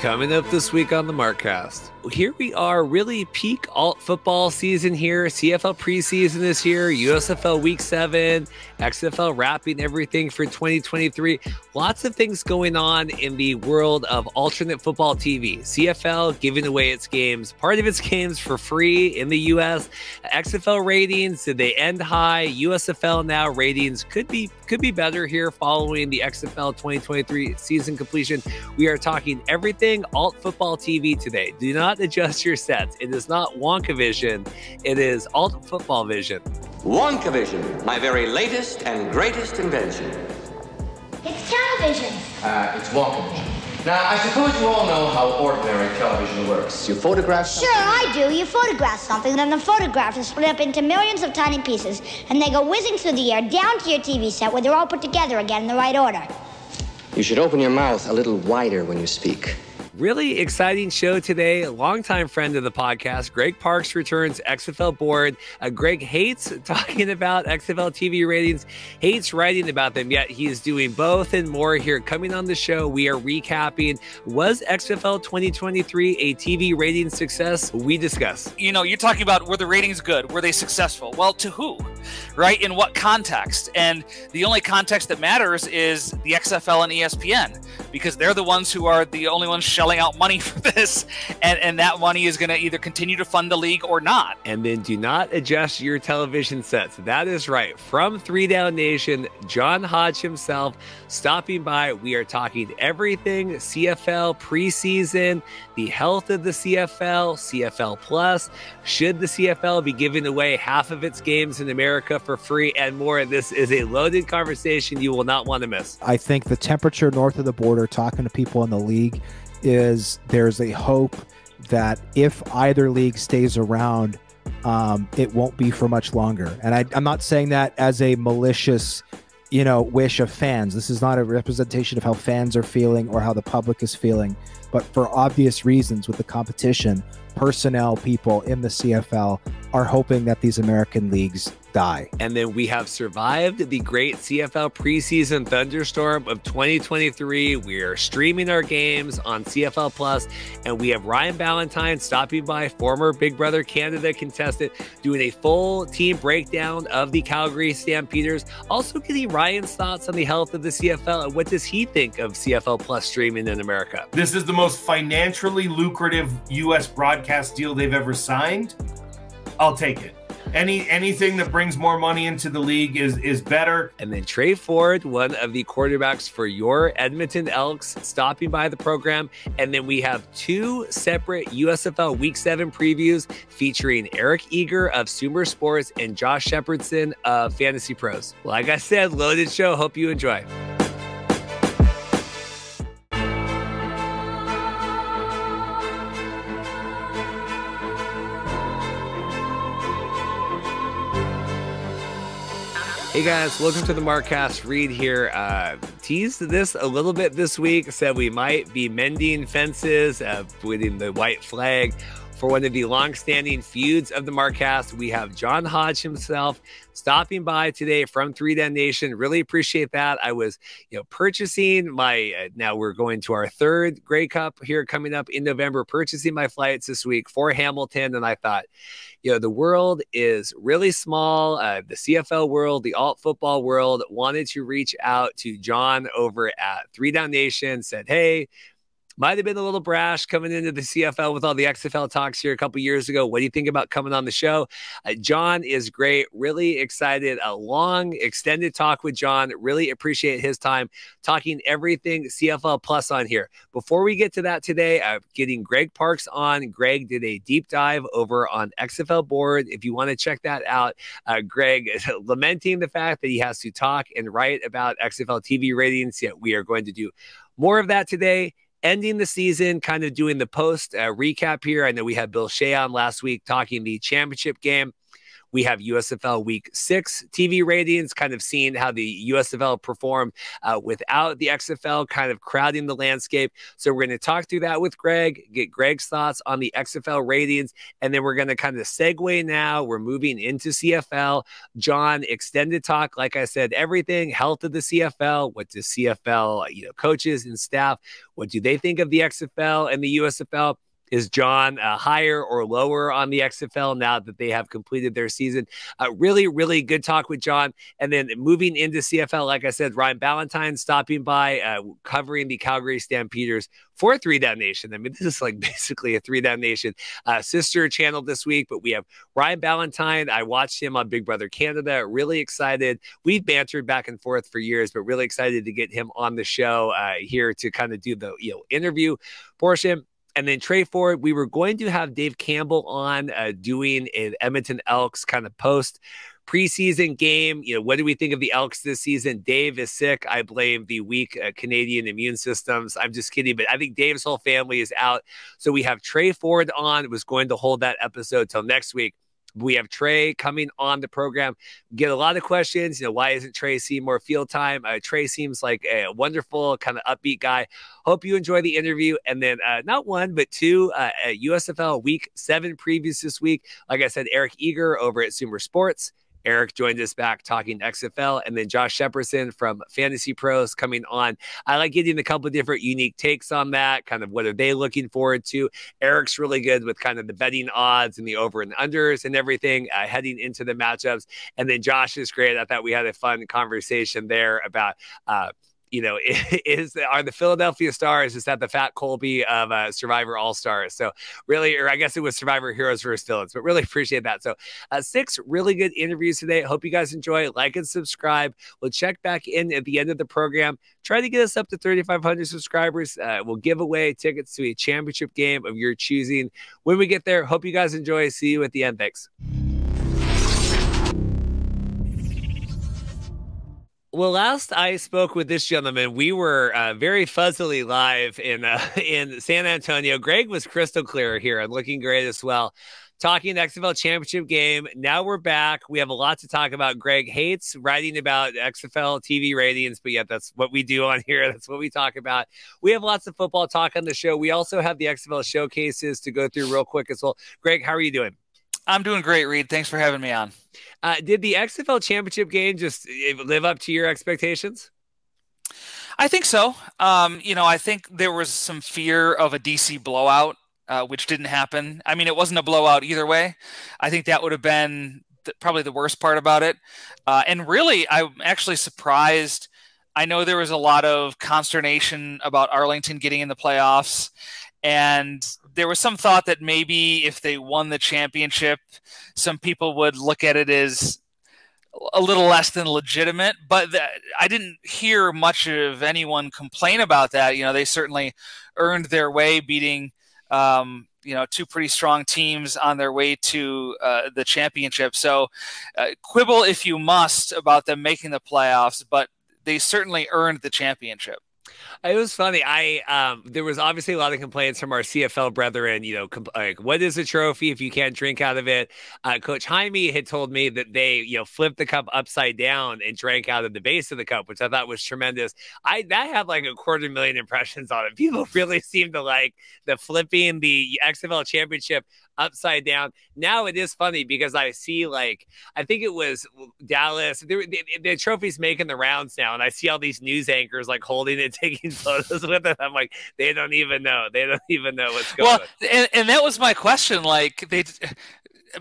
Coming up this week on the Markcast. Here we are, really peak alt football season here. CFL preseason is here, USFL Week 7, XFL wrapping everything for 2023. Lots of things going on in the world of alternate football TV. CFL giving away its games, part of its games for free in the US. XFL ratings, did they end high? USFL now ratings could be better here following the XFL 2023 season completion. We are talking everything alt football TV today. Do not adjust your sets. It is not Wonka Vision. It is alt football vision. Wonka Vision, my very latest and greatest invention. It's television. It's Wonka Vision. Now, I suppose you all know how ordinary television works. You photograph something. Sure, I do. You photograph something, then the photograph is split up into millions of tiny pieces, and they go whizzing through the air down to your TV set where they're all put together again in the right order. You should open your mouth a little wider when you speak. Really exciting show today. A longtime friend of the podcast, Greg Parks, returns XFL board. Greg hates talking about XFL TV ratings, hates writing about them, yet he is doing both and more here. Coming on the show, we are recapping, was XFL 2023 a TV rating success? We discuss. You know, you're talking about, were the ratings good? Were they successful? Well, to who, right? In what context? And the only context that matters is the XFL and ESPN, because they're the ones who are the only ones shelling out money for this, and that money is going to either continue to fund the league or not. And then do not adjust your television sets. That is right. From 3 Down Nation, John Hodge himself stopping by. We are talking everything CFL preseason, the health of the CFL, CFL Plus. Should the CFL be giving away half of its games in America for free, and more? This is a loaded conversation you will not want to miss. I think the temperature north of the border, talking to people in the league, is there's a hope that if either league stays around, it won't be for much longer. And I'm not saying that as a malicious, wish of fans. This is not a representation of how fans are feeling or how the public is feeling, but for obvious reasons with the competition, personnel people in the CFL are hoping that these American leagues die. And then we have survived the great CFL preseason thunderstorm of 2023. We are streaming our games on CFL Plus, and we have Ryan Ballantine stopping by, former Big Brother Canada contestant, doing a full team breakdown of the Calgary Stampeders. Also getting Ryan's thoughts on the health of the CFL and what does he think of CFL Plus streaming in America. This is the most financially lucrative U.S. broadcast deal they've ever signed. I'll take it. Anything that brings more money into the league is better. And then Trey Ford, one of the quarterbacks for your Edmonton Elks, stopping by the program. And then we have 2 separate USFL Week 7 previews featuring Eric Eager of Sumer Sports and Josh Shepardson of Fantasy Pros. Like I said, loaded show. Hope you enjoy. Hey guys, welcome to the Markcast. Reed here. Teased this a little bit this week, said we might be mending fences, putting the white flag for one of the long-standing feuds of the Markcast. We have John Hodge himself stopping by today from 3 Down Nation. Really appreciate that. I was, purchasing my, now we're going to our 3rd Grey Cup here coming up in November, purchasing my flights this week for Hamilton. And I thought, the world is really small. The CFL world, the alt football world wanted to reach out to John over at 3 Down Nation, said, hey, might have been a little brash coming into the CFL with all the XFL talks here a couple years ago. What do you think about coming on the show? John is great. Really excited. A long, extended talk with John. Really appreciate his time talking everything CFL Plus on here. Before we get to that today, I'm getting Greg Parks on. Greg did a deep dive over on XFL board. If you want to check that out, Greg is lamenting the fact that he has to talk and write about XFL TV ratings. Yet we are going to do more of that today. Ending the season, kind of doing the post recap here. I know we had Bill Shea on last week talking the championship game. We have USFL Week 6 TV ratings, kind of seeing how the USFL performed without the XFL kind of crowding the landscape. So we're going to talk through that with Greg, get Greg's thoughts on the XFL ratings, and then we're going to kind of segue now. We're moving into CFL. John, extended talk, like I said, everything, health of the CFL, what does CFL, coaches and staff, what do they think of the XFL and the USFL? Is John higher or lower on the XFL now that they have completed their season? Really, really good talk with John. And then moving into CFL, like I said, Ryan Ballantine stopping by, covering the Calgary Stampeders for 3 Down Nation. I mean, this is like basically a 3 Down Nation sister channel this week, but we have Ryan Ballantine. I watched him on Big Brother Canada. Really excited. We've bantered back and forth for years, but really excited to get him on the show here to kind of do the interview portion. And then Trey Ford, we were going to have Dave Campbell on doing an Edmonton Elks kind of post preseason game. What do we think of the Elks this season? Dave is sick. I blame the weak Canadian immune systems. I'm just kidding, but I think Dave's whole family is out. So we have Trey Ford on. It was going to hold that episode till next week. We have Trey coming on the program. Get a lot of questions. Why isn't Trey seeing more field time? Trey seems like a wonderful, kind of upbeat guy. Hope you enjoy the interview. And then not one, but 2 USFL Week 7 previews this week. Like I said, Eric Eager over at Sumer Sports. Eric joined us back talking XFL, and then Josh Shepardson from Fantasy Pros coming on. I like getting a couple of different unique takes on that, kind of what are they looking forward to. Eric's really good with kind of the betting odds and the over and unders and everything heading into the matchups. And then Josh is great. I thought we had a fun conversation there about are the Philadelphia Stars, is that the Fat Colby of Survivor All-Stars? So really, or I guess it was Survivor Heroes versus Villains, but really appreciate that. So 6 really good interviews today. Hope you guys enjoy. Like and subscribe. We'll check back in at the end of the program. Try to get us up to 3,500 subscribers. We'll give away tickets to a championship game of your choosing when we get there. Hope you guys enjoy. See you at the end. Thanks. Well, last I spoke with this gentleman, we were very fuzzily live in San Antonio. Greg was crystal clear here and looking great as well. Talking XFL championship game. Now we're back. We have a lot to talk about. Greg hates writing about XFL TV ratings, but yet that's what we do on here. That's what we talk about. We have lots of football talk on the show. We also have the XFL showcases to go through real quick as well. Greg, how are you doing? I'm doing great, Reed. Thanks for having me on. Did the XFL championship game just live up to your expectations? I think so. I think there was some fear of a DC blowout, which didn't happen. I mean, it wasn't a blowout either way. I think that would have been probably the worst part about it. And really, I'm actually surprised. I know there was a lot of consternation about Arlington getting in the playoffs. And there was some thought that maybe if they won the championship, some people would look at it as a little less than legitimate. But I didn't hear much of anyone complain about that. They certainly earned their way, beating 2 pretty strong teams on their way to the championship. So quibble if you must about them making the playoffs, but they certainly earned the championship. It was funny. There was obviously a lot of complaints from our CFL brethren, like, what is a trophy if you can't drink out of it? Coach Jaime had told me that they, flipped the cup upside down and drank out of the base of the cup, which I thought was tremendous. That had like 250,000 impressions on it. People really seemed to like the flipping the XFL championship upside down. Now it is funny because I see, like, I think it was Dallas, the trophy's making the rounds now, and I see all these news anchors like holding it, taking photos with it. I'm like, they don't even know what's going on. Well, and that was my question. Like,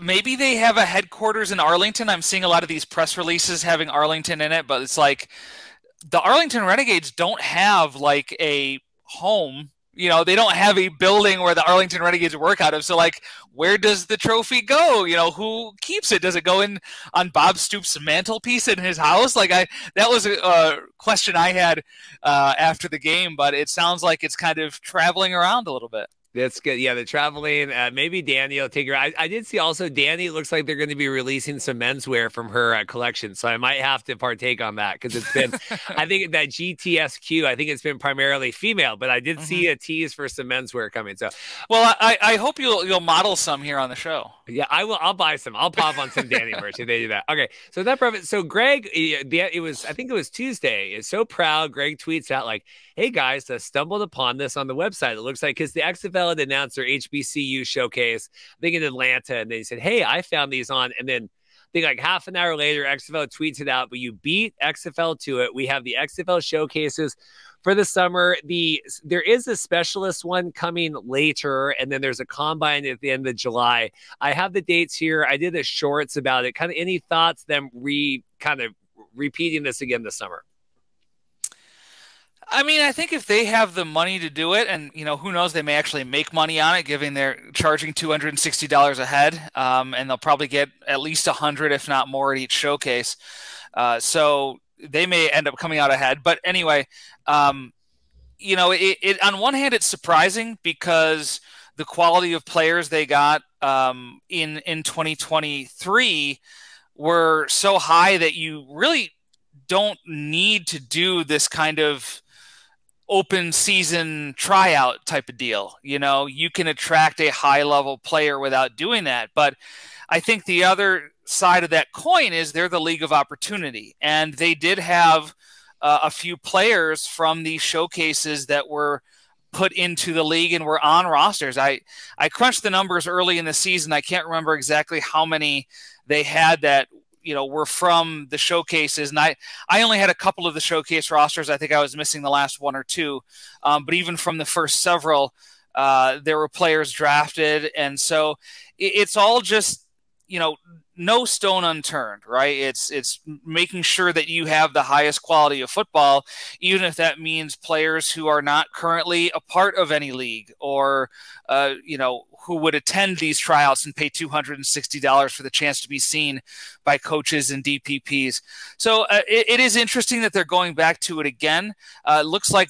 maybe they have a headquarters in Arlington. I'm seeing a lot of these press releases having Arlington in it, but it's like the Arlington Renegades don't have like a home. They don't have a building where the Arlington Renegades work out of. So, like, where does the trophy go? Who keeps it? Does it go in on Bob Stoops' mantelpiece in his house? Like, that was a question I had after the game, but it sounds like it's kind of traveling around a little bit. That's good. Yeah, the traveling. Maybe Danny will take her. I did see also Danny. It looks like they're going to be releasing some menswear from her collection, so I might have to partake on that because it's been. I think that GTSQ. I think it's been primarily female, but I did see a tease for some menswear coming. So, well, I hope you'll model some here on the show. Yeah, I will. I'll buy some. I'll pop on some Danny merch if they do that. Okay, so that perfect. So Greg, it was. I think it was Tuesday. Is so proud. Greg tweets out like, "Hey guys, I stumbled upon this on the website. It looks like because the XFL had announced their HBCU showcase, I think in Atlanta, and they said, hey, I found these on, and then I think like half an hour later, XFL tweets it out, but you beat XFL to it. We have the XFL showcases for the summer. There is a specialist one coming later, and then there's a combine at the end of July. I have the dates here. I did the shorts about it. Kind of any thoughts them repeating this again this summer? I mean, I think if they have the money to do it, and who knows, they may actually make money on it, given they're charging $260 a head, and they'll probably get at least 100, if not more, at each showcase. So they may end up coming out ahead. But anyway, it on one hand, it's surprising because the quality of players they got in 2023 were so high that you really don't need to do this kind of open season tryout type of deal. You can attract a high level player without doing that. But I think the other side of that coin is they're the league of opportunity. And they did have a few players from these showcases that were put into the league and were on rosters. I crunched the numbers early in the season. I can't remember exactly how many they had that were from the showcases. And I only had a couple of the showcase rosters. I think I was missing the last one or two. But even from the first several, there were players drafted. And so it's all just, no stone unturned, right? It's making sure that you have the highest quality of football, even if that means players who are not currently a part of any league or, who would attend these tryouts and pay $260 for the chance to be seen by coaches and DPPs. So it is interesting that they're going back to it again. It looks like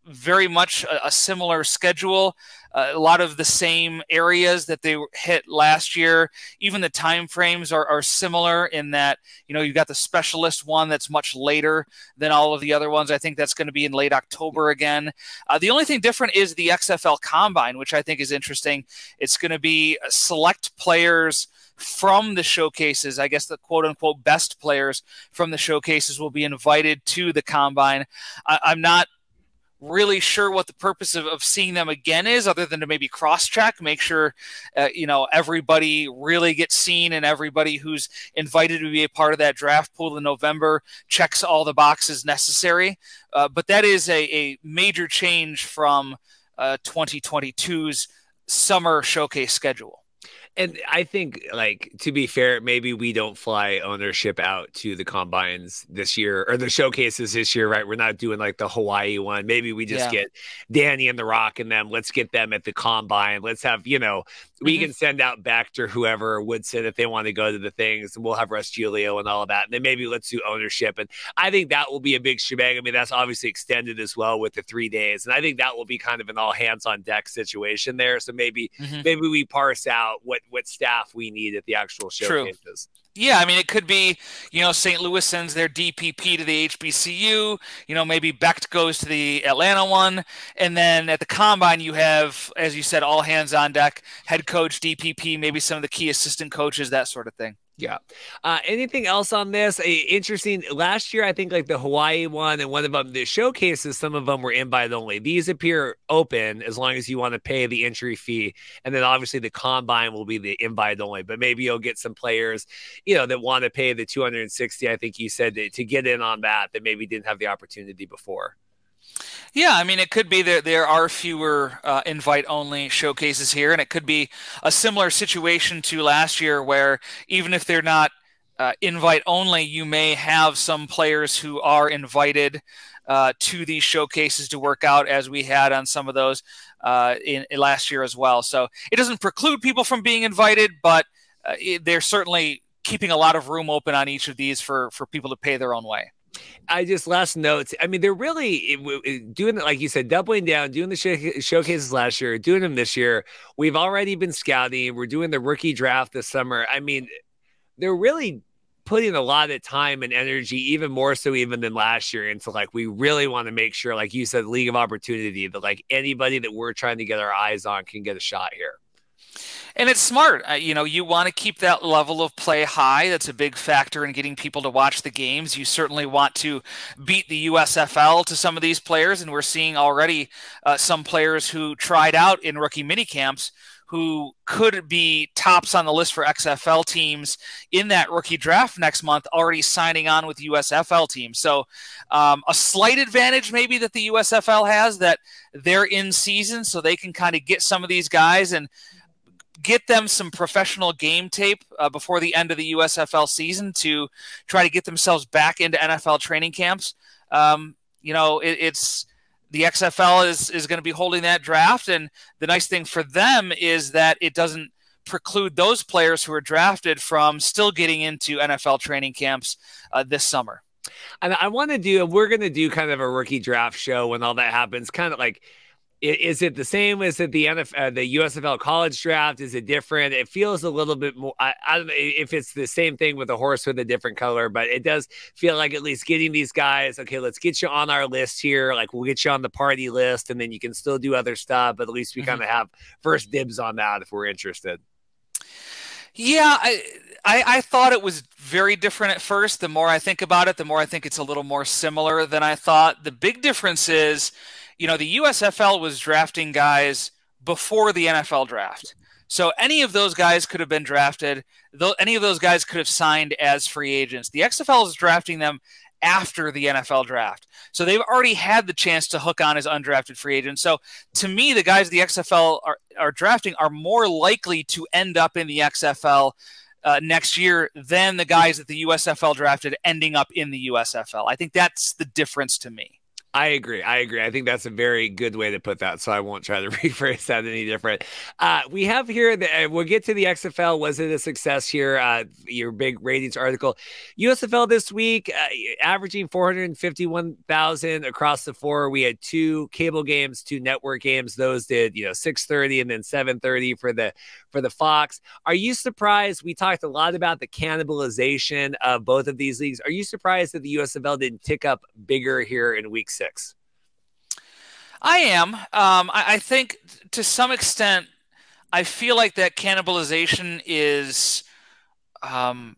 very much a similar schedule, a lot of the same areas that they hit last year. Even the time frames are similar in that, you've got the specialist one that's much later than all of the other ones. I think that's going to be in late October again. The only thing different is the XFL Combine, which I think is interesting. It's going to be select players from the showcases. I guess the quote unquote best players from the showcases will be invited to the Combine. I'm not really sure what the purpose of seeing them again is, other than to maybe cross-check, make sure, everybody really gets seen and everybody who's invited to be a part of that draft pool in November checks all the boxes necessary. But that is a major change from 2022's summer showcase schedule. And I think, to be fair, maybe we don't fly ownership out to the combines this year or the showcases this year, right? We're not doing the Hawaii one. Maybe we just get Danny and The Rock and them. Let's get them at the combine. Let's have, we can send out Becht or whoever, Woodson, if they want to go to the things. And we'll have Russ Giulio and all of that. And then maybe let's do ownership. And I think that will be a big shebang. I mean, that's obviously extended as well with the 3 days. And I think that will be kind of an all hands on deck situation there. So maybe we parse out what staff we need at the actual showcases. True. Yeah, I mean, it could be, St. Louis sends their DPP to the HBCU, maybe Becht goes to the Atlanta one. And then at the Combine, you have, as you said, all hands on deck, head coach, DPP, maybe some of the key assistant coaches, that sort of thing. Yeah. Anything else on this? Interesting. Last year, I think the Hawaii one and one of them, the showcases, some of them were invite only. These appear open as long as you want to pay the entry fee. And then obviously the combine will be the invite only, but maybe you'll get some players, that want to pay the $260. I think you said to get in on that maybe didn't have the opportunity before. Yeah, I mean, it could be that there are fewer invite-only showcases here, and it could be a similar situation to last year where even if they're not invite-only, you may have some players who are invited to these showcases to work out, as we had on some of those in last year as well. So it doesn't preclude people from being invited, but they're certainly keeping a lot of room open on each of these for people to pay their own way. I just last notes. I mean, they're really doing it, like you said, doubling down, doing the showcases last year, doing them this year. We've already been scouting. We're doing the rookie draft this summer. I mean, they're really putting a lot of time and energy, even more so even than last year, into like, we really want to make sure, like you said, league of opportunity, that like anybody that we're trying to get our eyes on can get a shot here. And it's smart. You want to keep that level of play high. That's a big factor in getting people to watch the games. You certainly want to beat the USFL to some of these players, and we're seeing already some players who tried out in rookie minicamps who could be tops on the list for XFL teams in that rookie draft next month, already signing on with USFL teams. So a slight advantage maybe that the USFL has, that they're in season, so they can kind of get some of these guys and get them some professional game tape before the end of the USFL season to try to get themselves back into NFL training camps. It's the XFL is going to be holding that draft, and the nice thing for them is that it doesn't preclude those players who are drafted from still getting into NFL training camps this summer. And we're going to do kind of a rookie draft show when all that happens, kind of like, is it the same as the NFL, the USFL college draft? Is it different? It feels a little bit more. I don't know if it's the same thing with a horse with a different color, but it does feel like at least getting these guys. Okay, let's get you on our list here. Like, we'll get you on the party list, and then you can still do other stuff. But at least we kind of have first dibs on that if we're interested. Yeah, I thought it was very different at first. The more I think about it, the more I think it's a little more similar than I thought. The big difference is, the USFL was drafting guys before the NFL draft. So any of those guys could have been drafted. Any of those guys could have signed as free agents. The XFL is drafting them after the NFL draft. So they've already had the chance to hook on as undrafted free agents. So to me, the guys the XFL are drafting are more likely to end up in the XFL next year than the guys that the USFL drafted ending up in the USFL. I think that's the difference to me. I agree. I think that's a very good way to put that, so I won't try to rephrase that any different. We have here, we'll get to the XFL. Was it a success here? Your big ratings article. USFL this week, averaging 451,000 across the four. We had 2 cable games, 2 network games. Those did, 6:30 and then 7:30 for the Fox. Are you surprised? We talked a lot about the cannibalization of both of these leagues. Are you surprised that the USFL didn't tick up bigger here in week 6? I am. I think to some extent, I feel like that cannibalization is, I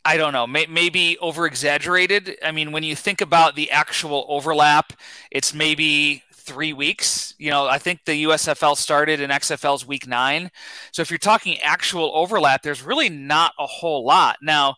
don't know, maybe over-exaggerated. I mean, when you think about the actual overlap, it's maybe 3 weeks. I think the USFL started in XFL's week 9. So if you're talking actual overlap, there's really not a whole lot. Now,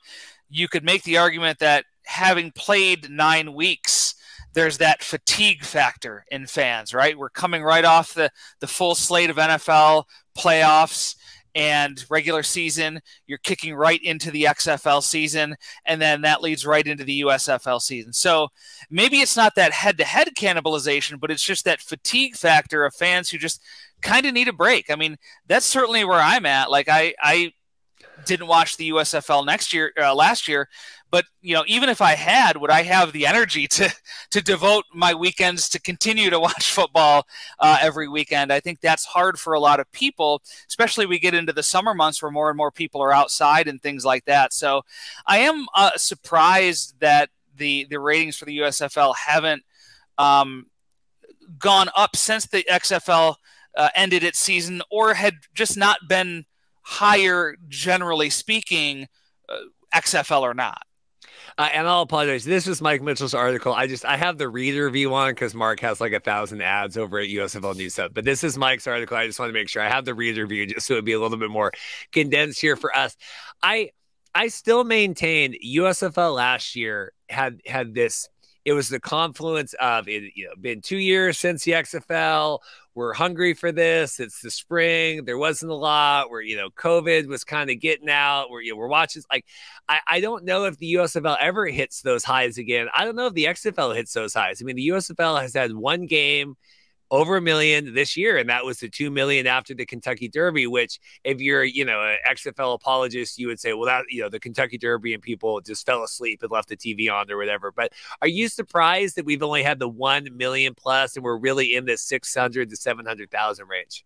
you could make the argument that having played 9 weeks, there's that fatigue factor in fans, right? We're coming right off the full slate of NFL playoffs and regular season. You're kicking right into the XFL season, and then that leads right into the USFL season. So maybe it's not that head-to-head cannibalization, but it's just that fatigue factor of fans who just kind of need a break. I mean, that's certainly where I'm at. Like, I didn't watch the USFL last year, but even if I had, would I have the energy to devote my weekends to continue to watch football every weekend? I think that's hard for a lot of people, especially we get into the summer months where more and more people are outside and things like that. So I am surprised that the ratings for the USFL haven't gone up since the XFL ended its season, or had just not been higher, generally speaking, XFL or not. And I'll apologize. This was Mike Mitchell's article. I have the reader view on because Mark has like 1,000 ads over at USFL News Hub. But this is Mike's article. I just want to make sure I have the reader view just so it'd be a little bit more condensed here for us. I still maintain USFL last year had this. It was the confluence of it. Been 2 years since the XFL. We're hungry for this. It's the spring. There wasn't a lot. Where COVID was kind of getting out. We're watching. Like, I don't know if the USFL ever hits those highs again. I don't know if the XFL hits those highs. I mean, the USFL has had one game over 1 million this year, and that was the 2 million after the Kentucky Derby, which if you're, an XFL apologist, you would say, well, that, the Kentucky Derby and people just fell asleep and left the TV on or whatever. But are you surprised that we've only had the 1 million plus and we're really in the 600 to 700,000 range?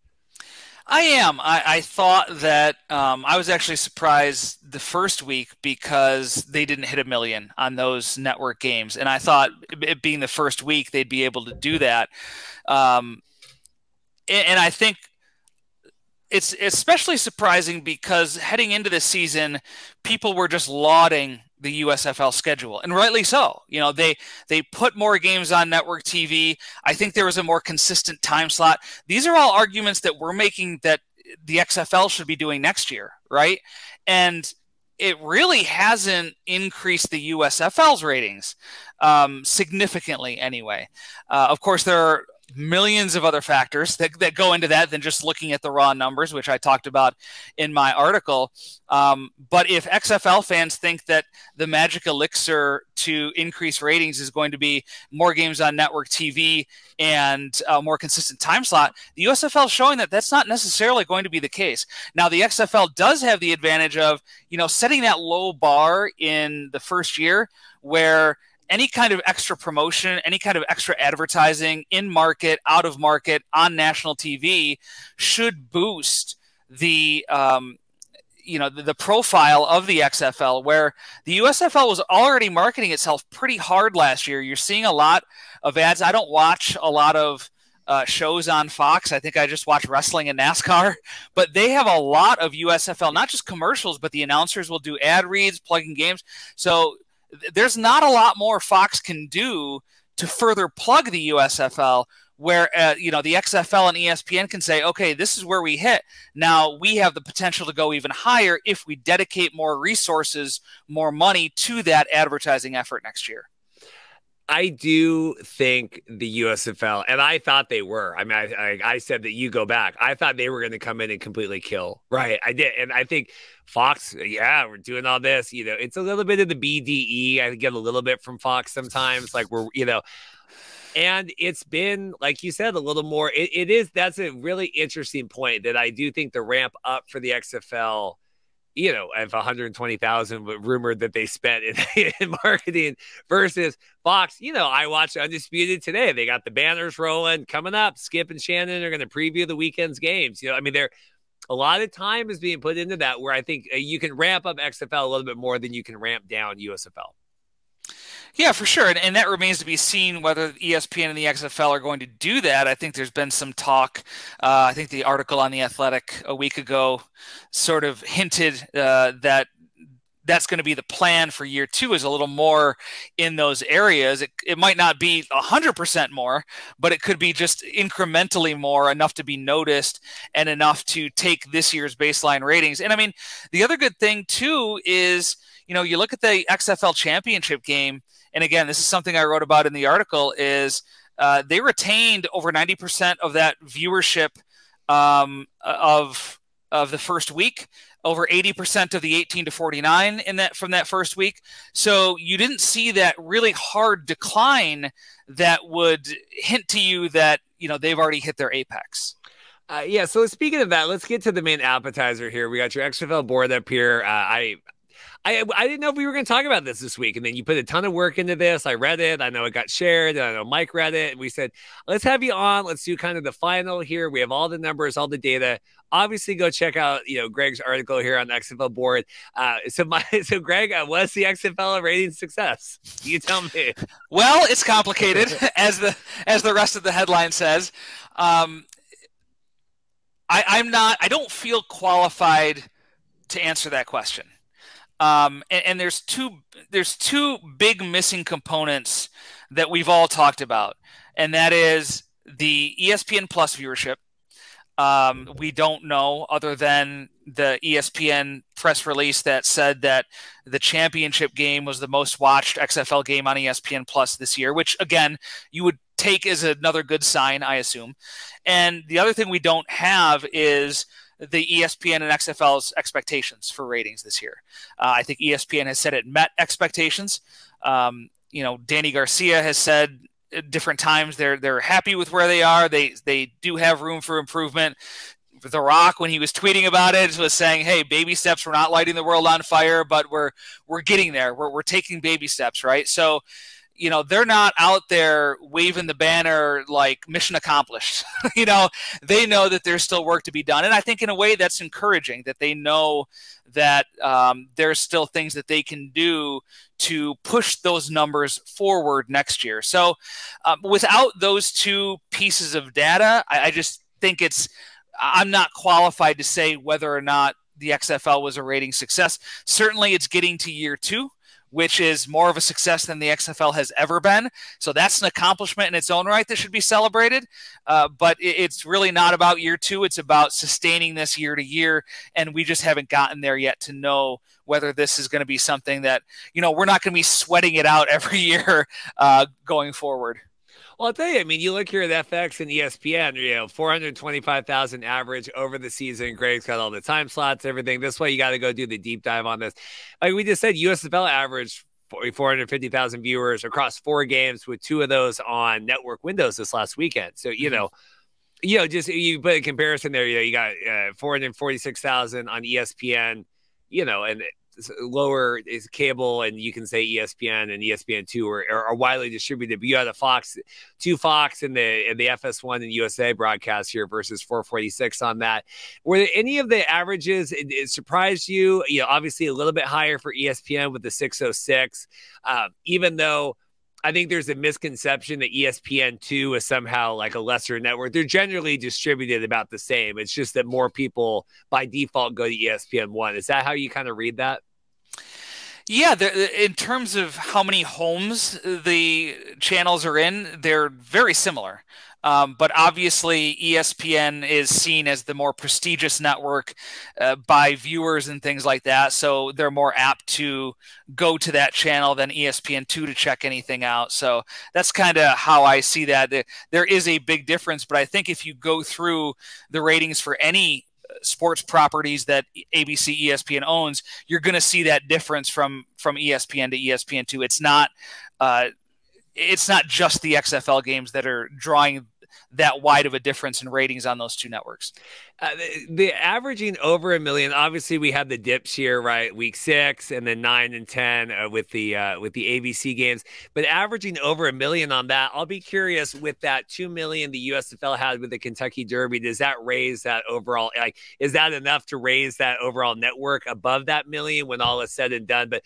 I am. I thought that I was actually surprised the first week because they didn't hit 1 million on those network games. And I thought it being the first week, they'd be able to do that. And I think it's especially surprising because heading into this season, people were just lauding the USFL schedule, and rightly so. They put more games on network TV. I think there was a more consistent time slot. These are all arguments that we're making that the XFL should be doing next year, right? And it really hasn't increased the USFL's ratings significantly anyway. Of course, there are millions of other factors that go into that than just looking at the raw numbers, which I talked about in my article. But if XFL fans think that the magic elixir to increase ratings is going to be more games on network TV and a more consistent time slot, the USFL is showing that that's not necessarily going to be the case. Now, the XFL does have the advantage of, setting that low bar in the first year where any kind of extra promotion, any kind of extra advertising in market, out of market, on national TV should boost the the profile of the XFL, where the USFL was already marketing itself pretty hard last year. You're seeing a lot of ads. I don't watch a lot of shows on Fox. I think I just watch wrestling and NASCAR, but they have a lot of USFL, not just commercials, but the announcers will do ad reads, plugging games. So there's not a lot more Fox can do to further plug the USFL, where the XFL and ESPN can say, okay, this is where we hit. Now we have the potential to go even higher if we dedicate more resources, more money to that advertising effort next year. I do think the USFL, and I thought they were. I mean, I said that you go back. I thought they were going to come in and completely kill. Right. I did. And I think Fox, we're doing all this. It's a little bit of the BDE. I get a little bit from Fox sometimes. Like and it's been, like you said, a little more. That's a really interesting point that I do think the ramp up for the XFL, of 120,000 rumored that they spent in marketing versus Fox. I watched Undisputed today. They got the banners rolling coming up. Skip and Shannon are going to preview the weekend's games. A lot of time is being put into that, where I think you can ramp up XFL a little bit more than you can ramp down USFL. Yeah, for sure. And that remains to be seen whether ESPN and the XFL are going to do that. I think there's been some talk. I think the article on The Athletic a week ago sort of hinted that that's going to be the plan for year two, is a little more in those areas. It might not be 100% more, but it could be just incrementally more, enough to be noticed and enough to take this year's baseline ratings. And I mean, the other good thing too is, you look at the XFL championship game, and again, this is something I wrote about in the article, is they retained over 90% of that viewership of the first week, over 80% of the 18 to 49 from that first week. So you didn't see that really hard decline that would hint to you that they've already hit their apex. So speaking of that, let's get to the main appetizer here. We got your XFL board up here. I didn't know if we were going to talk about this week, and then you put a ton of work into this. I read it. I know it got shared. I know Mike read it. And we said, let's have you on. Let's do kind of the final here. We have all the numbers, all the data. Obviously, go check out Greg's article here on the XFL board. So Greg, was the XFL rating success? You tell me. Well, it's complicated, as the rest of the headline says. I don't feel qualified to answer that question. And there's two big missing components that we've all talked about, and that is the ESPN Plus viewership. We don't know, other than the ESPN press release that said that the championship game was the most watched XFL game on ESPN Plus this year, which again, you would take as another good sign, I assume. And the other thing we don't have is the ESPN and XFL's expectations for ratings this year. I think ESPN has said it met expectations. Danny Garcia has said different times they're happy with where they are. They do have room for improvement. The Rock, when he was tweeting about it, was saying, "Hey, baby steps. We're not lighting the world on fire, but we're getting there. We're taking baby steps, right?" So, you know, they're not out there waving the banner like mission accomplished. You know, they know that there's still work to be done, and I think in a way that's encouraging that they know that there's still things that they can do to push those numbers forward next year. So, without those two pieces of data, I just think I'm not qualified to say whether or not the XFL was a rating success. Certainly it's getting to year 2, which is more of a success than the XFL has ever been. So that's an accomplishment in its own right that should be celebrated. But it's really not about year 2. It's about sustaining this year to year. And we just haven't gotten there yet to know whether this is going to be something that, you know, we're not going to be sweating it out every year going forward. Well, I'll tell you, I mean, you look here at FX and ESPN, you know, 425,000 average over the season. Greg's got all the time slots, everything. This way, you got to go do the deep dive on this. Like we just said, USFL averaged 450,000 viewers across 4 games, with 2 of those on network windows this last weekend. So, you know, just you put a comparison there, you know, you got 446,000 on ESPN, you know, and lower is cable, and you can say ESPN and ESPN2 are widely distributed, but you had a Fox in the FS1 and USA broadcast here versus 446 on that. Were there any of the averages it surprised you? You know, obviously a little bit higher for ESPN with the 606, even though I think there's a misconception that ESPN2 is somehow like a lesser network. They're generally distributed about the same. It's just that more people by default go to ESPN1. Is that how you kind of read that? Yeah, in terms of how many homes the channels are in, they're very similar. But obviously, ESPN is seen as the more prestigious network by viewers and things like that. So they're more apt to go to that channel than ESPN2 to check anything out. So that's kind of how I see that. There is a big difference, but I think if you go through the ratings for any sports properties that ABC, ESPN owns, you're going to see that difference from ESPN to ESPN2. It's not just the XFL games that are drawing that wide of a difference in ratings on those 2 networks. The averaging over 1 million, obviously we had the dips here, right? Week 6 and then 9 and 10 with the ABC games, but averaging over 1 million on that, I'll be curious with that 2 million the USFL had with the Kentucky Derby, does that raise that overall, like, is that enough to raise that overall network above that million when all is said and done? But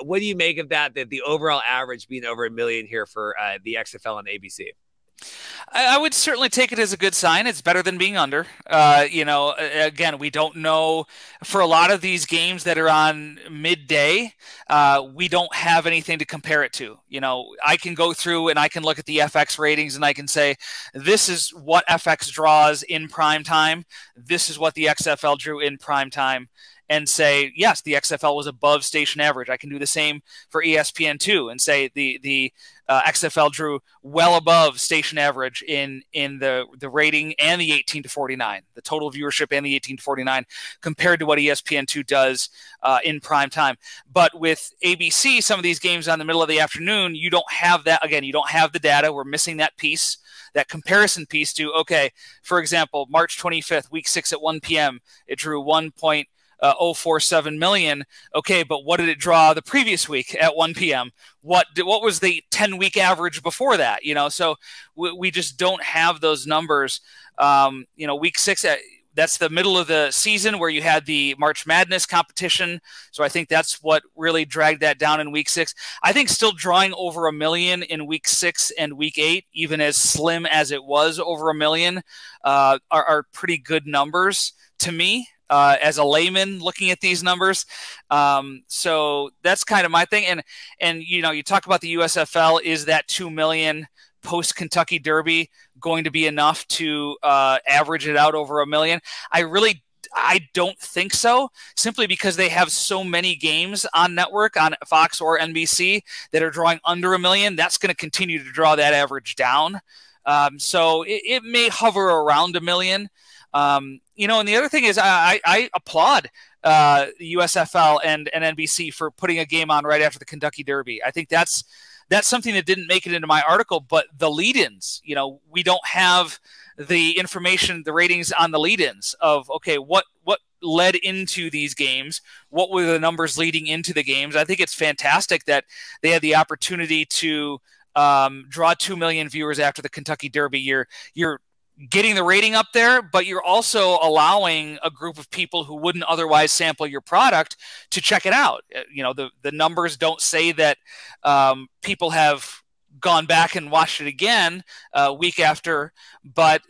what do you make of that the overall average being over 1 million here for the XFL and ABC? I would certainly take it as a good sign. It's better than being under. You know, again, we don't know for a lot of these games that are on midday. We don't have anything to compare it to. You know, I can go through and I can look at the FX ratings and I can say, this is what FX draws in prime time. This is what the XFL drew in prime time. And say, yes, the XFL was above station average. I can do the same for ESPN2 and say the XFL drew well above station average in the rating and the 18 to 49, the total viewership and the 18 to 49 compared to what ESPN2 does in prime time. But with ABC, some of these games on the middle of the afternoon, you don't have that. Again, you don't have the data. We're missing that piece, that comparison piece to, okay, for example, March 25th, week 6 at 1 p.m., it drew 1.047 million. Okay, but what did it draw the previous week at 1 p.m.? What was the 10-week average before that? You know, so we just don't have those numbers. You know, week 6, that's the middle of the season where you had the March Madness competition. So I think that's what really dragged that down in week 6. I think still drawing over 1 million in week 6 and week 8, even as slim as it was over 1 million, are pretty good numbers to me. As a layman looking at these numbers. So that's kind of my thing. And you know, you talk about the USFL, is that 2 million post Kentucky Derby going to be enough to average it out over 1 million? I don't think so, simply because they have so many games on network, on Fox or NBC, that are drawing under 1 million. That's going to continue to draw that average down. So it may hover around 1 million. You know, and the other thing is I applaud the USFL and NBC for putting a game on right after the Kentucky Derby. I think that's that's something that didn't make it into my article, but the lead-ins, we don't have the information, the ratings on the lead-ins of, okay, what led into these games, what were the numbers leading into the games. I think it's fantastic that they had the opportunity to draw 2 million viewers after the Kentucky Derby. You're getting the rating up there, but you're also allowing a group of people who wouldn't otherwise sample your product to check it out. The numbers don't say that people have gone back and watched it again week after, but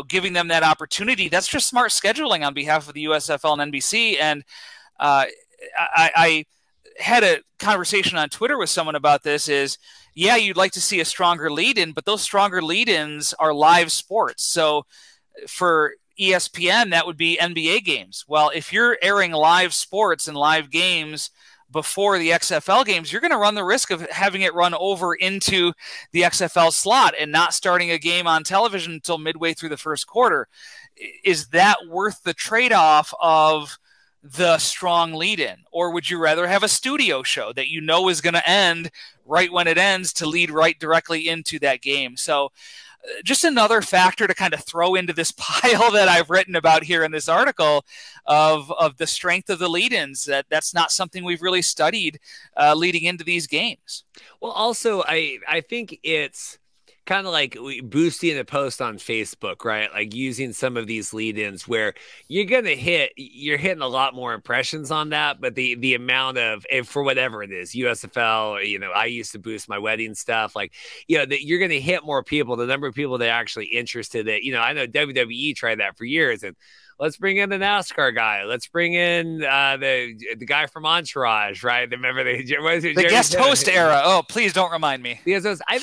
giving them that opportunity, that's just smart scheduling on behalf of the USFL and NBC. And I had a conversation on Twitter with someone about this. Yeah, you'd like to see a stronger lead-in, but those stronger lead-ins are live sports. So for ESPN, that would be NBA games. Well, if you're airing live sports and live games before the XFL games, you're going to run the risk of having it run over into the XFL slot and not starting a game on television until midway through the first quarter. Is that worth the trade-off of the strong lead-in? Or would you rather have a studio show that is going to end right when it ends to lead right directly into that game? So just another factor to kind of throw into this pile that I've written about here in this article of the strength of the lead-ins. That's not something we've really studied leading into these games. Well, also, I think it's kind of like boosting a post on Facebook, right? Like using some of these lead-ins where you're hitting a lot more impressions on that, but the amount of, for whatever it is, USFL, I used to boost my wedding stuff, like, that you're going to hit more people, the number of people that are actually interested that, I know WWE tried that for years, and let's bring in the NASCAR guy. Let's bring in the guy from Entourage, right? Remember the guest host era. Oh, please don't remind me. Because I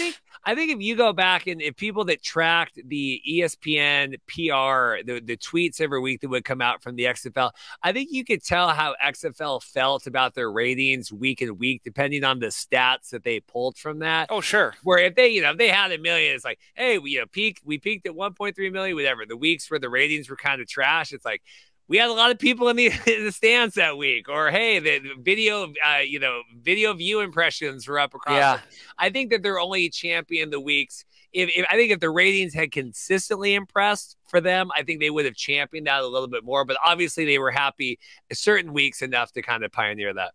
think if you go back and if people that tracked the ESPN PR, the tweets every week that would come out from the XFL, I think you could tell how XFL felt about their ratings week and week, depending on the stats that they pulled from that. Oh, sure. Where if they, if they had 1 million, it's like, hey, we peaked at 1.3 million, whatever. The weeks where the ratings were kind of trash, it's like, we had a lot of people in the stands that week, or hey, the video view impressions were up across. Yeah. I think that they're only champion the weeks. I think if the ratings had consistently impressed for them, I think they would have championed that a little bit more. But obviously, they were happy certain weeks enough to kind of pioneer that.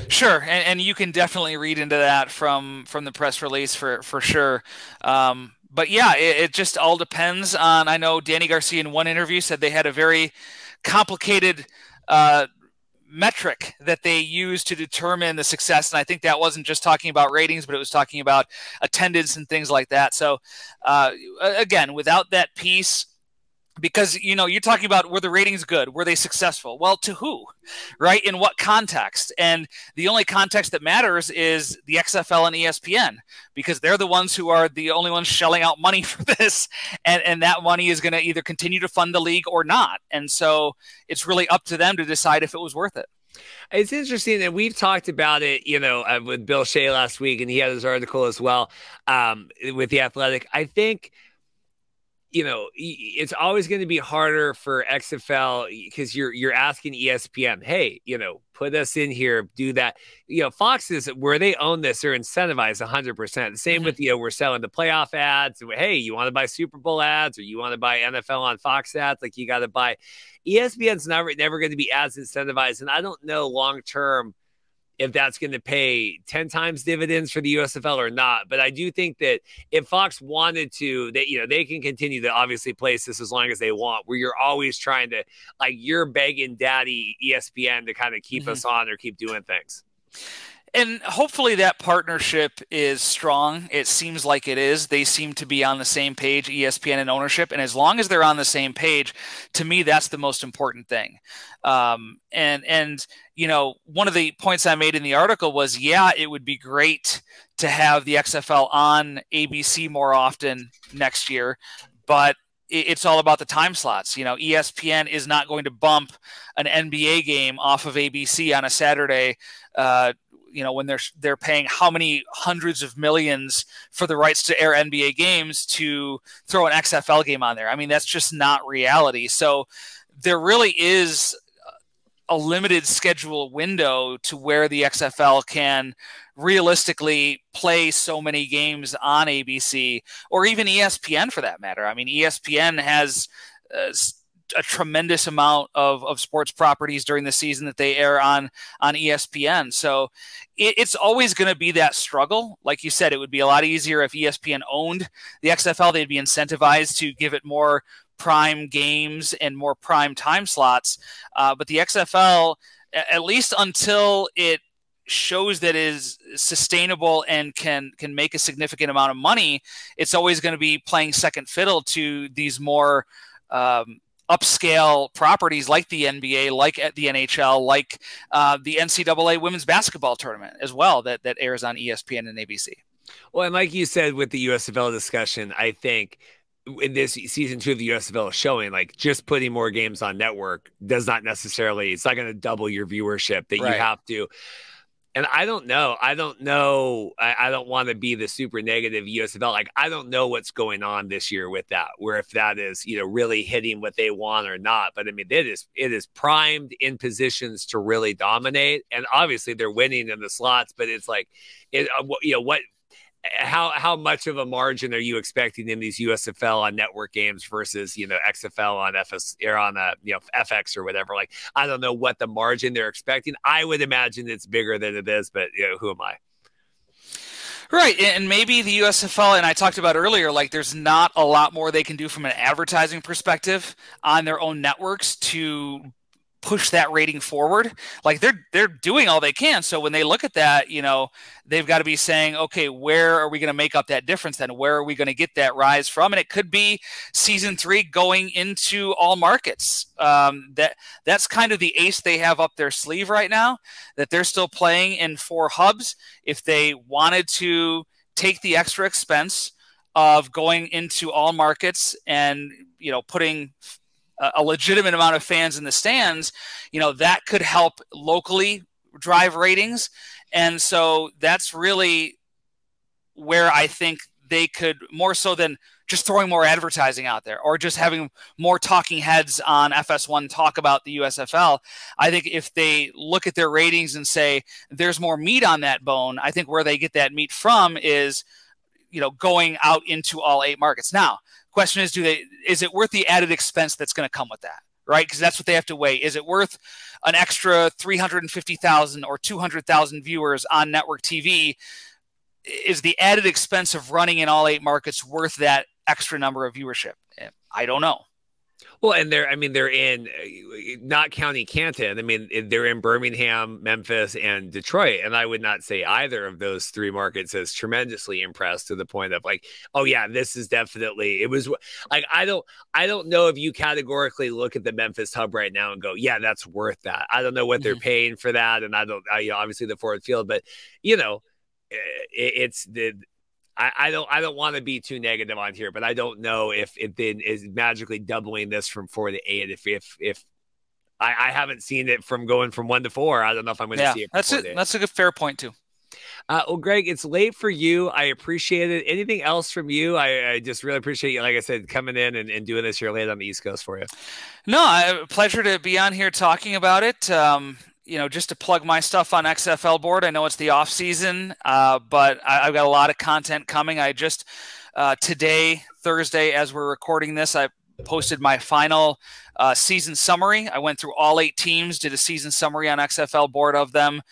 Sure, and you can definitely read into that from the press release for sure. But yeah, it just all depends on, I know Danny Garcia in one interview said they had a very complicated metric that they use to determine the success. And I think that wasn't just talking about ratings, but it was talking about attendance and things like that. So again, without that piece, because, you're talking about, were the ratings good? Were they successful? Well, to who, right? In what context? And the only context that matters is the XFL and ESPN, because they're the ones who are the only ones shelling out money for this. And that money is going to either continue to fund the league or not. And so it's really up to them to decide if it was worth it. It's interesting that we've talked about it, with Bill Shea last week, and he had his article as well with The Athletic. I think, it's always going to be harder for XFL because you're asking ESPN, hey, put us in here, do that. Fox is where they own this, they're incentivized 100%. The same with, we're selling the playoff ads. Hey, you want to buy Super Bowl ads, or you want to buy NFL on Fox ads? Like, you got to buy. ESPN's never going to be as incentivized. And I don't know long-term if that's going to pay 10 times dividends for the USFL or not. But I do think that if Fox wanted to, that, they can continue to obviously place this as long as they want, where you're always trying to, like, you're begging daddy ESPN to kind of keep us on or keep doing things. And hopefully that partnership is strong. It seems like it is. They seem to be on the same page, ESPN and ownership. And as long as they're on the same page, to me, that's the most important thing. And one of the points I made in the article was, yeah, it would be great to have the XFL on ABC more often next year, but it's all about the time slots. ESPN is not going to bump an NBA game off of ABC on a Saturday, when they're paying how many hundreds of millions for the rights to air NBA games to throw an XFL game on there. I mean, that's just not reality. So there really is a limited schedule window to where the XFL can realistically play so many games on ABC or even ESPN for that matter. I mean, ESPN has a tremendous amount of sports properties during the season that they air on ESPN. So it's always going to be that struggle. Like you said, it would be a lot easier if ESPN owned the XFL. They'd be incentivized to give it more prime games and more prime time slots. But the XFL, at least until it shows that it is sustainable and can make a significant amount of money, it's always going to be playing second fiddle to these more upscale properties like the NBA, like at the NHL, like the NCAA women's basketball tournament as well that airs on ESPN and ABC. Well, and like you said with the USFL discussion, I think in this season 2 of the USFL showing, like, just putting more games on network does not necessarily, it's not going to double your viewership that you have to. And I don't know. I don't want to be the super negative USFL. Like, I don't know what's going on this year with that, where if that is, really hitting what they want or not. But I mean, it is primed in positions to really dominate. And obviously they're winning in the slots, but it's like, how much of a margin are you expecting in these USFL on network games versus, XFL on FS or on FX or whatever? Like, I don't know what the margin they're expecting. I would imagine it's bigger than it is, but who am I? Right. And maybe the USFL, and I talked about earlier, like, there's not a lot more they can do from an advertising perspective on their own networks to push that rating forward. Like, they're doing all they can. So when they look at that, they've got to be saying, okay, where are we going to make up that difference then? Where are we going to get that rise from? And it could be season 3 going into all markets. That's kind of the ace they have up their sleeve right now, that they're still playing in 4 hubs. If they wanted to take the extra expense of going into all markets and, putting a legitimate amount of fans in the stands, that could help locally drive ratings. And so that's really where I think they could, more so than just throwing more advertising out there or just having more talking heads on FS1 talk about the USFL. I think if they look at their ratings and say there's more meat on that bone, I think where they get that meat from is, going out into all 8 markets. Now, question is, is it worth the added expense that's going to come with that, right? Because that's what they have to weigh. Is it worth an extra 350,000 or 200,000 viewers on network TV? Is the added expense of running in all 8 markets worth that extra number of viewership? I don't know. Well, and they're in, not counting Canton. I mean, they're in Birmingham, Memphis, and Detroit. And I would not say either of those 3 markets is tremendously impressed to the point of like, oh yeah, this is definitely, it was like, I don't know if you categorically look at the Memphis hub right now and go, yeah, that's worth that. I don't know what they're paying for that. And obviously the Ford Field, but it's the, I don't want to be too negative on here, but I don't know if it then is magically doubling this from 4 to 8. If I haven't seen it from going from 1 to 4, I don't know if I'm going to see it. That's a good fair point too. Well, Greg, it's late for you. I appreciate it. Anything else from you? I just really appreciate you, like I said, coming in and doing this here late on the East Coast for you. No, pleasure to be on here talking about it. Just to plug my stuff on XFL Board. I know it's the off season, but I've got a lot of content coming. I just today, Thursday, as we're recording this, I posted my final season summary. I went through all 8 teams, did a season summary on XFL Board of them,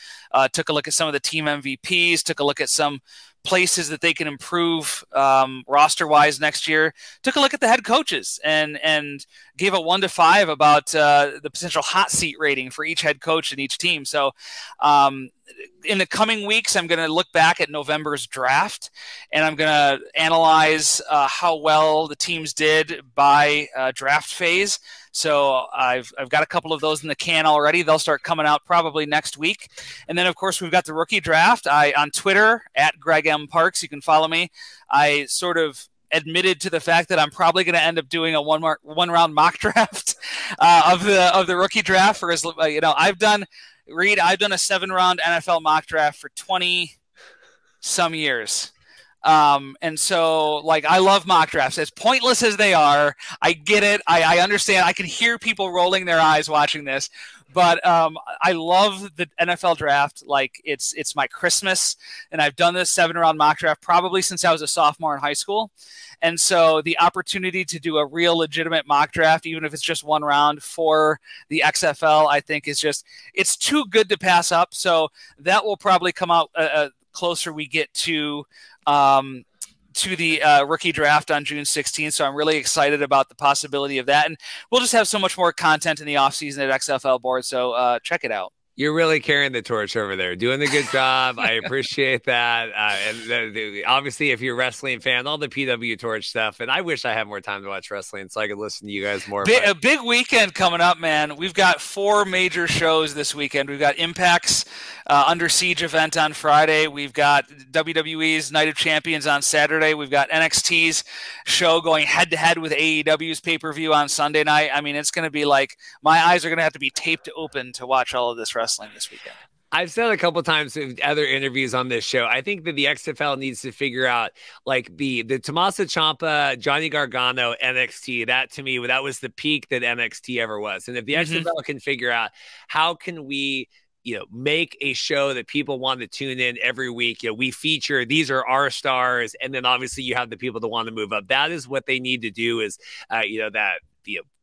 took a look at some of the team MVPs, took a look at some places that they can improve roster-wise next year, took a look at the head coaches and gave a 1 to 5 about the potential hot seat rating for each head coach in each team. So in the coming weeks, I'm going to look back at November's draft, and I'm going to analyze how well the teams did by draft phase. So I've got a couple of those in the can already. They'll start coming out probably next week. And then, of course, we've got the rookie draft. On Twitter, at Greg M. Parks, you can follow me. I sort of admitted to the fact that I'm probably going to end up doing a one round mock draft of the rookie draft. For I've done a 7-round NFL mock draft for 20 some years. And so, like, I love mock drafts. As pointless as they are, I get it. I understand. I can hear people rolling their eyes watching this. But I love the NFL draft. Like, it's my Christmas, and I've done this 7-round mock draft probably since I was a sophomore in high school. And so the opportunity to do a real legitimate mock draft, even if it's just 1 round for the XFL, I think is just, it's too good to pass up. So that will probably come out closer we get to the rookie draft on June 16th. So I'm really excited about the possibility of that. And we'll just have so much more content in the offseason at XFL board. So check it out. You're really carrying the torch over there, doing a good job. I appreciate that. And obviously, if you're a wrestling fan, all the PW Torch stuff. And I wish I had more time to watch wrestling so I could listen to you guys more. A big weekend coming up, man. We've got 4 major shows this weekend. We've got Impact's Under Siege event on Friday. We've got WWE's Night of Champions on Saturday. We've got NXT's show going head-to-head with AEW's pay-per-view on Sunday night. I mean, it's going to be like, my eyes are going to have to be taped open to watch all of this wrestling this weekend. I've said a couple times in other interviews on this show, I think that the XFL needs to figure out, like, the Tommaso Ciampa, Johnny Gargano, NXT. That, to me, that was the peak that NXT ever was. And if the XFL can figure out how can we, make a show that people want to tune in every week. We feature, these are our stars. And then obviously you have the people that want to move up. That is what they need to do is,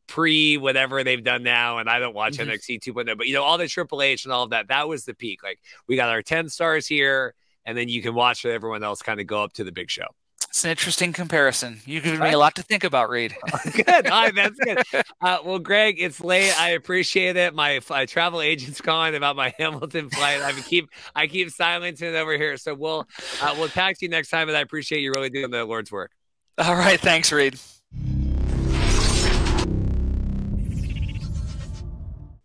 pre whatever they've done now. And I don't watch NXT 2.0, but all the Triple H and all of that, that was the peak. Like, we got our 10 stars here, and then you can watch everyone else kind of go up to the big show. It's an interesting comparison. You've given me a lot to think about, Reed. Good. All right, that's good. Well, Greg, it's late. I appreciate it. My travel agent's calling about my Hamilton flight. I keep silencing over here. So we'll talk to you next time, and I appreciate you really doing the Lord's work. All right. Thanks, Reed.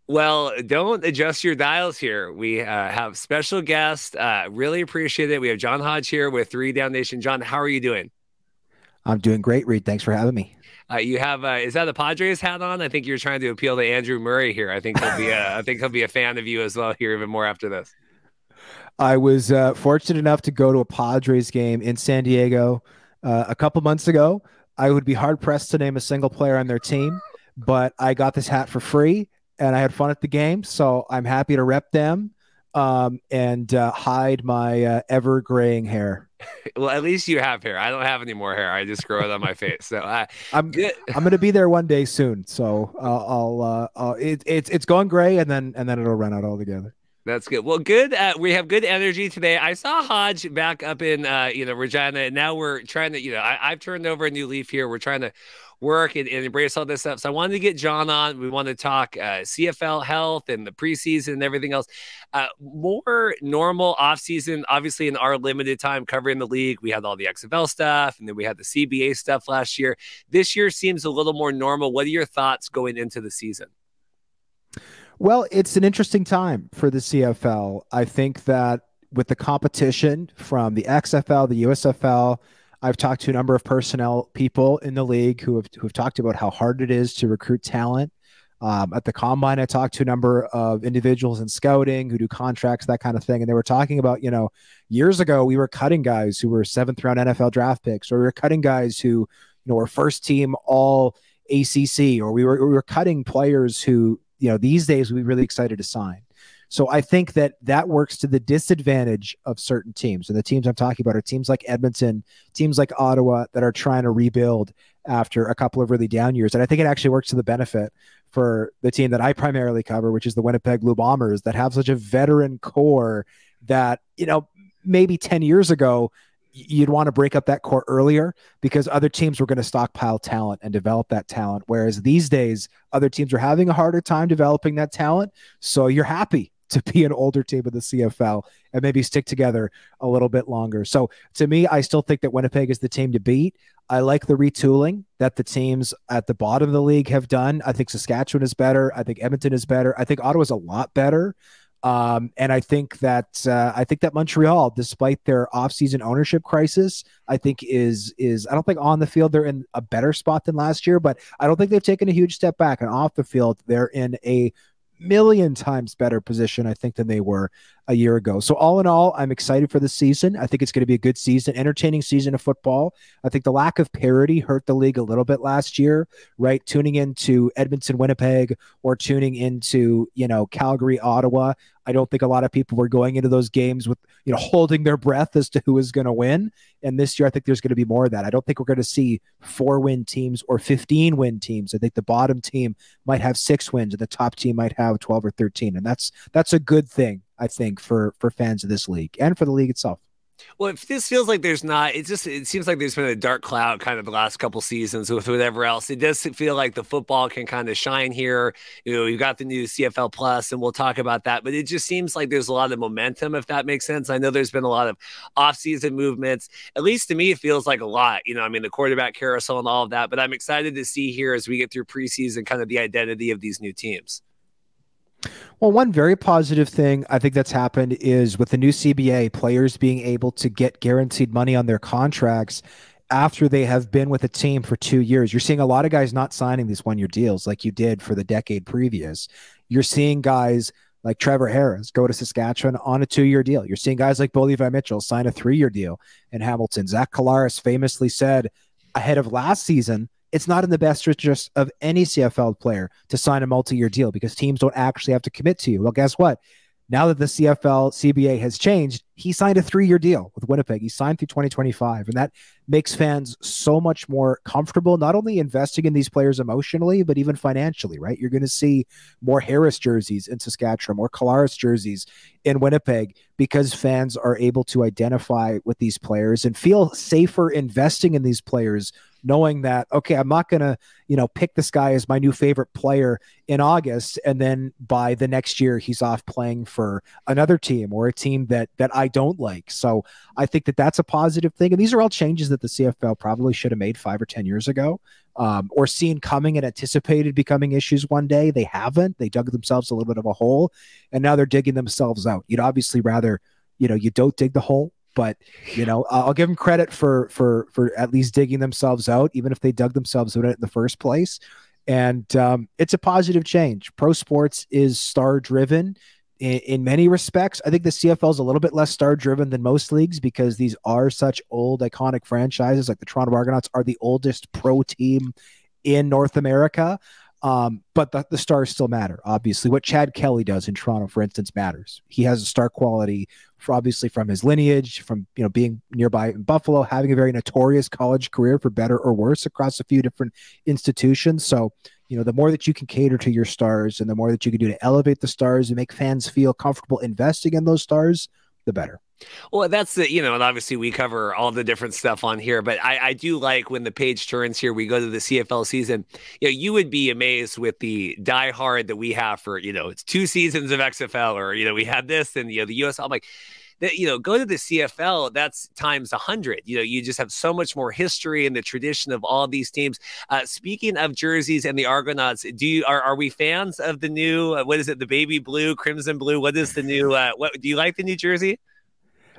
Well, don't adjust your dials here. We have special guests. Really appreciate it. We have John Hodge here with 3 Down Nation. John, how are you doing? I'm doing great, Reed. Thanks for having me. You have is that a Padres hat on? I think you're trying to appeal to Andrew Murray here. I think he'll be a fan of you as well here even more after this. I was fortunate enough to go to a Padres game in San Diego a couple months ago. I would be hard pressed to name a single player on their team, but I got this hat for free. And I had fun at the game, so I'm happy to rep them and hide my ever-graying hair. Well, at least you have hair. I don't have any more hair. I just grow it on my face. So I'm going to be there one day soon. So it's going gray, and then it'll run out altogether. That's good. Well, good. We have good energy today. I saw Hodge back up in Regina, and now we're trying to I've turned over a new leaf here. We're trying to work and embrace all this stuff. So I wanted to get John on. We want to talk CFL health and the preseason and everything else. More normal offseason, obviously in our limited time covering the league. We had all the XFL stuff, and then we had the CBA stuff last year. This year seems a little more normal. What are your thoughts going into the season? Well, it's an interesting time for the CFL. I think that with the competition from the XFL, the USFL, I've talked to a number of personnel people in the league who have talked about how hard it is to recruit talent. At the Combine, I talked to a number of individuals in scouting who do contracts, that kind of thing. And they were talking about, years ago, we were cutting guys who were 7th-round NFL draft picks, or we were cutting guys who, were first team all ACC, or we were cutting players who, these days we'd be really excited to sign. So I think that works to the disadvantage of certain teams. And the teams I'm talking about are teams like Edmonton, teams like Ottawa that are trying to rebuild after a couple of really down years. And I think it actually works to the benefit for the team that I primarily cover, which is the Winnipeg Blue Bombers, that have such a veteran core that, maybe 10 years ago, you'd want to break up that core earlier because other teams were going to stockpile talent and develop that talent. Whereas these days, other teams are having a harder time developing that talent. So you're happy to be an older team of the CFL and maybe stick together a little bit longer. So to me, I still think that Winnipeg is the team to beat. I like the retooling that the teams at the bottom of the league have done. I think Saskatchewan is better. I think Edmonton is better. I think Ottawa's a lot better. And I think that Montreal, despite their offseason ownership crisis, I think is I don't think on the field they're in a better spot than last year, but I don't think they've taken a huge step back. And off the field, they're in a million times better position, I think, than they were a year ago. So all in all, I'm excited for the season. I think it's going to be a good season, entertaining season of football. I think the lack of parity hurt the league a little bit last year, right? Tuning into Edmonton, Winnipeg, or tuning into, Calgary, Ottawa. I don't think a lot of people were going into those games with, holding their breath as to who is going to win. And this year, I think there's going to be more of that. I don't think we're going to see 4-win teams or 15-win teams. I think the bottom team might have 6 wins and the top team might have 12 or 13. And that's a good thing, I think, for fans of this league and for the league itself. Well, if this feels like there's not, it seems like there's been a dark cloud kind of the last couple seasons with whatever else. It does feel like the football can kind of shine here. You've got the new CFL Plus, and we'll talk about that. But it just seems like there's a lot of momentum, if that makes sense. I know there's been a lot of off-season movements. At least to me, it feels like a lot. The quarterback carousel and all of that. But I'm excited to see here as we get through preseason kind of the identity of these new teams. Well, one very positive thing I think that's happened is with the new CBA, players being able to get guaranteed money on their contracts after they have been with a team for 2 years. You're seeing a lot of guys not signing these one-year deals like you did for the decade previous. You're seeing guys like Trevor Harris go to Saskatchewan on a 2-year deal. You're seeing guys like Bo Levi Mitchell sign a 3-year deal in Hamilton. Zach Collaros famously said ahead of last season, it's not in the best interest of any CFL player to sign a multi-year deal because teams don't actually have to commit to you. Well, guess what? Now that the CFL CBA has changed, he signed a 3-year deal with Winnipeg. He signed through 2025, and that makes fans so much more comfortable, not only investing in these players emotionally, but even financially, right? You're going to see more Harris jerseys in Saskatchewan, more Collaros jerseys in Winnipeg, because fans are able to identify with these players and feel safer investing in these players, knowing that, okay, I'm not going to, pick this guy as my new favorite player in August, and then by the next year, he's off playing for another team or a team that I don't like. So I think that that's a positive thing. And these are all changes that the CFL probably should have made 5 or 10 years ago, or seen coming and anticipated becoming issues one day. They haven't. They dug themselves a little bit of a hole, and now they're digging themselves out. You'd obviously rather, you don't dig the hole. But, I'll give them credit for at least digging themselves out, even if they dug themselves out in the first place. And it's a positive change. Pro sports is star-driven in many respects. I think the CFL is a little bit less star-driven than most leagues because these are such old, iconic franchises. Like the Toronto Argonauts are the oldest pro team in North America. But the stars still matter. Obviously, what Chad Kelly does in Toronto, for instance, matters. He has a star quality, obviously from his lineage, from being nearby in Buffalo, having a very notorious college career for better or worse across a few different institutions. So, the more that you can cater to your stars and the more that you can do to elevate the stars and make fans feel comfortable investing in those stars, the better. Well, that's the, and obviously we cover all the different stuff on here, but I do like when the page turns here, we go to the CFL season. You would be amazed with the diehard that we have for, it's 2 seasons of XFL, or, we had this and, the USFL. I'm like, go to the CFL, that's times 100. You just have so much more history and the tradition of all these teams. Speaking of jerseys and the Argonauts, are we fans of the new, what is it, the baby blue, crimson blue? What is the new, do you like the new jersey?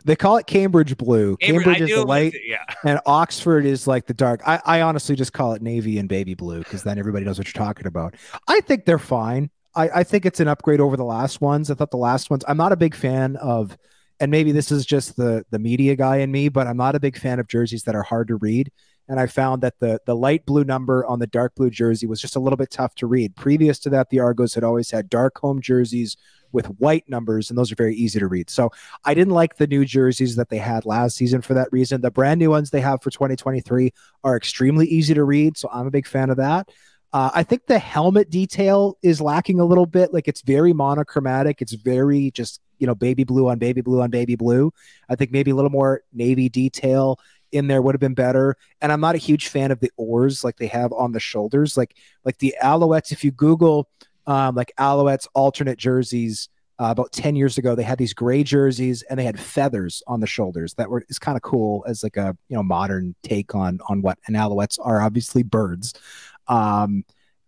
They call it Cambridge blue. Cambridge is the light, yeah, and Oxford is like the dark. I honestly just call it navy and baby blue because then everybody knows what you're talking about. I think they're fine. I think it's an upgrade over the last ones. I thought the last ones, I'm not a big fan of, and maybe this is just the media guy in me, but I'm not a big fan of jerseys that are hard to read. And I found that the light blue number on the dark blue jersey was just a little bit tough to read. Previous to that, the Argos had always had dark home jerseys with white numbers, and those are very easy to read. So I didn't like the new jerseys that they had last season for that reason. The brand new ones they have for 2023 are extremely easy to read, so I'm a big fan of that. I think the helmet detail is lacking a little bit. Like, it's very monochromatic. It's very just, baby blue on baby blue on baby blue. I think maybe a little more navy detail in there would have been better. And I'm not a huge fan of the oars like they have on the shoulders. Like the Alouettes, if you Google like Alouettes alternate jerseys, about 10 years ago, they had these gray jerseys and they had feathers on the shoulders that is kind of cool as like a modern take on what an Alouettes are, obviously birds.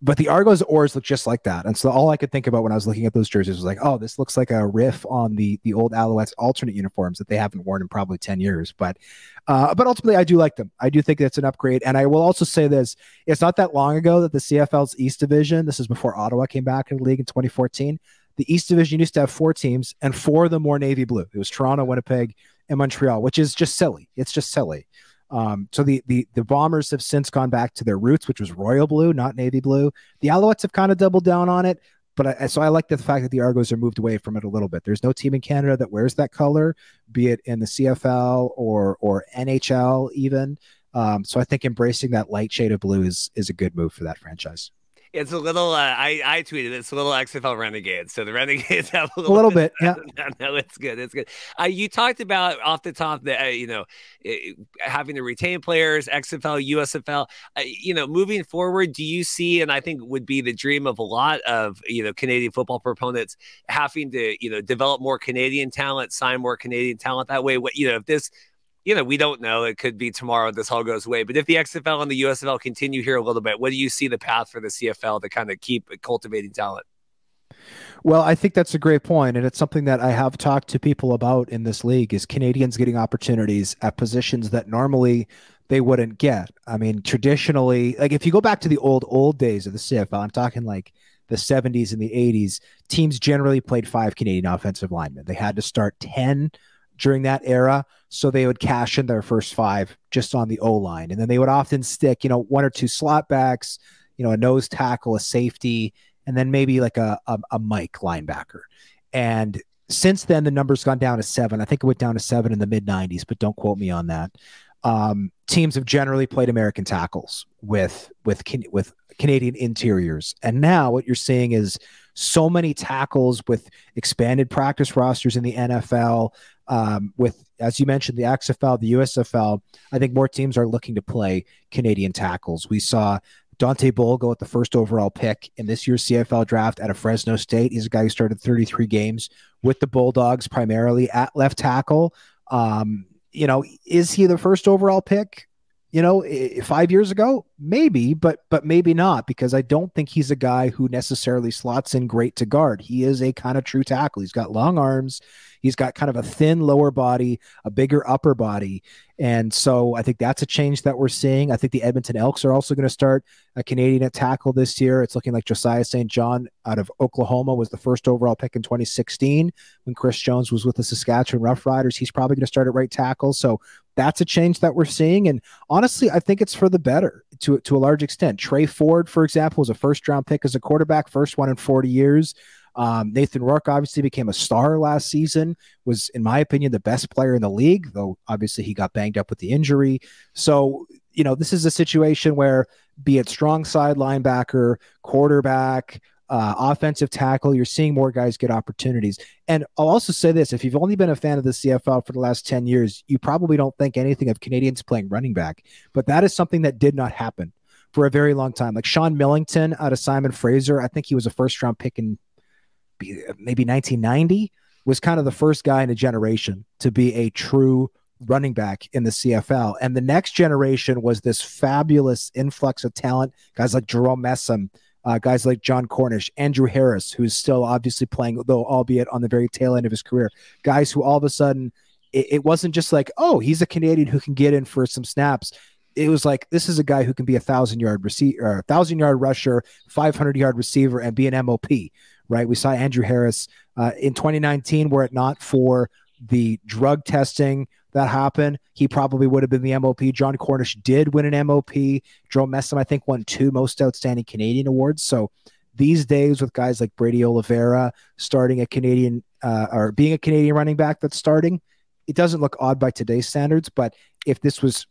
But the Argos oars look just like that. And so all I could think about when I was looking at those jerseys was like, oh, this looks like a riff on the old Alouettes alternate uniforms that they haven't worn in probably 10 years. But ultimately, I do like them. I do think that's an upgrade. And I will also say this. It's not that long ago that the CFL's East Division, this is before Ottawa came back in the league in 2014, the East Division used to have 4 teams, and 4 of them wore navy blue. It was Toronto, Winnipeg, and Montreal, which is just silly. It's just silly. So the Bombers have since gone back to their roots, which was royal blue, not navy blue. The Alouettes have kind of doubled down on it, but so I like the fact that the Argos are moved away from it a little bit. There's no team in Canada that wears that color, be it in the CFL or NHL even. So I think embracing that light shade of blue is a good move for that franchise. It's a little, I tweeted, it's a little XFL Renegades. So the Renegades have a little bit. Yeah. No, it's good. It's good. You talked about off the top that, having to retain players, XFL, USFL, moving forward, do you see, and I think would be the dream of a lot of, Canadian football proponents, having to, develop more Canadian talent, sign more Canadian talent that way? If this, we don't know. It could be tomorrow this all goes away. But if the XFL and the USFL continue here a little bit, what do you see the path for the CFL to kind of keep cultivating talent? Well, I think that's a great point, and it's something that I have talked to people about in this league is Canadians getting opportunities at positions that normally they wouldn't get. I mean, traditionally, like if you go back to the old days of the CFL, I'm talking like the 70s and the 80s, teams generally played 5 Canadian offensive linemen. They had to start 10 during that era, so they would cash in their first 5 just on the O-line. And then they would often stick, 1 or 2 slot backs, a nose tackle, a safety, and then maybe like a Mike linebacker. And since then, the number's gone down to 7. I think it went down to 7 in the mid-90s, but don't quote me on that. Teams have generally played American tackles with Canadian interiors. And now what you're seeing is so many tackles with expanded practice rosters in the NFL, with, as you mentioned, the XFL, the USFL. I think more teams are looking to play Canadian tackles. We saw Dante Bull go at the first overall pick in this year's CFL draft out of Fresno State. He's a guy who started 33 games with the Bulldogs, primarily at left tackle. Is he the first overall pick? 5 years ago, maybe, but maybe not, because I don't think he's a guy who necessarily slots in great to guard. He is a kind of true tackle. He's got long arms. He's got kind of a thin lower body, a bigger upper body. And so I think that's a change that we're seeing. I think the Edmonton Elks are also going to start a Canadian at tackle this year. It's looking like Josiah St. John out of Oklahoma was the first overall pick in 2016 when Chris Jones was with the Saskatchewan Roughriders. He's probably going to start at right tackle. So that's a change that we're seeing. And honestly, I think it's for the better to a large extent. Trey Ford, for example, was a first-round pick as a quarterback, first one in 40 years. Nathan Rourke obviously became a star last season, was, in my opinion, the best player in the league, though obviously he got banged up with the injury. So, this is a situation where, be it strong side linebacker, quarterback, offensive tackle, you're seeing more guys get opportunities. And I'll also say this, if you've only been a fan of the CFL for the last 10 years, you probably don't think anything of Canadians playing running back, but that is something that did not happen for a very long time. Like Sean Millington out of Simon Fraser, I think he was a first-round pick in maybe 1990, was kind of the first guy in a generation to be a true running back in the CFL. And the next generation was this fabulous influx of talent, guys like Jerome Messam, guys like John Cornish, Andrew Harris, who's still obviously playing, though albeit on the very tail end of his career, guys who all of a sudden, it wasn't just like, oh, he's a Canadian who can get in for some snaps. It was like, this is a guy who can be a 1,000-yard receiver, 1,000-yard rusher, 500-yard receiver, and be an MOP. Right? We saw Andrew Harris in 2019, were it not for the drug testing that happened, he probably would have been the MOP. John Cornish did win an MOP. Jerome Messam, I think, won 2 Most Outstanding Canadian awards. So these days, with guys like Brady Oliveira starting a Canadian or being a Canadian running back that's starting, it doesn't look odd by today's standards. But if this was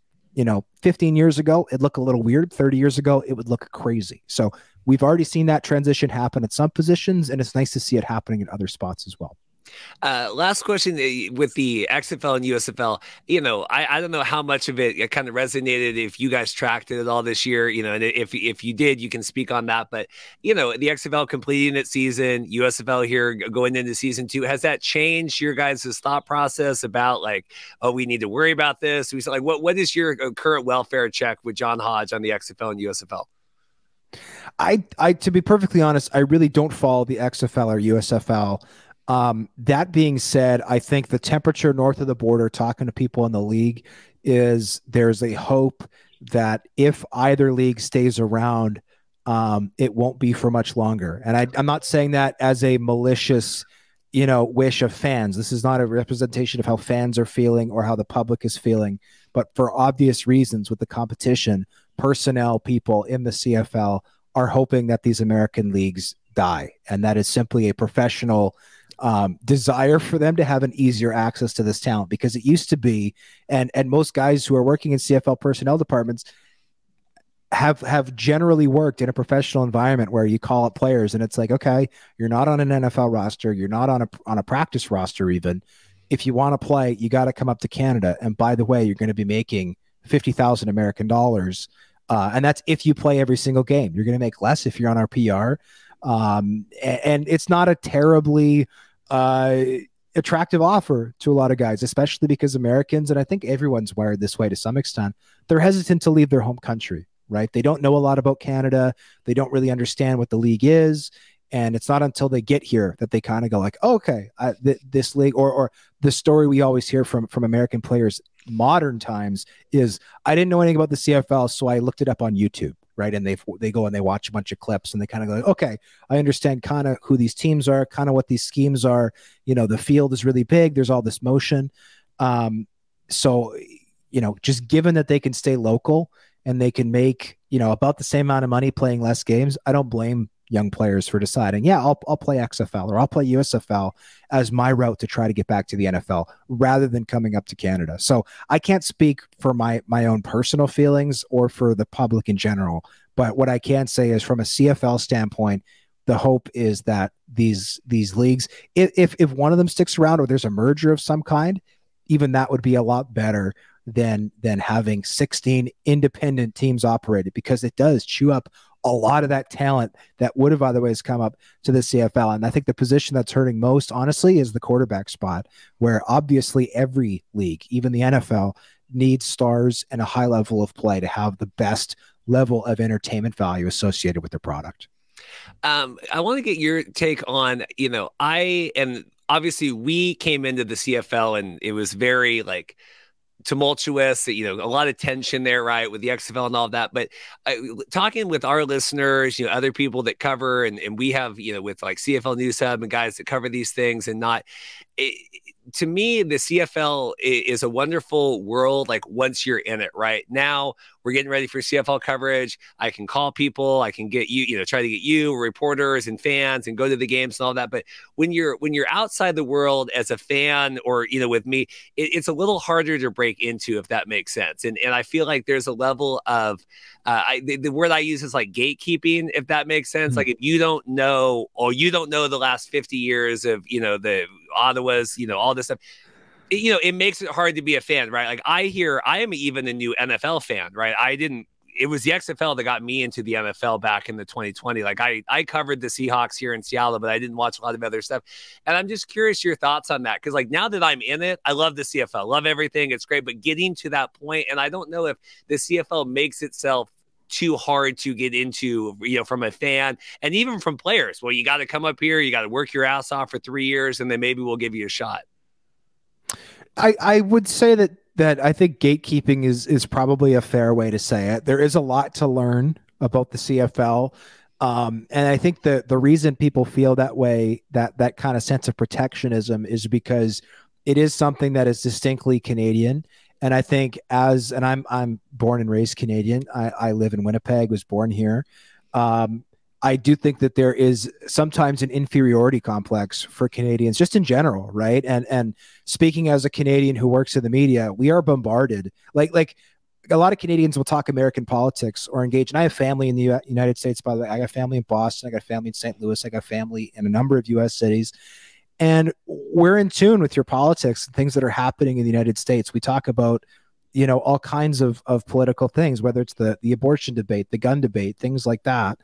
15 years ago, it'd look a little weird. 30 years ago, it would look crazy. So we've already seen that transition happen at some positions, and it's nice to see it happening in other spots as well. Last question with the XFL and USFL, I don't know how much of it kind of resonated, if you guys tracked it at all this year, and if you did, you can speak on that. But, the XFL completing its season, USFL here going into season 2, has that changed your guys' thought process about like, oh, we need to worry about this? We said, like, what is your current welfare check with John Hodge on the XFL and USFL? I to be perfectly honest, I really don't follow the XFL or USFL. That being said, I think the temperature north of the border, talking to people in the league, is there's a hope that if either league stays around, it won't be for much longer. And I'm not saying that as a malicious, wish of fans. This is not a representation of how fans are feeling or how the public is feeling, but for obvious reasons with the competition, personnel people in the CFL are hoping that these American leagues die. And that is simply a professional desire for them to have an easier access to this talent, because it used to be, and most guys who are working in CFL personnel departments have generally worked in a professional environment where you call up players and it's like, okay, you're not on an NFL roster, you're not on a practice roster even. If you want to play, you got to come up to Canada. And by the way, you're going to be making 50,000 American dollars. And that's if you play every single game. You're going to make less if you're on our PR. And it's not a terribly attractive offer to a lot of guys, especially because Americans, and I think everyone's wired this way to some extent, they're hesitant to leave their home country, right? They don't know a lot about Canada. They don't really understand what the league is. And it's not until they get here that they kind of go like, oh, okay, this league, or the story we always hear from American players modern times is, I didn't know anything about the CFL, so I looked it up on YouTube, right? And they go and they watch a bunch of clips and they kind of go, okay, I understand kind of who these teams are, kind of what these schemes are. The field is really big. There's all this motion. So, just given that they can stay local and they can make, about the same amount of money playing less games, I don't blame young players for deciding, yeah, I'll play XFL or I'll play USFL as my route to try to get back to the NFL rather than coming up to Canada. So I can't speak for my own personal feelings or for the public in general, but what I can say is from a CFL standpoint, the hope is that these leagues, if one of them sticks around or there's a merger of some kind, even that would be a lot better than having 16 independent teams operated, because it does chew up a lot of that talent that would have otherwise come up to the CFL. And I think the position that's hurting most, honestly, is the quarterback spot, where obviously every league, even the NFL, needs stars and a high level of play to have the best level of entertainment value associated with their product. I want to get your take on, obviously we came into the CFL and it was very tumultuous, a lot of tension there, right, with the XFL and all of that. But talking with our listeners, other people that cover, and we have, with CFL News Hub and guys that cover these things, and to me, the CFL is a wonderful world. Once you're in it, right now, we're getting ready for CFL coverage. I can call people, I can get you, try to get you reporters and fans and go to the games and all that. But when you're outside the world as a fan, or, with me, it's a little harder to break into, if that makes sense. And I feel like there's a level of, the word I use is gatekeeping, if that makes sense. If you don't know, or you don't know the last 50 years of, the Ottawa's, all this stuff, it makes it hard to be a fan, right? I am even a new NFL fan, right? It was the XFL that got me into the NFL back in the 2020. I covered the Seahawks here in Seattle, but I didn't watch a lot of other stuff. And I'm just curious your thoughts on that. Cause now that I'm in it, I love the CFL, love everything. It's great. But getting to that point, and I don't know if the CFL makes itself too hard to get into, from a fan and even from players. Well, you got to come up here, you got to work your ass off for 3 years, and then maybe we'll give you a shot. I would say that I think gatekeeping is probably a fair way to say it. There is a lot to learn about the CFL. And I think the reason people feel that way, that kind of sense of protectionism, is because it is something that is distinctly Canadian. And I think I'm born and raised Canadian. I live in Winnipeg, was born here. I do think that there is sometimes an inferiority complex for Canadians just in general, right? And speaking as a Canadian who works in the media, we are bombarded. Like a lot of Canadians will talk American politics or engage. And I have family in the United States, by the way. I got family in Boston. I got family in St. Louis. I got family in a number of U.S. cities. And we're in tune with your politics and things that are happening in the United States. We talk about, all kinds of political things, whether it's the abortion debate, the gun debate, things like that,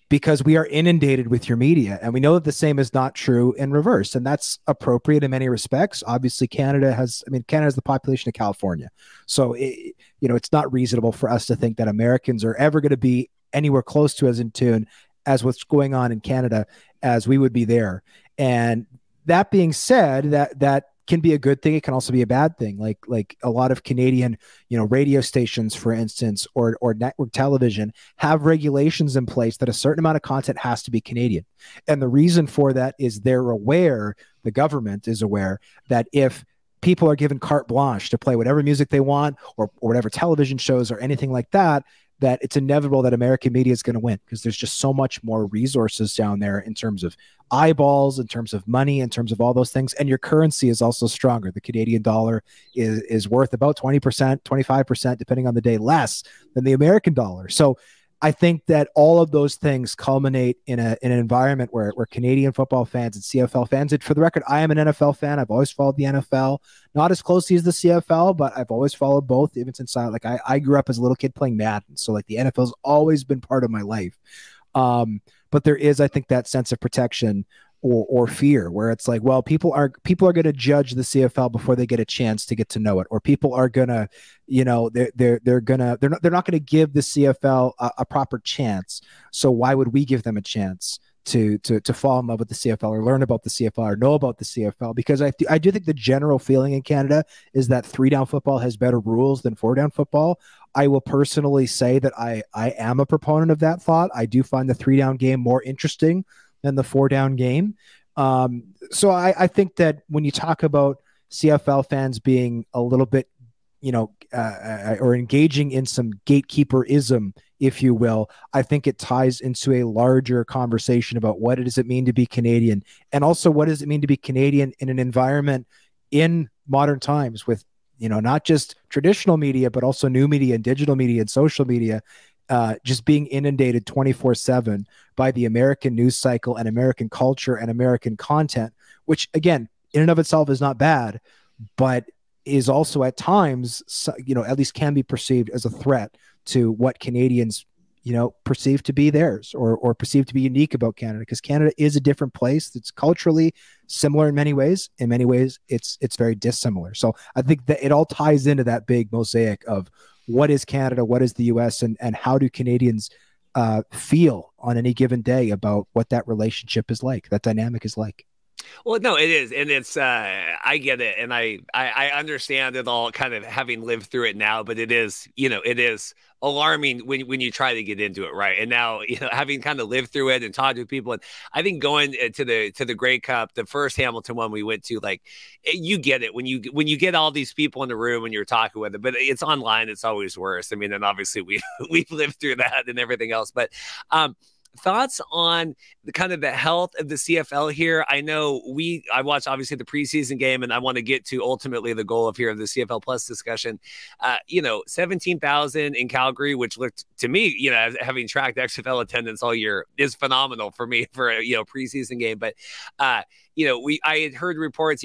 because we are inundated with your media. And we know that the same is not true in reverse. And that's appropriate in many respects. Obviously, Canada has the population of California. So, it's not reasonable for us to think that Americans are ever going to be anywhere close to as in tune as what's going on in Canada as we would be there. And that being said, that can be a good thing. It can also be a bad thing. Like a lot of Canadian, radio stations, for instance, or network television have regulations in place that a certain amount of content has to be Canadian. And the reason for that is they're aware, the government is aware, that if people are given carte blanche to play whatever music they want or whatever television shows or anything like that, that it's inevitable that American media is going to win, because there's just so much more resources down there in terms of eyeballs, in terms of money, in terms of all those things. And your currency is also stronger. The Canadian dollar is worth about 20%, 25%, depending on the day, less than the American dollar. So I think that all of those things culminate in an environment where Canadian football fans and CFL fans, and for the record, I am an NFL fan. I've always followed the NFL, not as closely as the CFL, but I've always followed both, even since I grew up as a little kid playing Madden. So like the NFL's always been part of my life. But there is, I think, that sense of protection or fear, where it's like, well, people are going to judge the CFL before they get a chance to get to know it, or people are gonna, they're not gonna give the CFL a proper chance. So why would we give them a chance to fall in love with the CFL or learn about the CFL or know about the CFL? Because I do think the general feeling in Canada is that 3-down football has better rules than 4-down football. I will personally say that I am a proponent of that thought. I do find the 3-down game more interesting than the 4-down game. So I think that when you talk about CFL fans being a little bit, or engaging in some gatekeeperism, if you will, I think it ties into a larger conversation about what does it mean to be Canadian, and also what does it mean to be Canadian in an environment in modern times with, not just traditional media, but also new media and digital media and social media, just being inundated 24/7 by the American news cycle and American culture and American content, which again, in and of itself is not bad, but is also at times, at least can be perceived as a threat to what Canadians, perceive to be theirs or perceive to be unique about Canada, because Canada is a different place. It's culturally similar in many ways. In many ways, it's very dissimilar. So I think that it all ties into that big mosaic of what is Canada, what is the US, and how do Canadians feel on any given day about what that relationship is like, that dynamic is like. Well, no, it is. And it's, I get it. And I understand it all, kind of having lived through it now, but it is, it is alarming when you try to get into it. Right. And now, having kind of lived through it and talked to people, and I think going to the Grey Cup, the first Hamilton one we went to, like, you get it when you get all these people in the room and you're talking with them, but it's online. It's always worse. I mean, and obviously we've lived through that and everything else, but, thoughts on the kind of the health of the CFL here? I know I watched obviously the preseason game, and I want to get to ultimately the goal of the CFL Plus discussion. 17,000 in Calgary, which looked to me, having tracked XFL attendance all year, is phenomenal for me for a preseason game. But I had heard reports,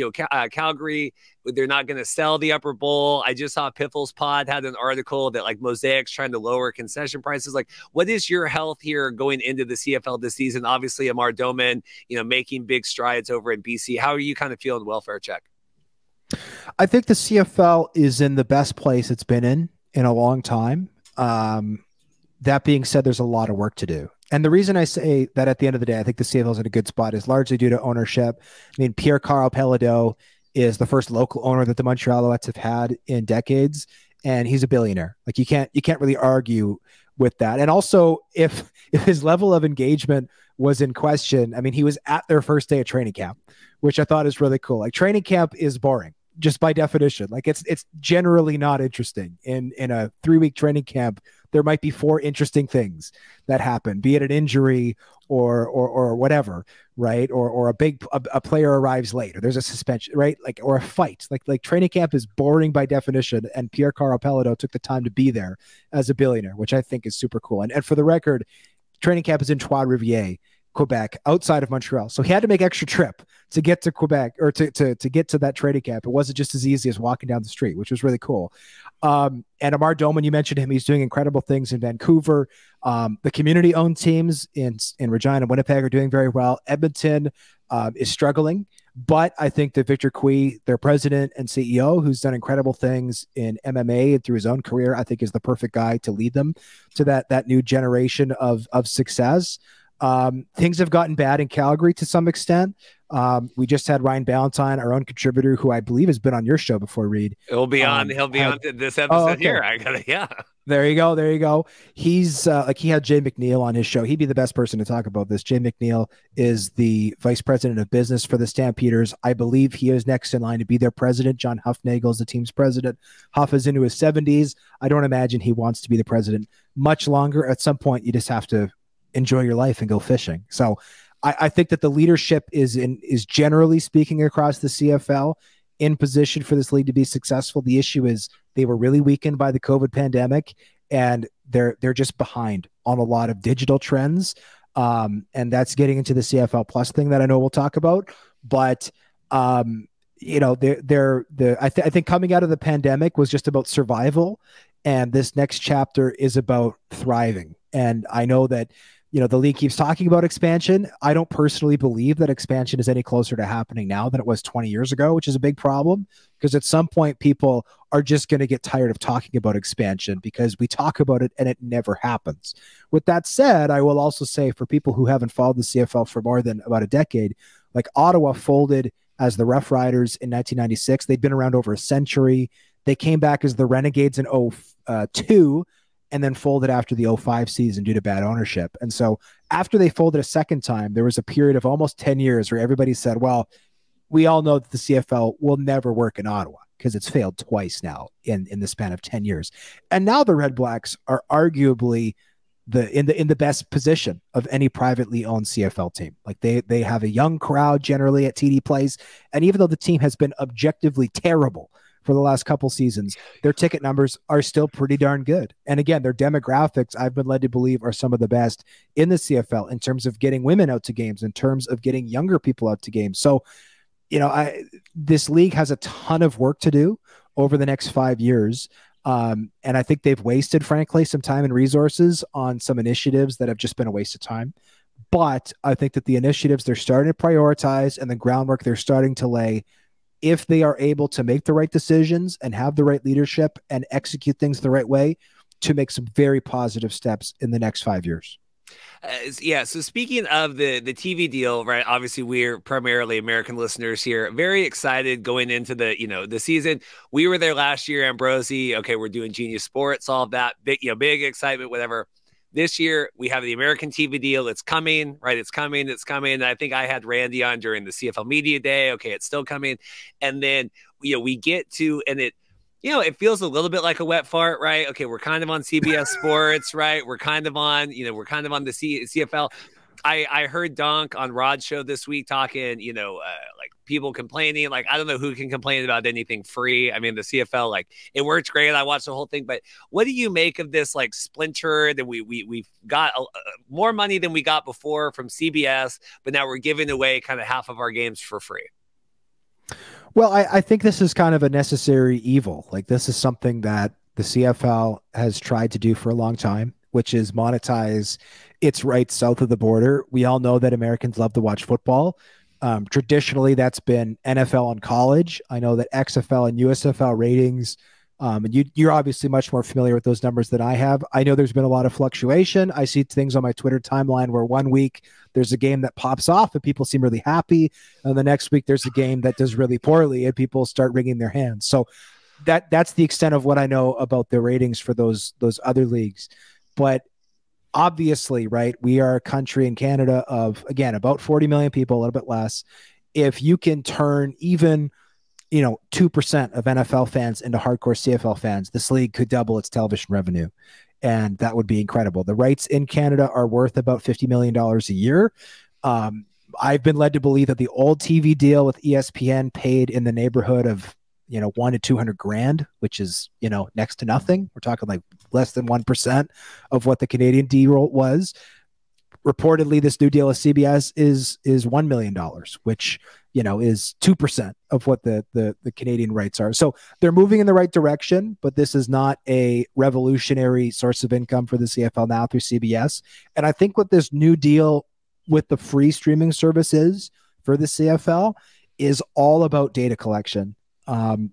Calgary, they're not going to sell the Upper Bowl. I just saw Piffle's Pod had an article that like Mosaic's trying to lower concession prices. Like, what is your health here going into the CFL this season? Obviously, Amar Doman, making big strides over in BC. How are you kind of feeling welfare check? I think the CFL is in the best place it's been in a long time. That being said, there's a lot of work to do. And the reason I say that at the end of the day, I think the CFL is in a good spot is largely due to ownership. I mean, Pierre-Karl Péladeau is the first local owner that the Montreal Alouettes have had in decades, and he's a billionaire. Like, you can't really argue with that. And also, if his level of engagement was in question, I mean, he was at their first day of training camp, which I thought is really cool. Like, training camp is boring just by definition. Like, it's generally not interesting. In a 3-week training camp, there might be 4 interesting things that happen, be it an injury or whatever, right? Or a player arrives late, or there's a suspension, right? Like, or a fight. Like training camp is boring by definition, and Pierre-Karl Péladeau took the time to be there as a billionaire, which I think is super cool. And for the record, training camp is in Trois-Rivières, Quebec, outside of Montreal. So he had to make extra trip to get to Quebec, or to get to that training camp. It wasn't just as easy as walking down the street, which was really cool. And Amar Doman, you mentioned him. He's doing incredible things in Vancouver. The community-owned teams in Regina and Winnipeg are doing very well. Edmonton is struggling, but I think that Victor Cui, their president and CEO, who's done incredible things in MMA and through his own career, I think is the perfect guy to lead them to that new generation of success. Things have gotten bad in Calgary to some extent. We just had Ryan Ballantine, our own contributor, who I believe has been on your show before, Reed. He'll be on this episode here. I gotta, yeah. There you go. There you go. He's he had Jay McNeil on his show. He'd be the best person to talk about this. Jay McNeil is the vice president of business for the Stampeders. I believe he is next in line to be their president. John Huffnagel is the team's president. Huff is into his 70s. I don't imagine he wants to be the president much longer. At some point, you just have to enjoy your life and go fishing. So I think that the leadership is generally speaking across the CFL in position for this league to be successful. The issue is they were really weakened by the COVID pandemic, and they're just behind on a lot of digital trends. And that's getting into the CFL Plus thing that I know we'll talk about. But you know, I think coming out of the pandemic was just about survival, and this next chapter is about thriving. And I know that, you know, the league keeps talking about expansion. I don't personally believe that expansion is any closer to happening now than it was 20 years ago, which is a big problem, because at some point people are just going to get tired of talking about expansion because we talk about it and it never happens. With that said, I will also say, for people who haven't followed the CFL for more than about a decade, like Ottawa folded as the Rough Riders in 1996. They'd been around over a century. They came back as the Renegades in 2002, and then folded after the 2005 season due to bad ownership. And so after they folded a second time, there was a period of almost 10 years where everybody said, well, we all know that the CFL will never work in Ottawa because it's failed twice now in the span of 10 years. And now the Red Blacks are arguably in the best position of any privately owned CFL team. Like they have a young crowd generally at TD Place. And even though the team has been objectively terrible for the last couple seasons, their ticket numbers are still pretty darn good. And again, their demographics, I've been led to believe, are some of the best in the CFL in terms of getting women out to games, in terms of getting younger people out to games. So, you know, this league has a ton of work to do over the next 5 years. And I think they've wasted, frankly, some time and resources on some initiatives that have just been a waste of time. But I think that the initiatives they're starting to prioritize and the groundwork they're starting to lay, if they are able to make the right decisions and have the right leadership and execute things the right way, to make some very positive steps in the next 5 years. Yeah. So speaking of the TV deal, right? Obviously, we're primarily American listeners here. Very excited going into the season. We were there last year, Ambrosi. Okay, we're doing Genius Sports, all of that. Big excitement, whatever. This year, we have the American TV deal. It's coming, right? It's coming. And I think I had Randy on during the CFL Media Day. Okay, it's still coming. And then, we get to, and it feels a little bit like a wet fart, right? Okay, we're kind of on CBS Sports, right? We're kind of on, the CFL. I heard Donk on Rod's show this week talking, like people complaining, like, I don't know who can complain about anything free. I mean, the CFL, like, it works great. I watched the whole thing, but what do you make of this, like, splinter that we've got more money than we got before from CBS, but now we're giving away kind of half of our games for free? Well, I think this is kind of a necessary evil. Like, this is something that the CFL has tried to do for a long time, which is monetize its rights south of the border. We all know that Americans love to watch football. Traditionally, that's been NFL and college. I know that XFL and USFL ratings, and you're obviously much more familiar with those numbers than I have. I know there's been a lot of fluctuation. I see things on my Twitter timeline where one week there's a game that pops off and people seem really happy, and the next week there's a game that does really poorly and people start wringing their hands. So that's the extent of what I know about the ratings for those other leagues. But obviously, right, we are a country in Canada of, again, about 40 million people, a little bit less. If you can turn even 2% of NFL fans into hardcore CFL fans, this league could double its television revenue. And that would be incredible. The rights in Canada are worth about $50 million a year. I've been led to believe that the old TV deal with ESPN paid in the neighborhood of, $100,000 to $200,000, which is, next to nothing. We're talking like less than 1% of what the Canadian deal was. Reportedly, this new deal with CBS is $1 million, which, is 2% of what the Canadian rights are. So they're moving in the right direction, but this is not a revolutionary source of income for the CFL now through CBS. And I think what this new deal with the free streaming services for the CFL is all about data collection.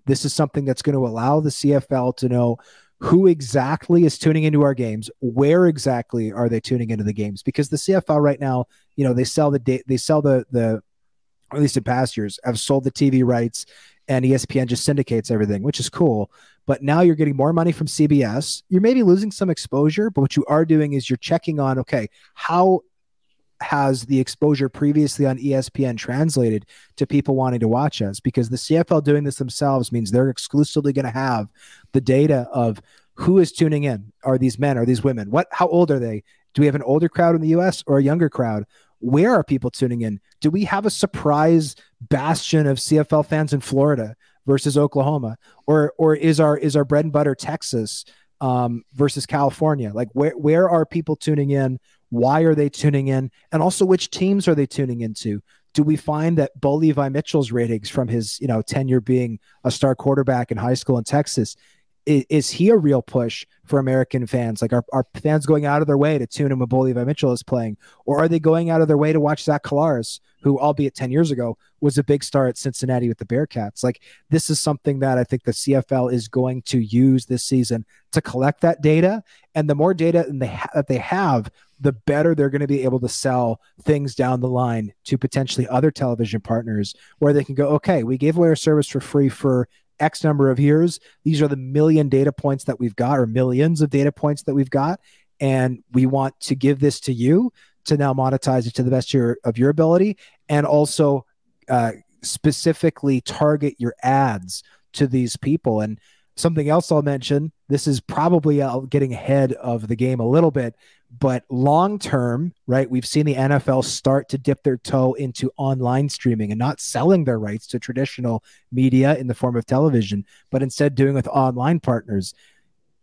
This is something that's going to allow the CFL to know who exactly is tuning into our games, where exactly are they tuning into the games, because the CFL right now, they sell the or at least in past years, have sold the TV rights, and ESPN just syndicates everything, which is cool. But now you're getting more money from CBS. You're maybe losing some exposure, but what you are doing is you're checking on, okay, how has the exposure previously on ESPN translated to people wanting to watch us? Because the CFL doing this themselves means they're exclusively going to have the data of who is tuning in. Are these men? Are these women? How old are they? Do we have an older crowd in the US or a younger crowd? Where are people tuning in? Do we have a surprise bastion of CFL fans in Florida versus Oklahoma? Or is our bread and butter Texas versus California? Like where are people tuning in? Why are they tuning in? And also, which teams are they tuning into? Do we find that Bo Levi Mitchell's ratings from his tenure being a star quarterback in high school in Texas, is he a real push for American fans? Like, are fans going out of their way to tune in when Bo Levi Mitchell is playing? Or are they going out of their way to watch Zach Collaros, who, albeit 10 years ago, was a big star at Cincinnati with the Bearcats? Like, this is something that I think the CFL is going to use this season to collect that data. And the more data that they have, the better they're going to be able to sell things down the line to potentially other television partners, where they can go, okay, we gave away our service for free for X number of years. These are the million data points that we've got, or millions of data points that we've got. And we want to give this to you to now monetize it to the best of your ability. And also specifically target your ads to these people. And something else I'll mention, this is probably getting ahead of the game a little bit, but long term, right, we've seen the NFL start to dip their toe into online streaming and not selling their rights to traditional media in the form of television, but instead doing with online partners.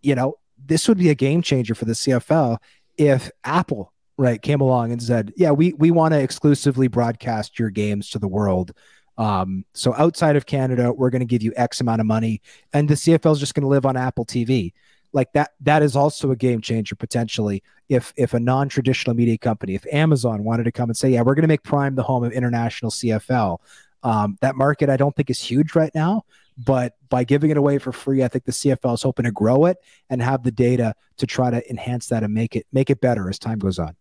This would be a game changer for the CFL if Apple, right, came along and said, yeah, we want to exclusively broadcast your games to the world. So outside of Canada, we're going to give you X amount of money, and the CFL is just going to live on Apple TV. Like that is also a game changer potentially. If a non-traditional media company, if Amazon wanted to come and say, yeah, we're going to make Prime the home of international CFL, that market I don't think is huge right now, but by giving it away for free, I think the CFL is hoping to grow it and have the data to try to enhance that and make it better as time goes on.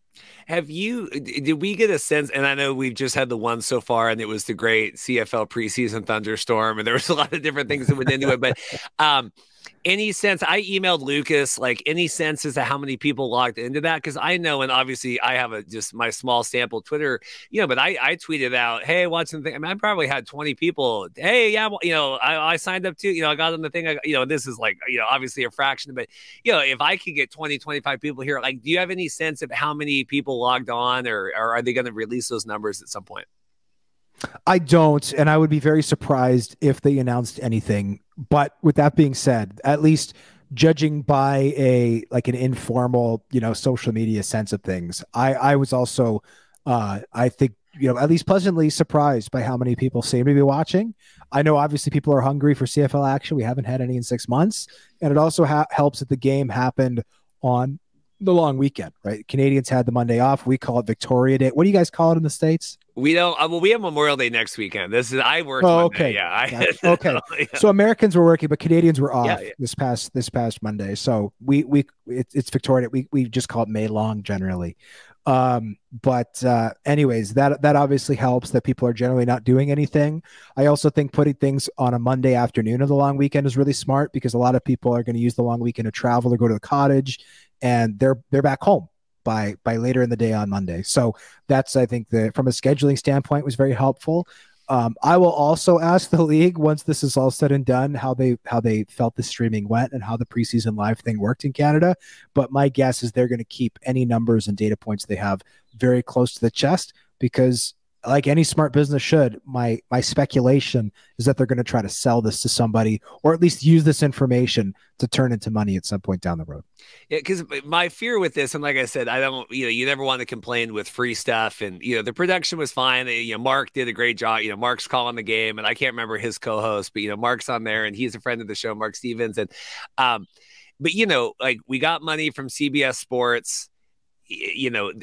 Did we get a sense, and I know we've just had the one so far, and it was the great CFL preseason thunderstorm, and there was a lot of different things that went into it, but any sense, I emailed Lucas, like any sense as to how many people logged into that? Because I know, and obviously I have just my small sample Twitter, but I tweeted out, hey, watching the thing. I mean, I probably had 20 people. Hey, yeah, well, I signed up too. I got on the thing. This is like, obviously a fraction, but, if I could get 20, 25 people here, like, do you have any sense of how many people logged on, or are they going to release those numbers at some point? I don't, and I would be very surprised if they announced anything. But with that being said, at least judging by an informal, social media sense of things, I was also, I think, at least pleasantly surprised by how many people seem to be watching. I know obviously people are hungry for CFL action. We haven't had any in 6 months, and it also helps that the game happened on the long weekend, right? Canadians had the Monday off. We call it Victoria Day. What do you guys call it in the States? We don't. Well, we have Memorial Day next weekend. I worked. Oh, Monday. okay. Yeah. Okay. Yeah. So Americans were working, but Canadians were off this past Monday. So it's Victoria Day. We just call it May long generally. But anyways, that obviously helps that people are generally not doing anything. I also think putting things on a Monday afternoon of the long weekend is really smart, because a lot of people are going to use the long weekend to travel or go to the cottage, and they're back home by later in the day on Monday. So that's, I think, from a scheduling standpoint, was very helpful. I will also ask the league, once this is all said and done, how they felt the streaming went and how the preseason live thing worked in Canada. But my guess is they're going to keep any numbers and data points they have very close to the chest, because like any smart business should, my speculation is that they're going to try to sell this to somebody, or at least use this information to turn into money at some point down the road. Yeah, because my fear with this, and like I said, I don't, you never want to complain with free stuff, and the production was fine. Mark did a great job. Mark's calling the game, and I can't remember his co-host, but Mark's on there, and he's a friend of the show, Mark Stevens, and but like we got money from CBS Sports.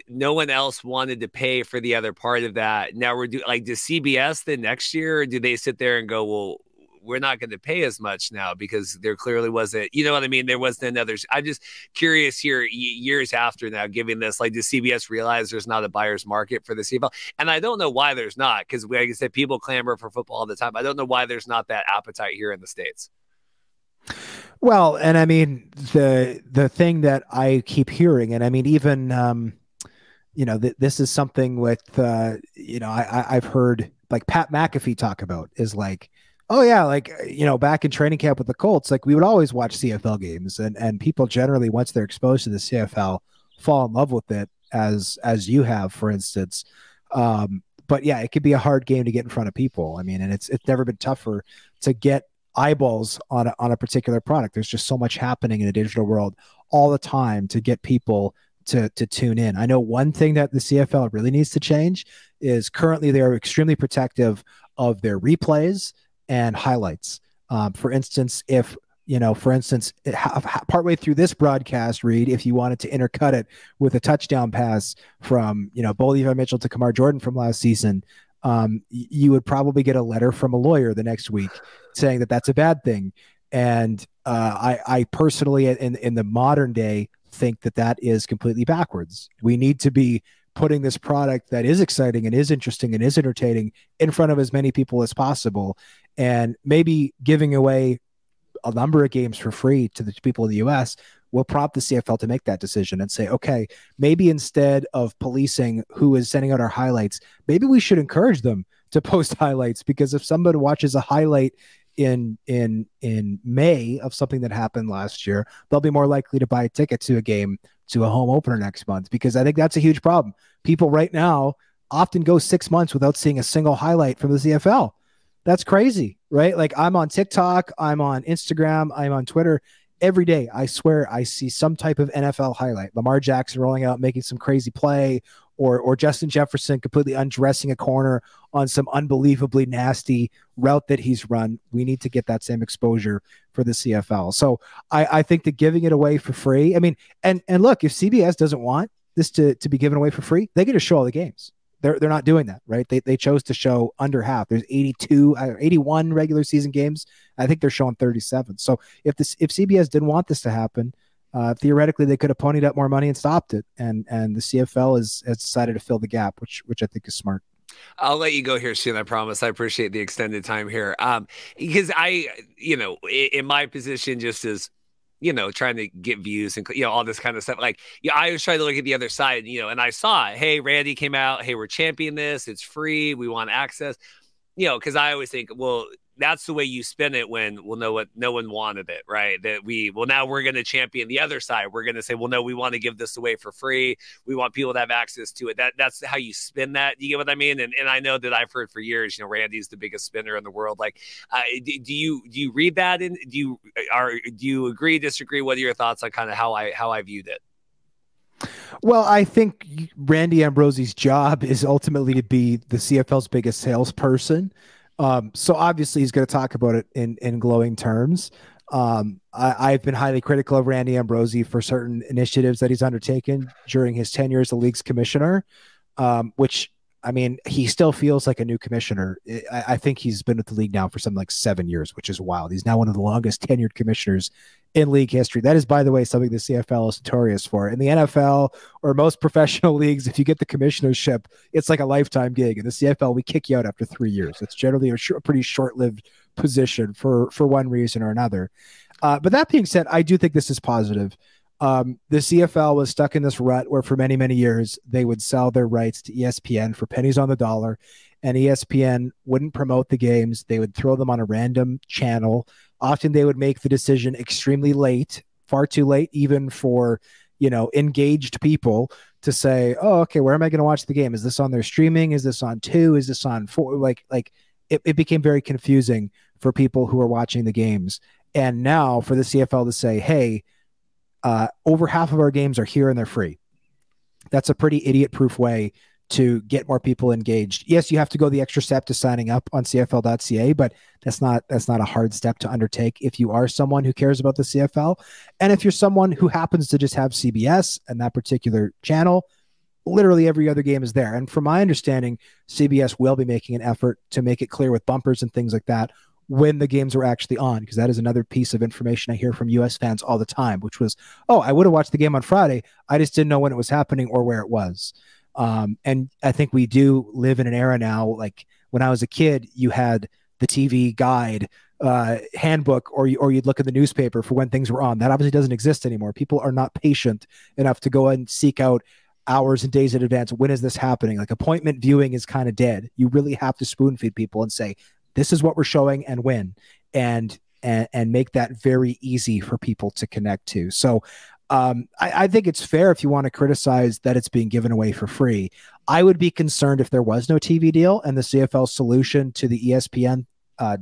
No one else wanted to pay for the other part of that. Now does CBS the next year, or do they sit there and go, well, we're not going to pay as much now because there clearly wasn't, you know what I mean? There wasn't another. I'm just curious here, years after now, giving this, like, does CBS realize there's not a buyer's market for the CFL? And I don't know why there's not, because like I said, people clamor for football all the time. I don't know why there's not that appetite here in the States. Well, and I mean, the thing that I keep hearing, and I mean, even, you know, this is something with, you know, I've heard like Pat McAfee talk about is like, oh yeah, like, you know, back in training camp with the Colts, like we would always watch CFL games, and people generally, once they're exposed to the CFL, fall in love with it, as you have, for instance. But yeah, it could be a hard game to get in front of people. I mean, and it's never been tougher to get eyeballs on a particular product. There's just so much happening in the digital world all the time to get people to tune in. I know one thing that the CFL really needs to change is currently they're extremely protective of their replays and highlights. For instance, if, you know, partway through this broadcast, Reed, if you wanted to intercut it with a touchdown pass from, you know, Bo Levi Mitchell to Kamar Jordan from last season, you would probably get a letter from a lawyer the next week saying that that's a bad thing. And I personally, in the modern day, think that is completely backwards. We need to be putting this product that is exciting and is interesting and is entertaining in front of as many people as possible, and maybe giving away a number of games for free to the people in the US will prompt the CFL to make that decision and say, okay, maybe instead of policing who is sending out our highlights, maybe we should encourage them to post highlights, because if somebody watches a highlight in May of something that happened last year, they'll be more likely to buy a ticket to a game, to a home opener next month, because I think that's a huge problem. People right now often go 6 months without seeing a single highlight from the CFL. That's crazy, right? Like, I'm on TikTok, I'm on Instagram, I'm on Twitter. Every day, I swear, I see some type of NFL highlight. Lamar Jackson rolling out, making some crazy play, or Justin Jefferson completely undressing a corner on some unbelievably nasty route that he's run. We need to get that same exposure for the CFL. So I think that giving it away for free, I mean, and look, if CBS doesn't want this to be given away for free, they get to show all the games. They're not doing that, right? They chose to show under half. There's 81 regular season games. I think they're showing 37. So if CBS didn't want this to happen, theoretically they could have ponied up more money and stopped it. And the CFL has decided to fill the gap, which I think is smart. I'll let you go here soon, I promise. I appreciate the extended time here. Because I, you know, in my position, just as, you know, trying to get views and, you know, all this kind of stuff. Like, yeah, I was trying to look at the other side, you know, and I saw, hey, Randy came out, hey, we're championing this, it's free, we want access, you know, because I always think, well, that's the way you spin it when, well, no one wanted it, right? Now we're going to champion the other side. We're going to say, well, no, we want to give this away for free. We want people to have access to it. That's how you spin that. You get what I mean? And I know that I've heard for years, you know, Randy's the biggest spinner in the world. Like, do you read that? And do you agree, disagree? What are your thoughts on kind of how I viewed it? Well, I think Randy Ambrosie's job is ultimately to be the CFL's biggest salesperson. So obviously he's going to talk about it in glowing terms. I've been highly critical of Randy Ambrosie for certain initiatives that he's undertaken during his tenure as the league's commissioner, which, I mean, he still feels like a new commissioner. I think he's been with the league now for something like 7 years, which is wild. He's now one of the longest tenured commissioners in league history. That is, by the way, something the CFL is notorious for. In the NFL or most professional leagues, if you get the commissionership, it's like a lifetime gig. In the CFL, we kick you out after 3 years. It's generally a pretty short-lived position for one reason or another. But that being said, I do think this is positive. The CFL was stuck in this rut where for many, many years, they would sell their rights to ESPN for pennies on the dollar, and ESPN wouldn't promote the games. They would throw them on a random channel. Often they would make the decision extremely late, far too late, even for, you know, engaged people to say, oh, okay, where am I going to watch the game? Is this on their streaming? Is this on 2? Is this on 4? Like it became very confusing for people who are watching the games. And now for the CFL to say, hey, over half of our games are here and they're free. That's a pretty idiot-proof way to get more people engaged. Yes, you have to go the extra step to signing up on CFL.ca, but that's not a hard step to undertake if you are someone who cares about the CFL. And if you're someone who happens to just have CBS and that particular channel, literally every other game is there. And from my understanding, CBS will be making an effort to make it clear with bumpers and things like that when the games were actually on, because that is another piece of information I hear from US fans all the time, which was, oh, I would have watched the game on Friday. I just didn't know when it was happening or where it was. And I think we do live in an era now, like when I was a kid, you had the TV guide handbook, or you'd look at the newspaper for when things were on. That obviously doesn't exist anymore. People are not patient enough to go and seek out hours and days in advance. When is this happening? Like, appointment viewing is kind of dead. You really have to spoon feed people and say, this is what we're showing and when, and make that very easy for people to connect to. So I think it's fair if you want to criticize that it's being given away for free. I would be concerned if there was no TV deal and the CFL solution to the ESPN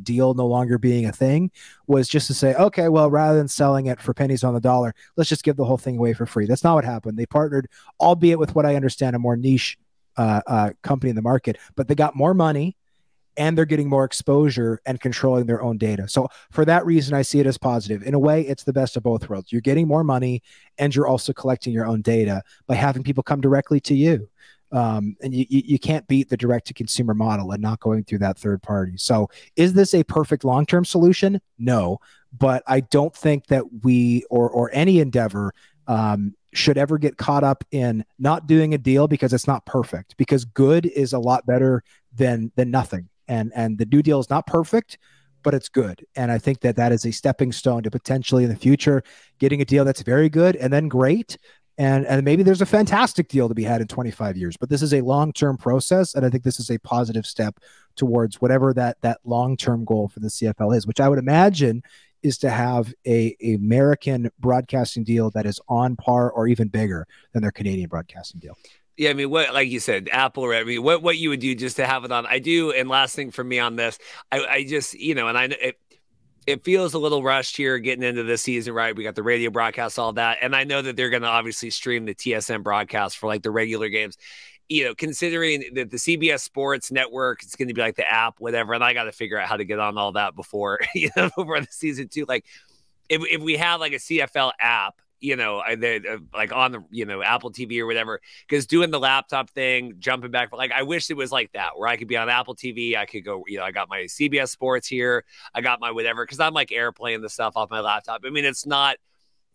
deal no longer being a thing was just to say, okay, well, rather than selling it for pennies on the dollar, let's just give the whole thing away for free. That's not what happened. They partnered, albeit with what I understand, a more niche company in the market, but they got more money and they're getting more exposure and controlling their own data. So for that reason, I see it as positive. In a way, it's the best of both worlds. You're getting more money and you're also collecting your own data by having people come directly to you. And you can't beat the direct-to-consumer model and not going through that third party. So is this a perfect long-term solution? No, but I don't think that we or any endeavor should ever get caught up in not doing a deal because it's not perfect, because good is a lot better than nothing. And the new deal is not perfect, but it's good. And I think that is a stepping stone to potentially in the future getting a deal that's very good and then great. And maybe there's a fantastic deal to be had in 25 years, but this is a long-term process. And I think this is a positive step towards whatever that long-term goal for the CFL is, which I would imagine is to have a American broadcasting deal that is on par or even bigger than their Canadian broadcasting deal. Yeah, I mean, what, like you said, Apple, right? I mean, what you would do just to have it on. I do. And last thing for me on this, I just, and it feels a little rushed here getting into this season, right? We got the radio broadcast, all that. And I know that they're going to obviously stream the TSN broadcast for like the regular games, considering that the CBS Sports Network, it's going to be like the app, whatever. And I got to figure out how to get on all that before, before the season too. Like if we have like a CFL app, like on the, Apple TV or whatever, because doing the laptop thing, jumping back, like I wish it was like that where I could be on Apple TV. I could go, I got my CBS Sports here. I got my whatever, because I'm like airplaying the stuff off my laptop. I mean, it's not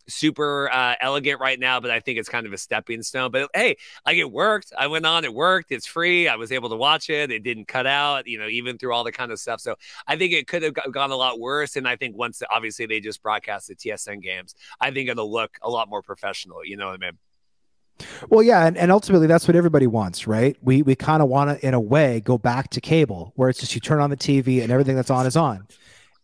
super elegant right now, but I think it's kind of a stepping stone. But hey, like it worked. I went on, it worked. It's free. I was able to watch it. It didn't cut out, even through all the kind of stuff. So I think it could have gone a lot worse. And I think once obviously they just broadcast the TSN games, I think it'll look a lot more professional. You know what I mean? Well, yeah, and ultimately that's what everybody wants, right? We kind of want to, in a way, go back to cable, where it's just you turn on the TV and everything that's on is on.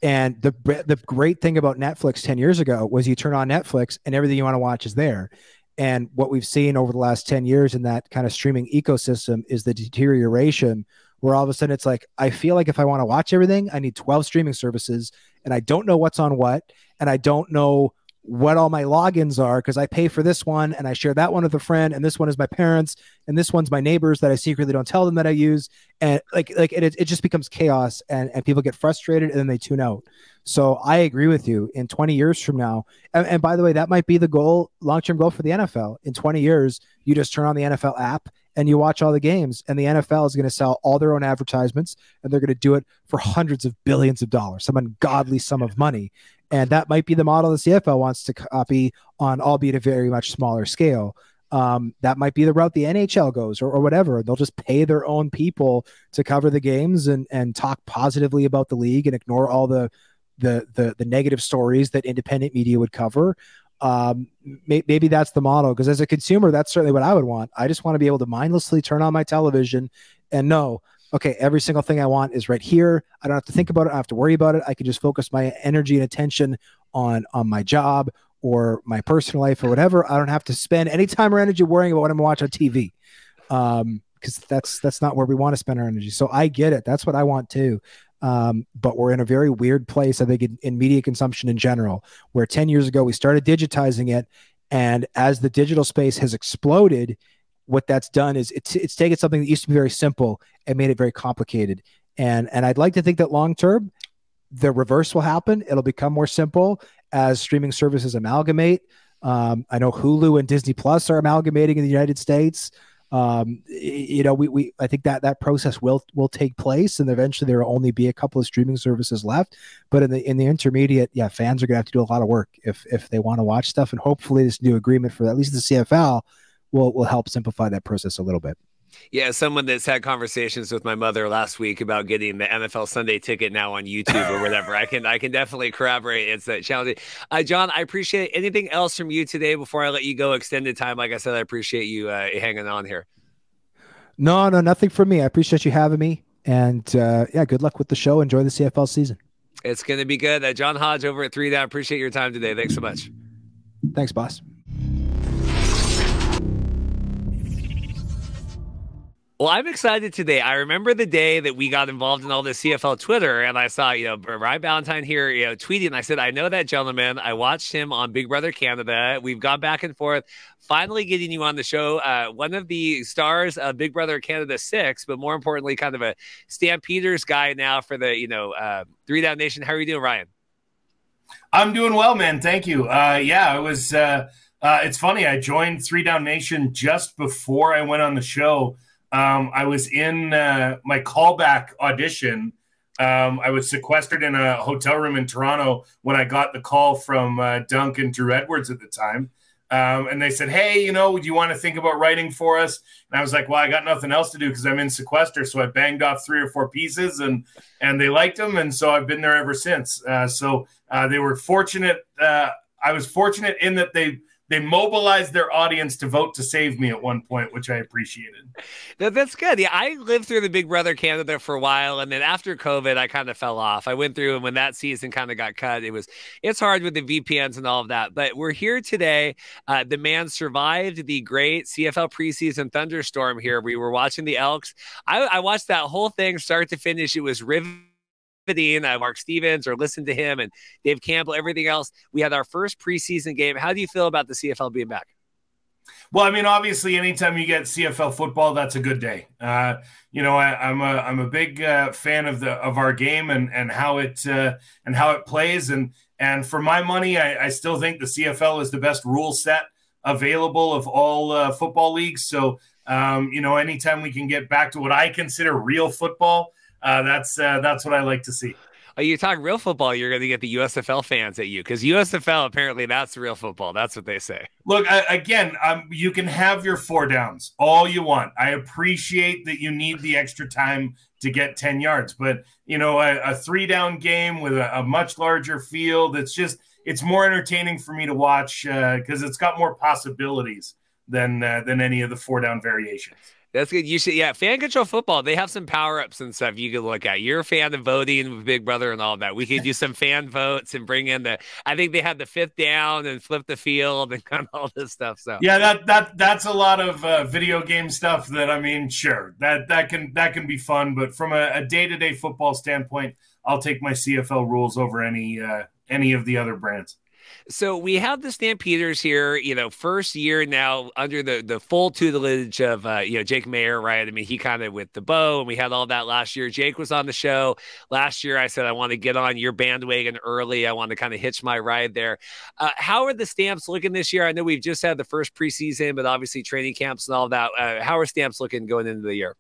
And the great thing about Netflix 10 years ago was you turn on Netflix and everything you want to watch is there. And what we've seen over the last 10 years in that kind of streaming ecosystem is the deterioration, where all of a sudden it's like, I feel like if I want to watch everything, I need 12 streaming services and I don't know what's on what, and I don't know what all my logins are because I pay for this one and I share that one with a friend, and this one is my parents and this one's my neighbors that I secretly don't tell them that I use. And it just becomes chaos, and people get frustrated and then they tune out. So I agree with you. In 20 years from now, and by the way, that might be the goal, long-term goal for the NFL. In 20 years, you just turn on the NFL app and you watch all the games, and the NFL is going to sell all their own advertisements, and they're going to do it for hundreds of billions of dollars, some ungodly sum of money. And that might be the model the CFL wants to copy on, albeit a very much smaller scale. That might be the route the NHL goes, or whatever. They'll just pay their own people to cover the games and talk positively about the league and ignore all the negative stories that independent media would cover. Maybe that's the model, because as a consumer, that's certainly what I would want. I just want to be able to mindlessly turn on my television and know, okay, every single thing I want is right here. I don't have to think about it. I don't have to worry about it. I can just focus my energy and attention on my job or my personal life or whatever. I don't have to spend any time or energy worrying about what I'm watching on TV, because that's not where we want to spend our energy. So I get it. That's what I want too. But we're in a very weird place, I think, in media consumption in general, where 10 years ago we started digitizing it. And as the digital space has exploded, what that's done is it's taken something that used to be very simple and made it very complicated. And I'd like to think that long term, the reverse will happen. It'll become more simple as streaming services amalgamate. I know Hulu and Disney Plus are amalgamating in the United States. I think that process will take place, and eventually there will only be a couple of streaming services left. But in the intermediate, fans are gonna have to do a lot of work if they want to watch stuff, and hopefully this new agreement for at least the CFL will help simplify that process a little bit. Yeah, someone that's had conversations with my mother last week about getting the NFL Sunday Ticket now on YouTube or whatever. I can definitely corroborate it's that challenging. John, I appreciate anything else from you today before I let you go extended time. Like I said, I appreciate you hanging on here. No, nothing from me. I appreciate you having me, and good luck with the show. Enjoy the CFL season. It's going to be good. John Hodge over at 3 Down. Appreciate your time today. Thanks so much. Thanks, boss. Well, I'm excited today. I remember the day that we got involved in all this CFL Twitter, and I saw, Ryan Ballantine here, tweeting. I said, I know that gentleman. I watched him on Big Brother Canada. We've gone back and forth, finally getting you on the show. One of the stars of Big Brother Canada 6, but more importantly, kind of a Stampeders guy now for the, 3 Down Nation. How are you doing, Ryan? I'm doing well, man. Thank you. It was, it's funny. I joined 3 Down Nation just before I went on the show. I was in my callback audition. I was sequestered in a hotel room in Toronto when I got the call from Dunk and Drew Edwards at the time. And they said, hey, do you want to think about writing for us? And I was like, well, I got nothing else to do because I'm in sequester. So I banged off 3 or 4 pieces and they liked them. And so I've been there ever since. They were fortunate. I was fortunate in that they mobilized their audience to vote to save me at one point, which I appreciated. That's good. Yeah, I lived through the Big Brother Canada for a while, and then after COVID, I kind of fell off. I went through, and when that season kind of got cut, it's hard with the VPNs and all of that. But we're here today. The man survived the great CFL preseason thunderstorm here. We were watching the Elks. I watched that whole thing start to finish. It was riveting. Mark Stevens, or listen to him, and Dave Campbell, everything else. We had our first preseason game. How do you feel about the CFL being back? Well, I mean, obviously, anytime you get CFL football, that's a good day. I'm a big fan of our game and how it plays. And for my money, I still think the CFL is the best rule set available of all football leagues. So, anytime we can get back to what I consider real football, that's what I like to see. Oh, you talk real football, you're going to get the USFL fans at you, because USFL, apparently that's real football. That's what they say. Look, you can have your 4 downs all you want. I appreciate that you need the extra time to get 10 yards, but a 3 down game with a much larger field, it's more entertaining for me to watch because it's got more possibilities than any of the 4 down variations. That's good. You should, Fan Control Football. They have some power-ups and stuff you could look at. You're a fan of voting with Big Brother and all that. We could do some fan votes and bring in I think they had the 5th down and flip the field and kind of all this stuff. So yeah, that's a lot of video game stuff sure, that can be fun. But from a day-to-day football standpoint, I'll take my CFL rules over any of the other brands. So we have the Stampeders here, first year now under the full tutelage of, Jake Mayer, right? I mean, he kind of with the bow, and we had all that last year. Jake was on the show last year. I said, I want to get on your bandwagon early. I want to kind of hitch my ride there. How are the Stamps looking this year? I know we've just had the first preseason, but obviously training camps and all that. How are Stamps looking going into the year?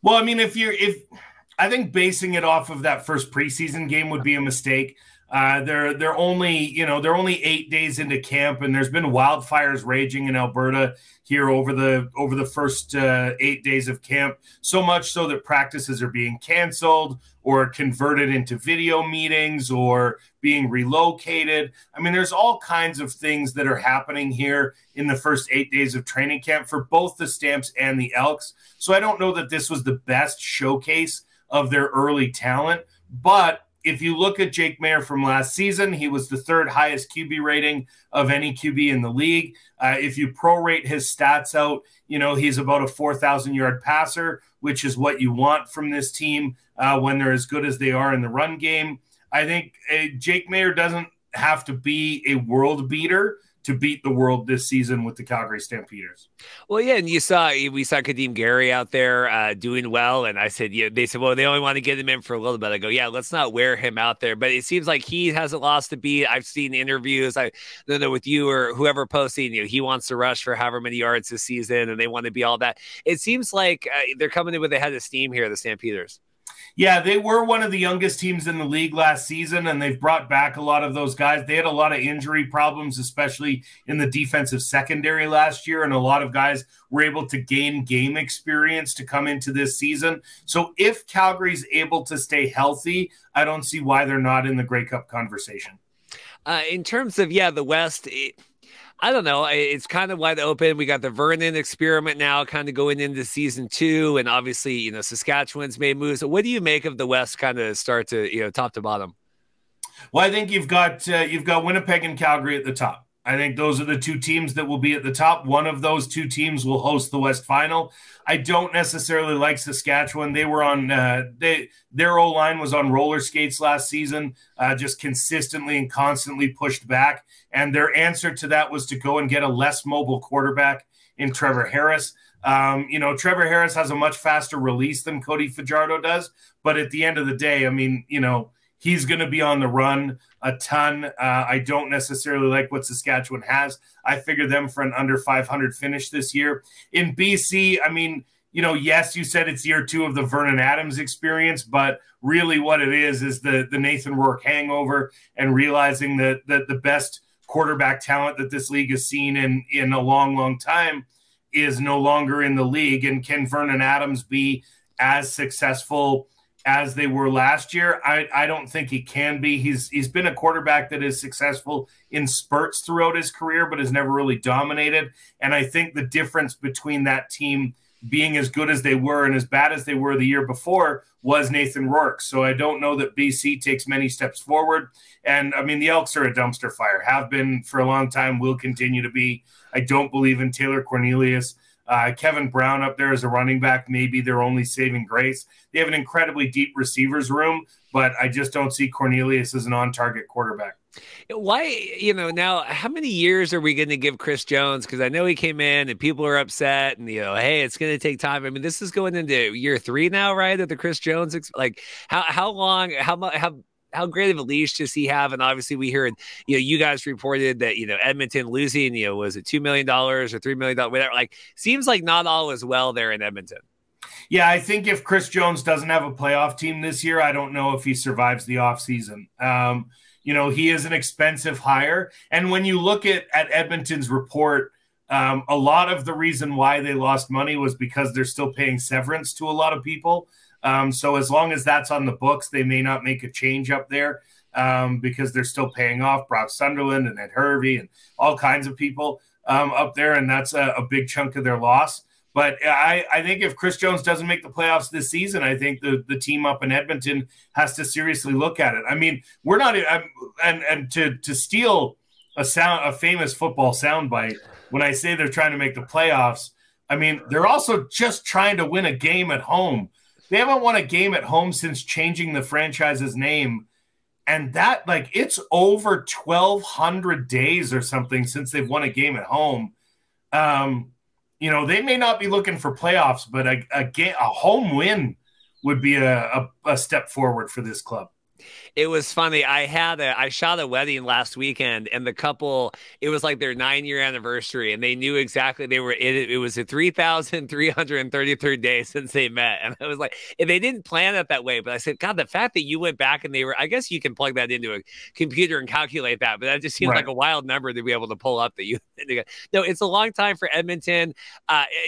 Well, I mean, I think basing it off of that first preseason game would be a mistake. They're only 8 days into camp, and there's been wildfires raging in Alberta here over the first 8 days of camp. So much so that practices are being canceled or converted into video meetings or being relocated. I mean, there's all kinds of things that are happening here in the first 8 days of training camp for both the Stamps and the Elks. So I don't know that this was the best showcase of their early talent, but if you look at Jake Mayer from last season, he was the 3rd highest QB rating of any QB in the league. If you prorate his stats out, he's about a 4,000-yard passer, which is what you want from this team when they're as good as they are in the run game. I think Jake Mayer doesn't have to be a world beater to beat the world this season with the Calgary Stampeders. Well, yeah, and we saw Kadeem Gary out there doing well, and I said, yeah, they said, well, they only want to get him in for a little bit. I go, yeah, let's not wear him out there. But it seems like he hasn't lost a beat. I've seen interviews, I don't know, with you or whoever posting, he wants to rush for however many yards this season, and they want to be all that. It seems like they're coming in with a head of steam here, the Stampeders. Yeah, they were one of the youngest teams in the league last season, and they've brought back a lot of those guys. They had a lot of injury problems, especially in the defensive secondary last year, and a lot of guys were able to gain game experience to come into this season. So if Calgary's able to stay healthy, I don't see why they're not in the Grey Cup conversation. In terms of, the West, I don't know. It's kind of wide open. We got the Vernon experiment now kind of going into season 2. And obviously, Saskatchewan's made moves. So what do you make of the West kind of start to, top to bottom? Well, I think you've got Winnipeg and Calgary at the top. I think those are the two teams that will be at the top. One of those two teams will host the West Final. I don't necessarily like Saskatchewan. They were on their O-line was on roller skates last season, just consistently and constantly pushed back. And their answer to that was to go and get a less mobile quarterback in Trevor Harris. Trevor Harris has a much faster release than Cody Fajardo does. But at the end of the day, he's going to be on the run a ton. I don't necessarily like what Saskatchewan has. I figure them for an under 500 finish this year. In BC, yes, you said it's year 2 of the Vernon Adams experience, but really what it is the Nathan Rourke hangover and realizing that the best quarterback talent that this league has seen in a long, long time is no longer in the league. And can Vernon Adams be as successful as they were last year? I don't think he can be. He's been a quarterback that is successful in spurts throughout his career, but has never really dominated. And I think the difference between that team being as good as they were and as bad as they were the year before was Nathan Rourke. So I don't know that BC takes many steps forward. And the Elks are a dumpster fire, have been for a long time, will continue to be. I don't believe in Taylor Cornelius. Kevin Brown up there as a running back, maybe their only saving grace. They have an incredibly deep receivers room, but I just don't see Cornelius as an on-target quarterback. Why, now how many years are we going to give Chris Jones? Because I know he came in and people are upset and, hey, it's going to take time. This is going into year 3 now, right? Of the Chris Jones, how long, how great of a leash does he have? And obviously we heard, you guys reported that, Edmonton losing, was it $2 million or $3 million, whatever. Seems like not all is well there in Edmonton. Yeah, I think if Chris Jones doesn't have a playoff team this year, I don't know if he survives the offseason. He is an expensive hire. And when you look at Edmonton's report, a lot of the reason why they lost money was because they're still paying severance to a lot of people. So as long as that's on the books, they may not make a change up there because they're still paying off Brock Sunderland and Ed Hervey and all kinds of people up there. And that's a big chunk of their loss. But I think if Chris Jones doesn't make the playoffs this season, I think the team up in Edmonton has to seriously look at it. We're not and to steal a famous football soundbite, when I say they're trying to make the playoffs, they're also just trying to win a game at home. They haven't won a game at home since changing the franchise's name. And that, it's over 1,200 days or something since they've won a game at home. They may not be looking for playoffs, but a home win would be a step forward for this club. It was funny. I shot a wedding last weekend, and the couple, it was like their 9-year anniversary, and they knew exactly it was a 3,333rd day since they met. And I was like, and they didn't plan it that way, but I said, God, the fact that you went back and I guess you can plug that into a computer and calculate that, but that just seems like a wild number to be able to pull up no, it's a long time for Edmonton.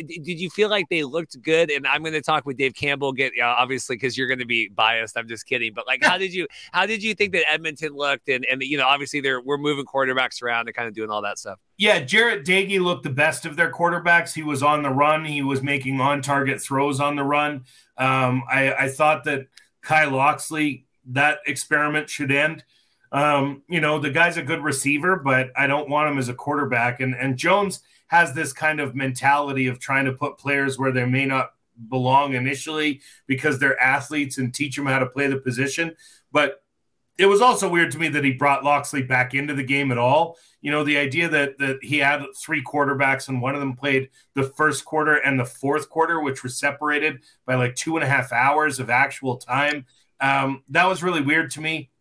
Did you feel like they looked good? And I'm going to talk with Dave Campbell, obviously, because you're going to be biased. I'm just kidding. But how did you think that Edmonton looked? And obviously we're moving quarterbacks around and kind of doing all that stuff. Yeah, Jarrett Dagey looked the best of their quarterbacks. He was on the run. He was making on-target throws on the run. I thought that Kyle Loxley, that experiment should end. The guy's a good receiver, but I don't want him as a quarterback. And Jones has this kind of mentality of trying to put players where they may not belong initially because they're athletes and teach them how to play the position. But It was also weird to me that he brought Loxley back into the game at all. You know, the idea that he had 3 quarterbacks and one of them played the first quarter and the fourth quarter, which was separated by like 2.5 hours of actual time. That was really weird to me.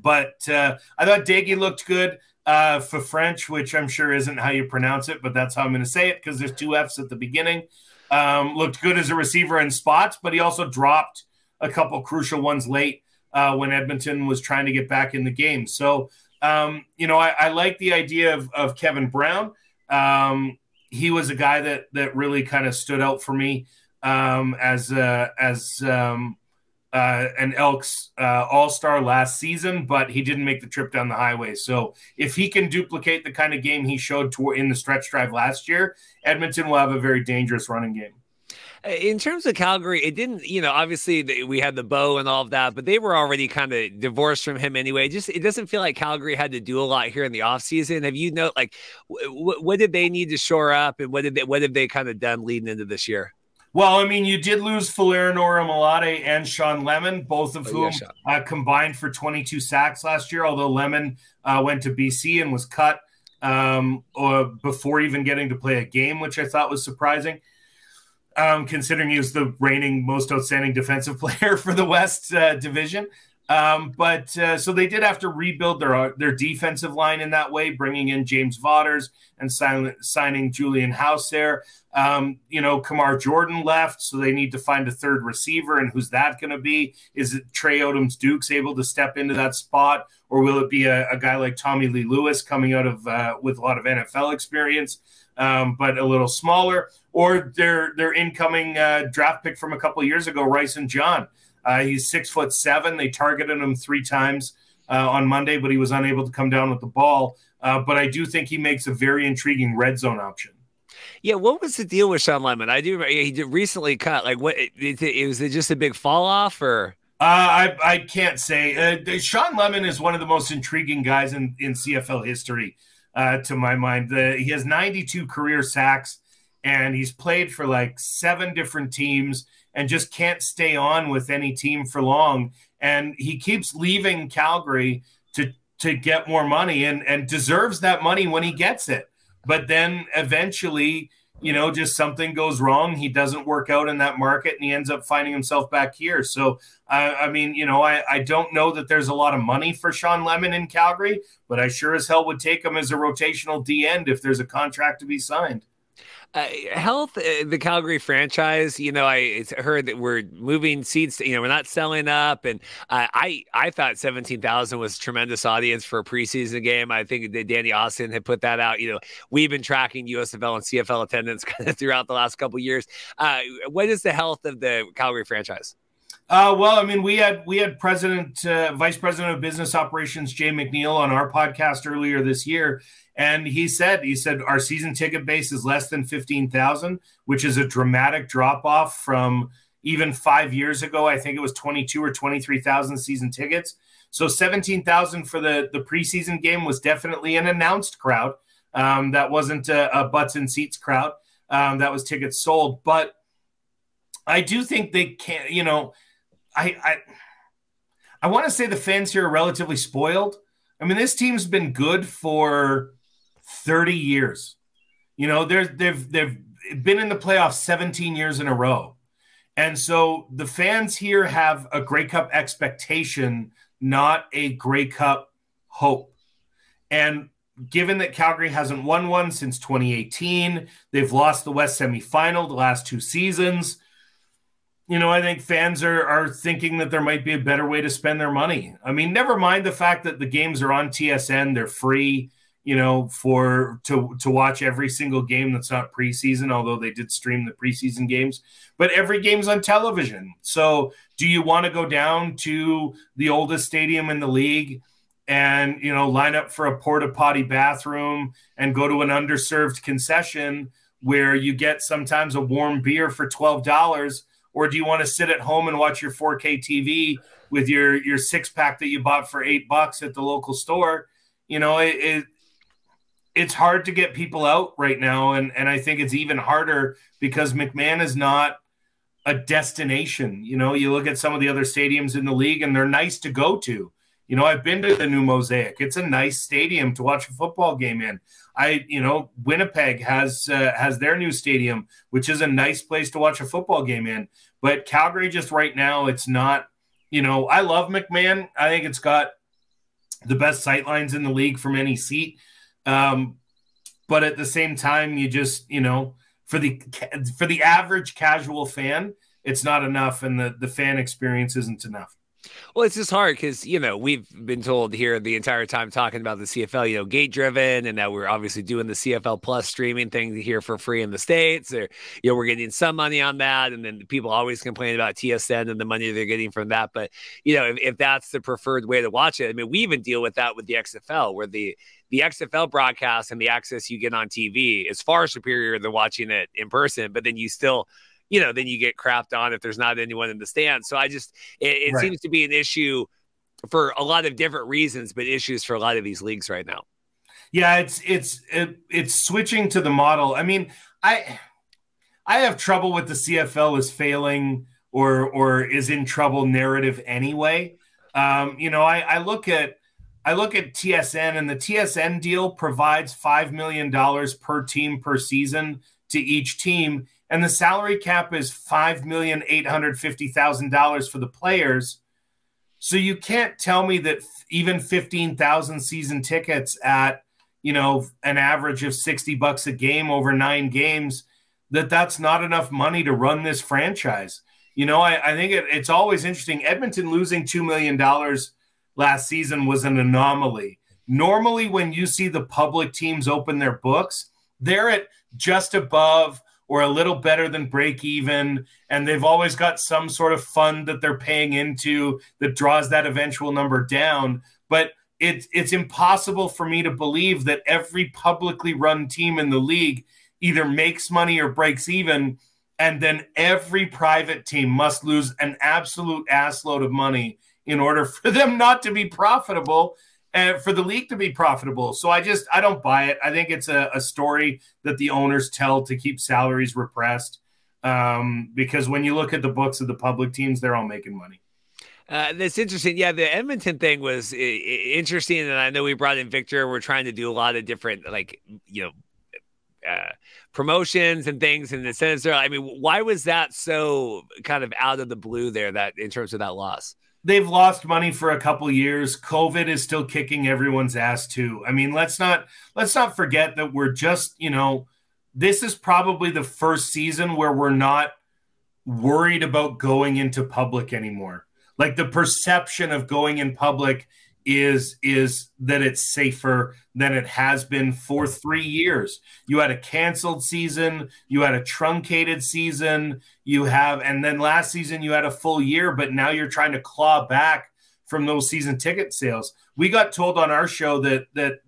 But I thought Daggy looked good for French, which I'm sure isn't how you pronounce it, but that's how I'm going to say it because there's 2 Fs at the beginning. Looked good as a receiver in spots, but he also dropped a couple crucial ones late when Edmonton was trying to get back in the game. So, you know, I like the idea of Kevin Brown. He was a guy that really kind of stood out for me as an Elks all-star last season, but he didn't make the trip down the highway. So if he can duplicate the kind of game he showed in the stretch drive last year, Edmonton will have a very dangerous running game. In terms of Calgary, it didn't, you know, obviously we had the bow and all of that, but they were already kind of divorced from him anyway. It doesn't feel like Calgary had to do a lot here in the offseason. Have you know, like, what did they need to shore up, and what have they kind of done leading into this year? Well, I mean, you did lose Falarnora Malate and Sean Lemon, both of whom combined for 22 sacks last year, although Lemon went to BC and was cut before even getting to play a game, which I thought was surprising. Considering he was the reigning most outstanding defensive player for the West Division. So they did have to rebuild their defensive line in that way, bringing in James Vaughters and signing Julian House there. You know, Kamar Jordan left, so they need to find a third receiver, and who's that going to be? Is it Trey Odoms-Dukes able to step into that spot, or will it be a guy like Tommy Lee Lewis coming out of with a lot of NFL experience, but a little smaller, or their incoming draft pick from a couple of years ago, Ryson John? He's 6'7". They targeted him 3 times on Monday, but he was unable to come down with the ball. But I do think he makes a very intriguing red zone option. Yeah, what was the deal with Sean Lemon? I do. He did recently cut. Like, what was it? Just a big fall off, or? I can't say. Sean Lemon is one of the most intriguing guys in CFL history, to my mind. He has 92 career sacks, and he's played for like 7 different teams and just can't stay on with any team for long. And he keeps leaving Calgary to get more money and deserves that money when he gets it. But then eventually, you know, just something goes wrong. He doesn't work out in that market, and he ends up finding himself back here. So, I mean, you know, I don't know that there's a lot of money for Sean Lemon in Calgary, but I sure as hell would take him as a rotational D end if there's a contract to be signed. Health, the Calgary franchise, you know, I heard that we're moving seats, you know, we're not selling up. And I thought 17,000 was a tremendous audience for a preseason game. I think that Danny Austin had put that out. You know, we've been tracking USFL and CFL attendance kind of throughout the last couple of years. What is the health of the Calgary franchise? Well, I mean, we had Vice President of Business Operations, Jay McNeil, on our podcast earlier this year. And he said our season ticket base is less than 15,000, which is a dramatic drop off from even 5 years ago. I think it was 22 or 23,000 season tickets. So 17,000 for the preseason game was definitely an announced crowd. That wasn't a butts and seats crowd. That was tickets sold. But I do think they can't, you know, I want to say the fans here are relatively spoiled. I mean, this team's been good for 30 years. You know, they've been in the playoffs 17 years in a row. And so the fans here have a Grey Cup expectation, not a Grey Cup hope. And given that Calgary hasn't won one since 2018, they've lost the West semifinal the last 2 seasons. You know, I think fans are thinking that there might be a better way to spend their money. I mean, never mind the fact that the games are on TSN, they're free, you know, to watch every single game that's not preseason, although they did stream the preseason games. But every game's on television. So do you want to go down to the oldest stadium in the league and, you know, line up for a porta potty bathroom and go to an underserved concession where you get sometimes a warm beer for $12? Or do you want to sit at home and watch your 4K TV with your 6-pack that you bought for $8 at the local store? You know, it's hard to get people out right now. And I think it's even harder because McMahon is not a destination. You know, you look at some of the other stadiums in the league and they're nice to go to. I've been to the new Mosaic. It's a nice stadium to watch a football game in. Winnipeg has their new stadium, which is a nice place to watch a football game in. But Calgary, just right now, it's not. I love McMahon. I think it's got the best sightlines in the league from any seat. But at the same time, you just, for the average casual fan, it's not enough, and the fan experience isn't enough. Well, it's just hard because, we've been told here the entire time talking about the CFL, gate driven, and that we're obviously doing the CFL Plus streaming thing here for free in the States, or, we're getting some money on that. And then people always complain about TSN and the money they're getting from that. But, if that's the preferred way to watch it, I mean, we even deal with that with the XFL, where the XFL broadcast and the access you get on TV is far superior than watching it in person. But then you still, then you get crapped on if there's not anyone in the stands. So it right. seems to be an issue for a lot of different reasons, but issues for a lot of these leagues right now. Yeah, it's switching to the model. I mean, I have trouble with the CFL is failing or is in trouble narrative anyway. I look at TSN, and the TSN deal provides $5 million per team per season to each team. And the salary cap is $5,850,000 for the players. So you can't tell me that even 15,000 season tickets at, an average of $60 a game over 9 games, that's not enough money to run this franchise. I think it's always interesting. Edmonton losing $2 million last season was an anomaly. Normally, when you see the public teams open their books, they're at just above or a little better than break even, and they've always got some sort of fund that they're paying into that draws that eventual number down. But it's impossible for me to believe that every publicly run team in the league either makes money or breaks even, and then every private team must lose an absolute assload of money in order for them not to be profitable and for the league to be profitable. So I don't buy it. I think it's a story that the owners tell to keep salaries repressed, because when you look at the books of the public teams, they're all making money. That's interesting. Yeah, the Edmonton thing was interesting, and I know we brought in Victor. We're trying to do a lot of different, promotions and things and incentives there. I mean, why was that so kind of out of the blue there, that in terms of that loss? They've lost money for a couple of years. COVID is still kicking everyone's ass too. I mean, let's not forget that we're just, this is probably the first season where we're not worried about going into public anymore. Like, the perception of going in public is that it's safer than it has been for 3 years. You had a canceled season, you had a truncated season, and then last season you had a full year, but now you're trying to claw back from those season ticket sales. We got told on our show that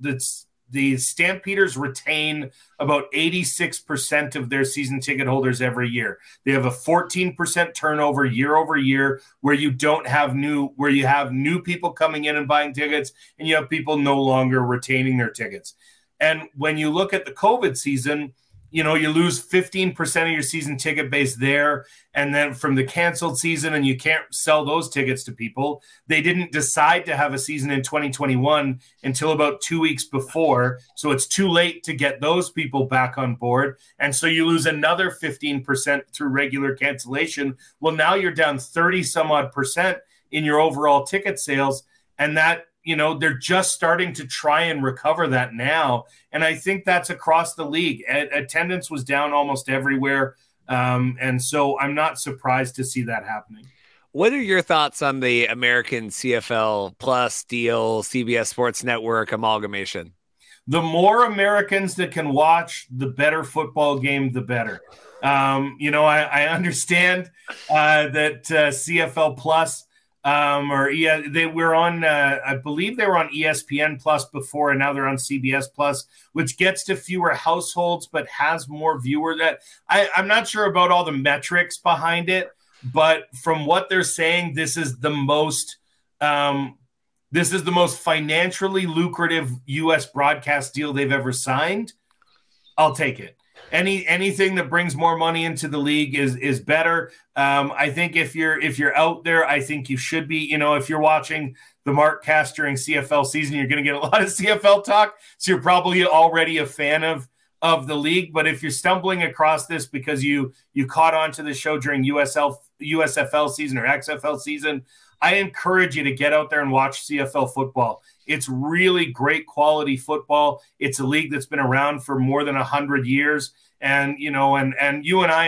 the Stampeders retain about 86% of their season ticket holders every year. They have a 14% turnover year over year, where you have new people coming in and buying tickets, and you have people no longer retaining their tickets. And when you look at the COVID season, you lose 15% of your season ticket base there. And then from the canceled season, and you can't sell those tickets to people. They didn't decide to have a season in 2021 until about 2 weeks before. So it's too late to get those people back on board. And so you lose another 15% through regular cancellation. Well, now you're down 30 some odd percent in your overall ticket sales. And that, they're just starting to try and recover that now. And I think that's across the league. Attendance was down almost everywhere. And so I'm not surprised to see that happening. What are your thoughts on the American CFL Plus deal, CBS Sports Network amalgamation? The more Americans that can watch, the better football game, the better. I understand that CFL Plus, they were on, I believe they were on ESPN Plus before, and now they're on CBS Plus, which gets to fewer households but has more viewers. I'm not sure about all the metrics behind it, but from what they're saying, this is the most financially lucrative U.S. broadcast deal they've ever signed. I'll take it. Anything that brings more money into the league is better. I think if you're out there, I think you should be. If you're watching the Markcast during CFL season, you're going to get a lot of CFL talk. So you're probably already a fan of the league. But if you're stumbling across this because you caught on to the show during USFL season or XFL season, I encourage you to get out there and watch CFL football. It's really great quality football. It's a league that's been around for more than 100 years. And, you know, and you and I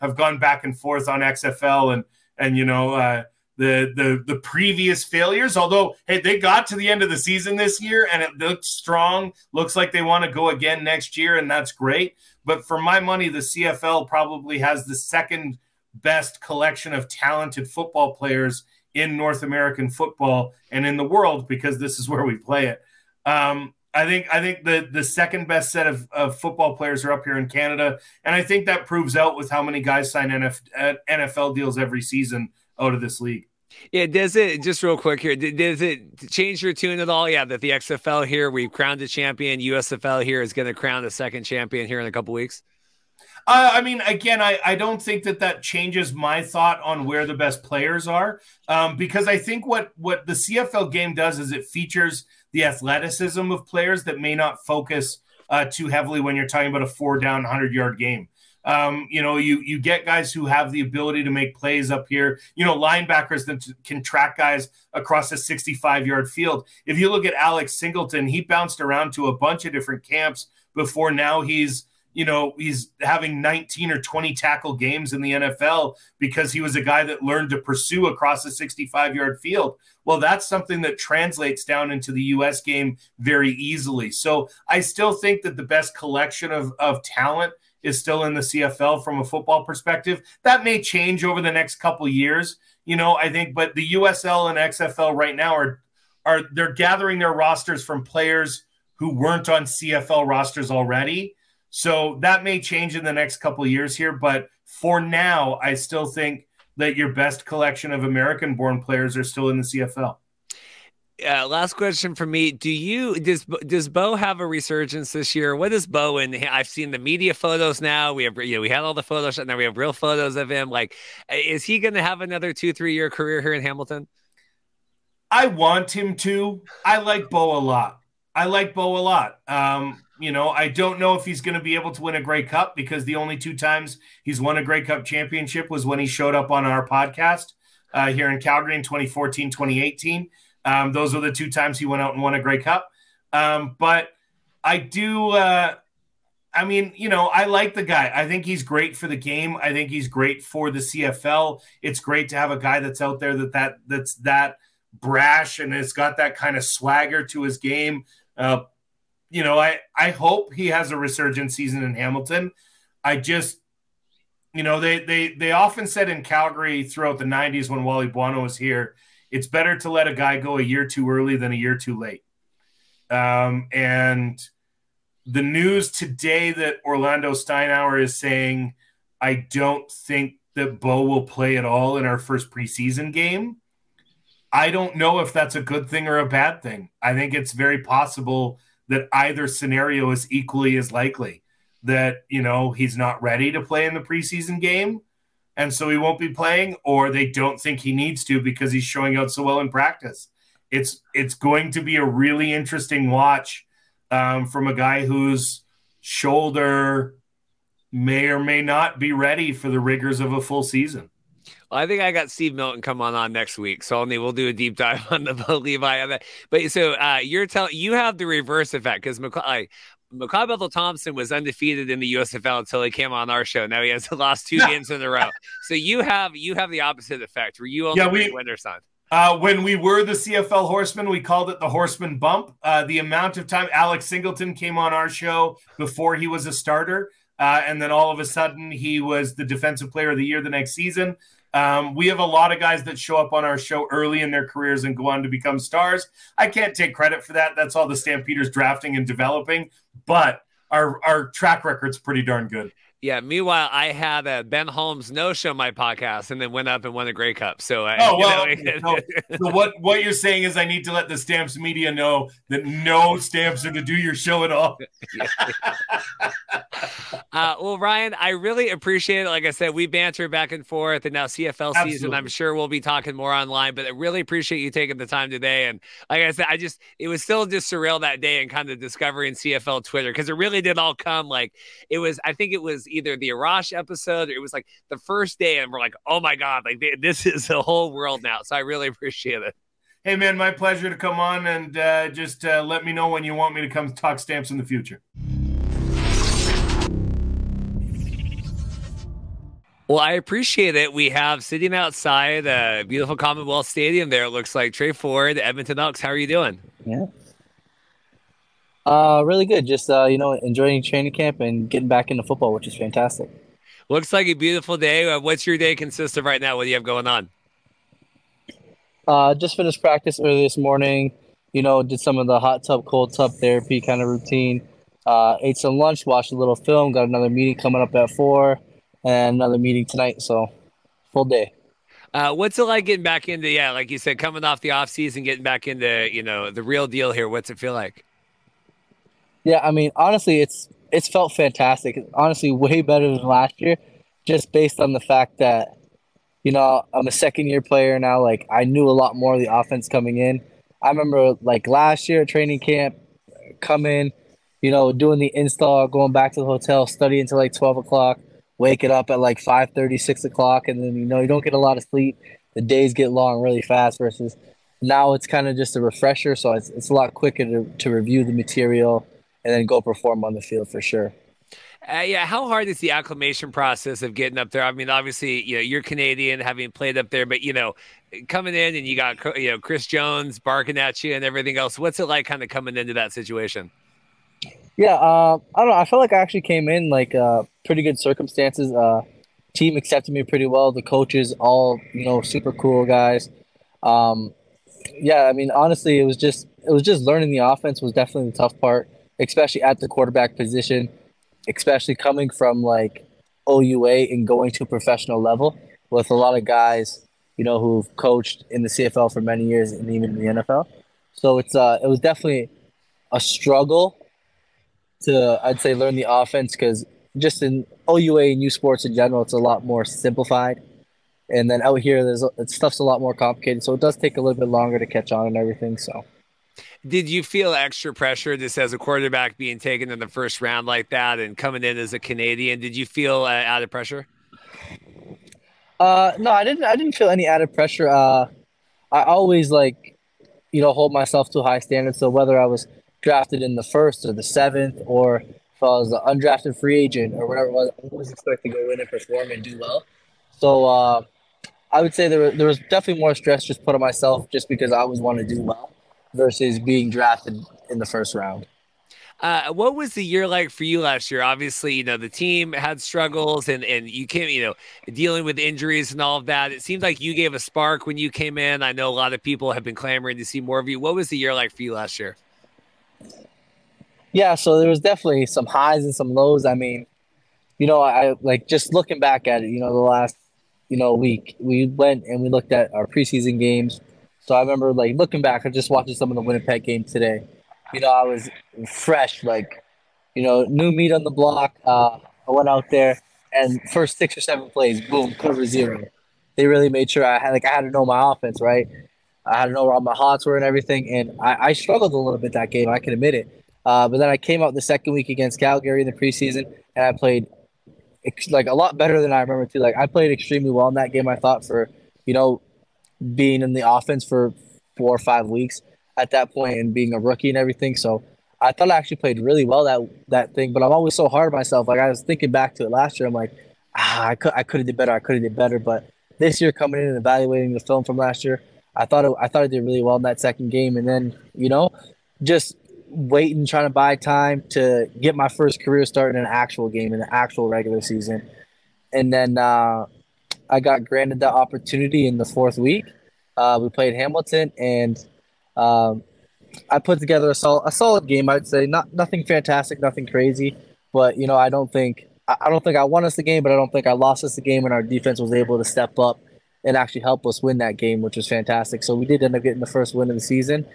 have gone back and forth on XFL and you know, the previous failures, although, hey, they got to the end of the season this year and it looks strong. Looks like they want to go again next year, and that's great. But for my money, the CFL probably has the second best collection of talented football players in North American football and in the world, because this is where we play it. I think the second best set of football players are up here in Canada, and I think that proves out with how many guys sign NFL deals every season out of this league. Yeah, does it, just real quick here, does it change your tune at all? Yeah, that the XFL here, we've crowned a champion, USFL here is going to crown a second champion here in a couple weeks? I mean, again, I don't think that changes my thought on where the best players are, because I think what the CFL game does is it features the athleticism of players that may not focus too heavily when you're talking about a 4-down, 100-yard game. You know, you get guys who have the ability to make plays up here, you know, linebackers that can track guys across a 65-yard field. If you look at Alex Singleton, he bounced around to a bunch of different camps before now he's having 19 or 20 tackle games in the NFL because he was a guy that learned to pursue across a 65-yard field. Well, that's something that translates down into the U.S. game very easily. So I still think that the best collection of talent is still in the CFL from a football perspective. That may change over the next couple of years, you know, I think, but the USL and XFL right now they're gathering their rosters from players who weren't on CFL rosters already. So that may change in the next couple of years here, but for now, I still think that your best collection of American-born players are still in the CFL. Last question for me. Does Bo have a resurgence this year? What is Bo in? I've seen the media photos now. We had all the photos and now we have real photos of him. Like, is he going to have another 2-3 year career here in Hamilton? I want him to. I like Bo a lot. You know, I don't know if he's going to be able to win a Grey Cup because the only 2 times he's won a Grey Cup championship was when he showed up on our podcast here in Calgary in 2014, 2018. Those were the 2 times he went out and won a Grey Cup. But I do, I mean, you know, I like the guy. I think he's great for the game. I think he's great for the CFL. It's great to have a guy that's out there that's that brash and has got that kind of swagger to his game. You know, I hope he has a resurgent season in Hamilton. I just, you know, they often said in Calgary throughout the 90s when Wally Buono was here, it's better to let a guy go a year too early than a year too late. And the news today that Orlando Steinauer is saying, I don't think that Bo will play at all in our first preseason game. I don't know if that's a good thing or a bad thing. I think it's very possible that either scenario is equally as likely, that, you know, he's not ready to play in the preseason game and so he won't be playing, or they don't think he needs to because he's showing out so well in practice. It's going to be a really interesting watch from a guy whose shoulder may or may not be ready for the rigors of a full season. Well, I think I got Steve Milton coming on next week, so we'll do a deep dive on the Bo Levi. But so you have the reverse effect because McLeod Bethel-Thompson was undefeated in the USFL until he came on our show. Now he has lost 2 games in a row. So you have the opposite effect where you only bring winners on. When we were the CFL Horsemen, we called it the Horseman Bump. The amount of time Alex Singleton came on our show before he was a starter, and then all of a sudden he was the Defensive Player of the Year the next season. We have a lot of guys that show up on our show early in their careers and go on to become stars. I can't take credit for that. That's all the Stampeders drafting and developing, but our track record's pretty darn good. Yeah. Meanwhile, I had Ben Holmes no-show my podcast and then went up and won a Grey Cup. So, so what you're saying is I need to let the Stamps media know that no Stamps are to do your show at all. Well, Ryan, I really appreciate it. Like I said, we banter back and forth, and now CFL season, Absolutely. I'm sure we'll be talking more online, but I really appreciate you taking the time today. And like I said, it was still just surreal that day and kind of discovering CFL Twitter, because it really did all come like I think it was either the Arash episode or it was like the first day, and we're like, oh my God, like this is the whole world now. So I really appreciate it. Hey, man, my pleasure to come on, and just let me know when you want me to come talk Stamps in the future. Well, I appreciate it. We have sitting outside a beautiful Commonwealth Stadium there, it looks like, Trey Ford, Edmonton Elks. How are you doing? Yeah. Really good. Just, enjoying training camp and getting back into football, which is fantastic. Looks like a beautiful day. What's your day consist of right now? What do you have going on? Just finished practice early this morning. Did some of the hot tub, cold tub therapy kind of routine. Ate some lunch, watched a little film, got another meeting coming up at 4. And another meeting tonight, so full day. What's it like getting back into, like you said, coming off the off season, getting back into, the real deal here? What's it feel like? Yeah, I mean, honestly, it's felt fantastic. It's honestly way better than last year, just based on the fact that, I'm a second-year player now. Like, I knew a lot more of the offense coming in. I remember, like, last year at training camp, come in, doing the install, going back to the hotel, studying until like 12 o'clock. Waking up at like 5:30, 6 o'clock, and then, you don't get a lot of sleep. The days get long really fast versus now it's kind of just a refresher. So it's a lot quicker to review the material and then go perform on the field for sure. How hard is the acclimation process of getting up there? I mean, obviously, you're Canadian, having played up there, but, coming in and you got, Chris Jones barking at you and everything else. What's it like kind of coming into that situation? Yeah, I don't know. I felt like I actually came in like pretty good circumstances. Team accepted me pretty well. The coaches, all super cool guys. I mean, honestly, it was just learning the offense was definitely the tough part, especially at the quarterback position, especially coming from like OUA and going to a professional level with a lot of guys, who've coached in the CFL for many years and even in the NFL. So it was definitely a struggle to, I'd say, learn the offense, because just in OUA and U Sports in general, it's a lot more simplified. And then out here, stuff's a lot more complicated. So it does take a little bit longer to catch on and everything. So, did you feel extra pressure just as a quarterback being taken in the first round like that and coming in as a Canadian? Did you feel added pressure? No, I didn't feel any added pressure. I always hold myself to a high standard. So whether I was drafted in the 1st or the 7th, or if I was an undrafted free agent or whatever it was, I always expect to go in and perform and do well. So I would say there was definitely more stress just put on myself just because I always want to do well versus being drafted in the 1st round. What was the year like for you last year? Obviously, the team had struggles and you came, dealing with injuries and all of that. It seemed like you gave a spark when you came in. I know a lot of people have been clamoring to see more of you. What was the year like for you last year? Yeah, so there was definitely some highs and some lows. I mean, I like just looking back at it, the last, week, we went and we looked at our preseason games. So I remember looking back, I just watching some of the Winnipeg games today. I was fresh, new meat on the block. I went out there and first 6 or 7 plays, boom, cover 0. They really made sure I had to know my offense, right? I had to know where all my hots were and everything. And I struggled a little bit that game, I can admit it. But then I came out the second week against Calgary in the preseason, and I played a lot better than I remember too. I played extremely well in that game, I thought, for being in the offense for 4 or 5 weeks at that point and being a rookie and everything. So I thought I actually played really well that thing. But I'm always so hard on myself. I was thinking back to it last year. I'm like, I could have did better. I could have did better. But this year, coming in and evaluating the film from last year, I thought I did really well in that second game. And then just waiting, trying to buy time to get my first career start in an actual game, in the actual regular season. And then I got granted that opportunity in the 4th week. We played Hamilton, and I put together a solid game. I'd say nothing fantastic, nothing crazy, but I don't think I won us the game, but I don't think I lost us the game, and our defense was able to step up and actually help us win that game, which was fantastic. So we did end up getting the first win of the season.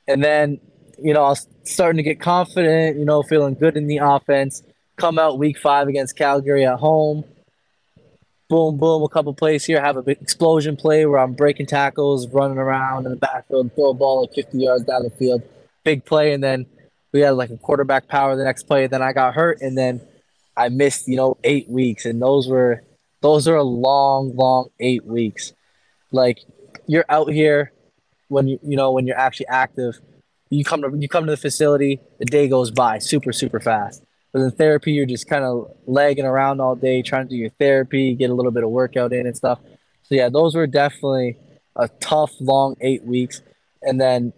And then, I was starting to get confident, feeling good in the offense, come out week 5 against Calgary at home. Boom, boom, a couple plays here, have a big explosion play where I'm breaking tackles, running around in the backfield, throw a ball like 50 yards down the field. Big play, and then we had like a quarterback power the next play. Then I got hurt, and then I missed, 8 weeks, and those are a long 8 weeks. Like, you're out here when when you're actually active. You come to the facility, the day goes by super fast. But in therapy, you're just kind of lagging around all day, trying to do your therapy, get a little bit of workout in and stuff. So yeah, those were definitely a tough, long 8 weeks. And then,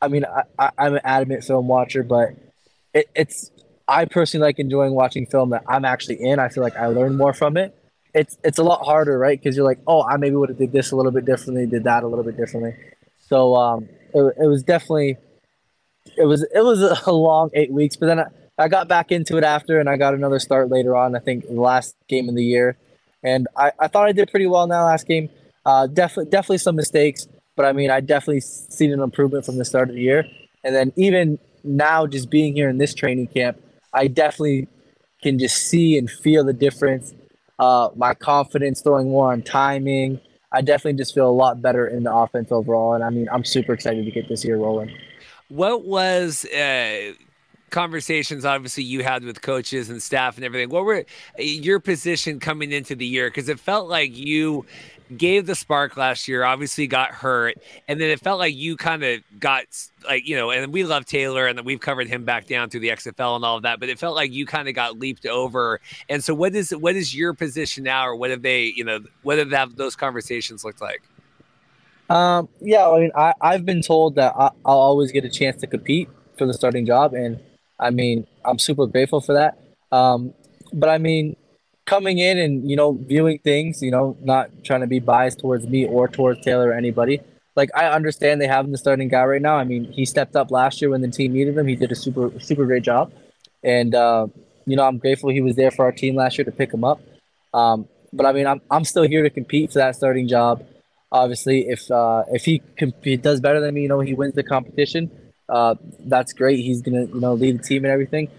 I'm an adamant film watcher, but I personally like enjoying watching film that I'm actually in. I feel like I learn more from it. It's a lot harder, right? Because you're like, oh, I maybe would have did this a little bit differently, did that a little bit differently. So it was definitely it was a long 8 weeks, but then I got back into it after, and I got another start later on, I think the last game of the year. And I thought I did pretty well in that last game. Definitely some mistakes, but I mean, I definitely seen an improvement from the start of the year. And then even now, just being here in this training camp, I definitely can just see and feel the difference. My confidence throwing more on timing. I definitely just feel a lot better in the offense overall. And I mean, I'm super excited to get this year rolling. What was conversations obviously you had with coaches and staff and everything? What were your position coming into the year? Because it felt like you gave the spark last year, obviously got hurt, and then it felt like you kind of got like, and we love Taylor, and then we've covered him back down through the XFL and all of that, but it felt like you kind of got leaped over. And so what is your position now, or what have they, what have those conversations looked like? Yeah, I mean, I've been told that I'll always get a chance to compete for the starting job, and I mean, I'm super grateful for that. But I mean, coming in and, viewing things, not trying to be biased towards me or towards Taylor or anybody. Like, I understand they have him the starting guy right now. I mean, he stepped up last year when the team needed him. He did a super great job. And, I'm grateful he was there for our team last year to pick him up. But I mean, I'm still here to compete for that starting job. Obviously, if he does better than me, he wins the competition. That's great. He's gonna, lead the team and everything.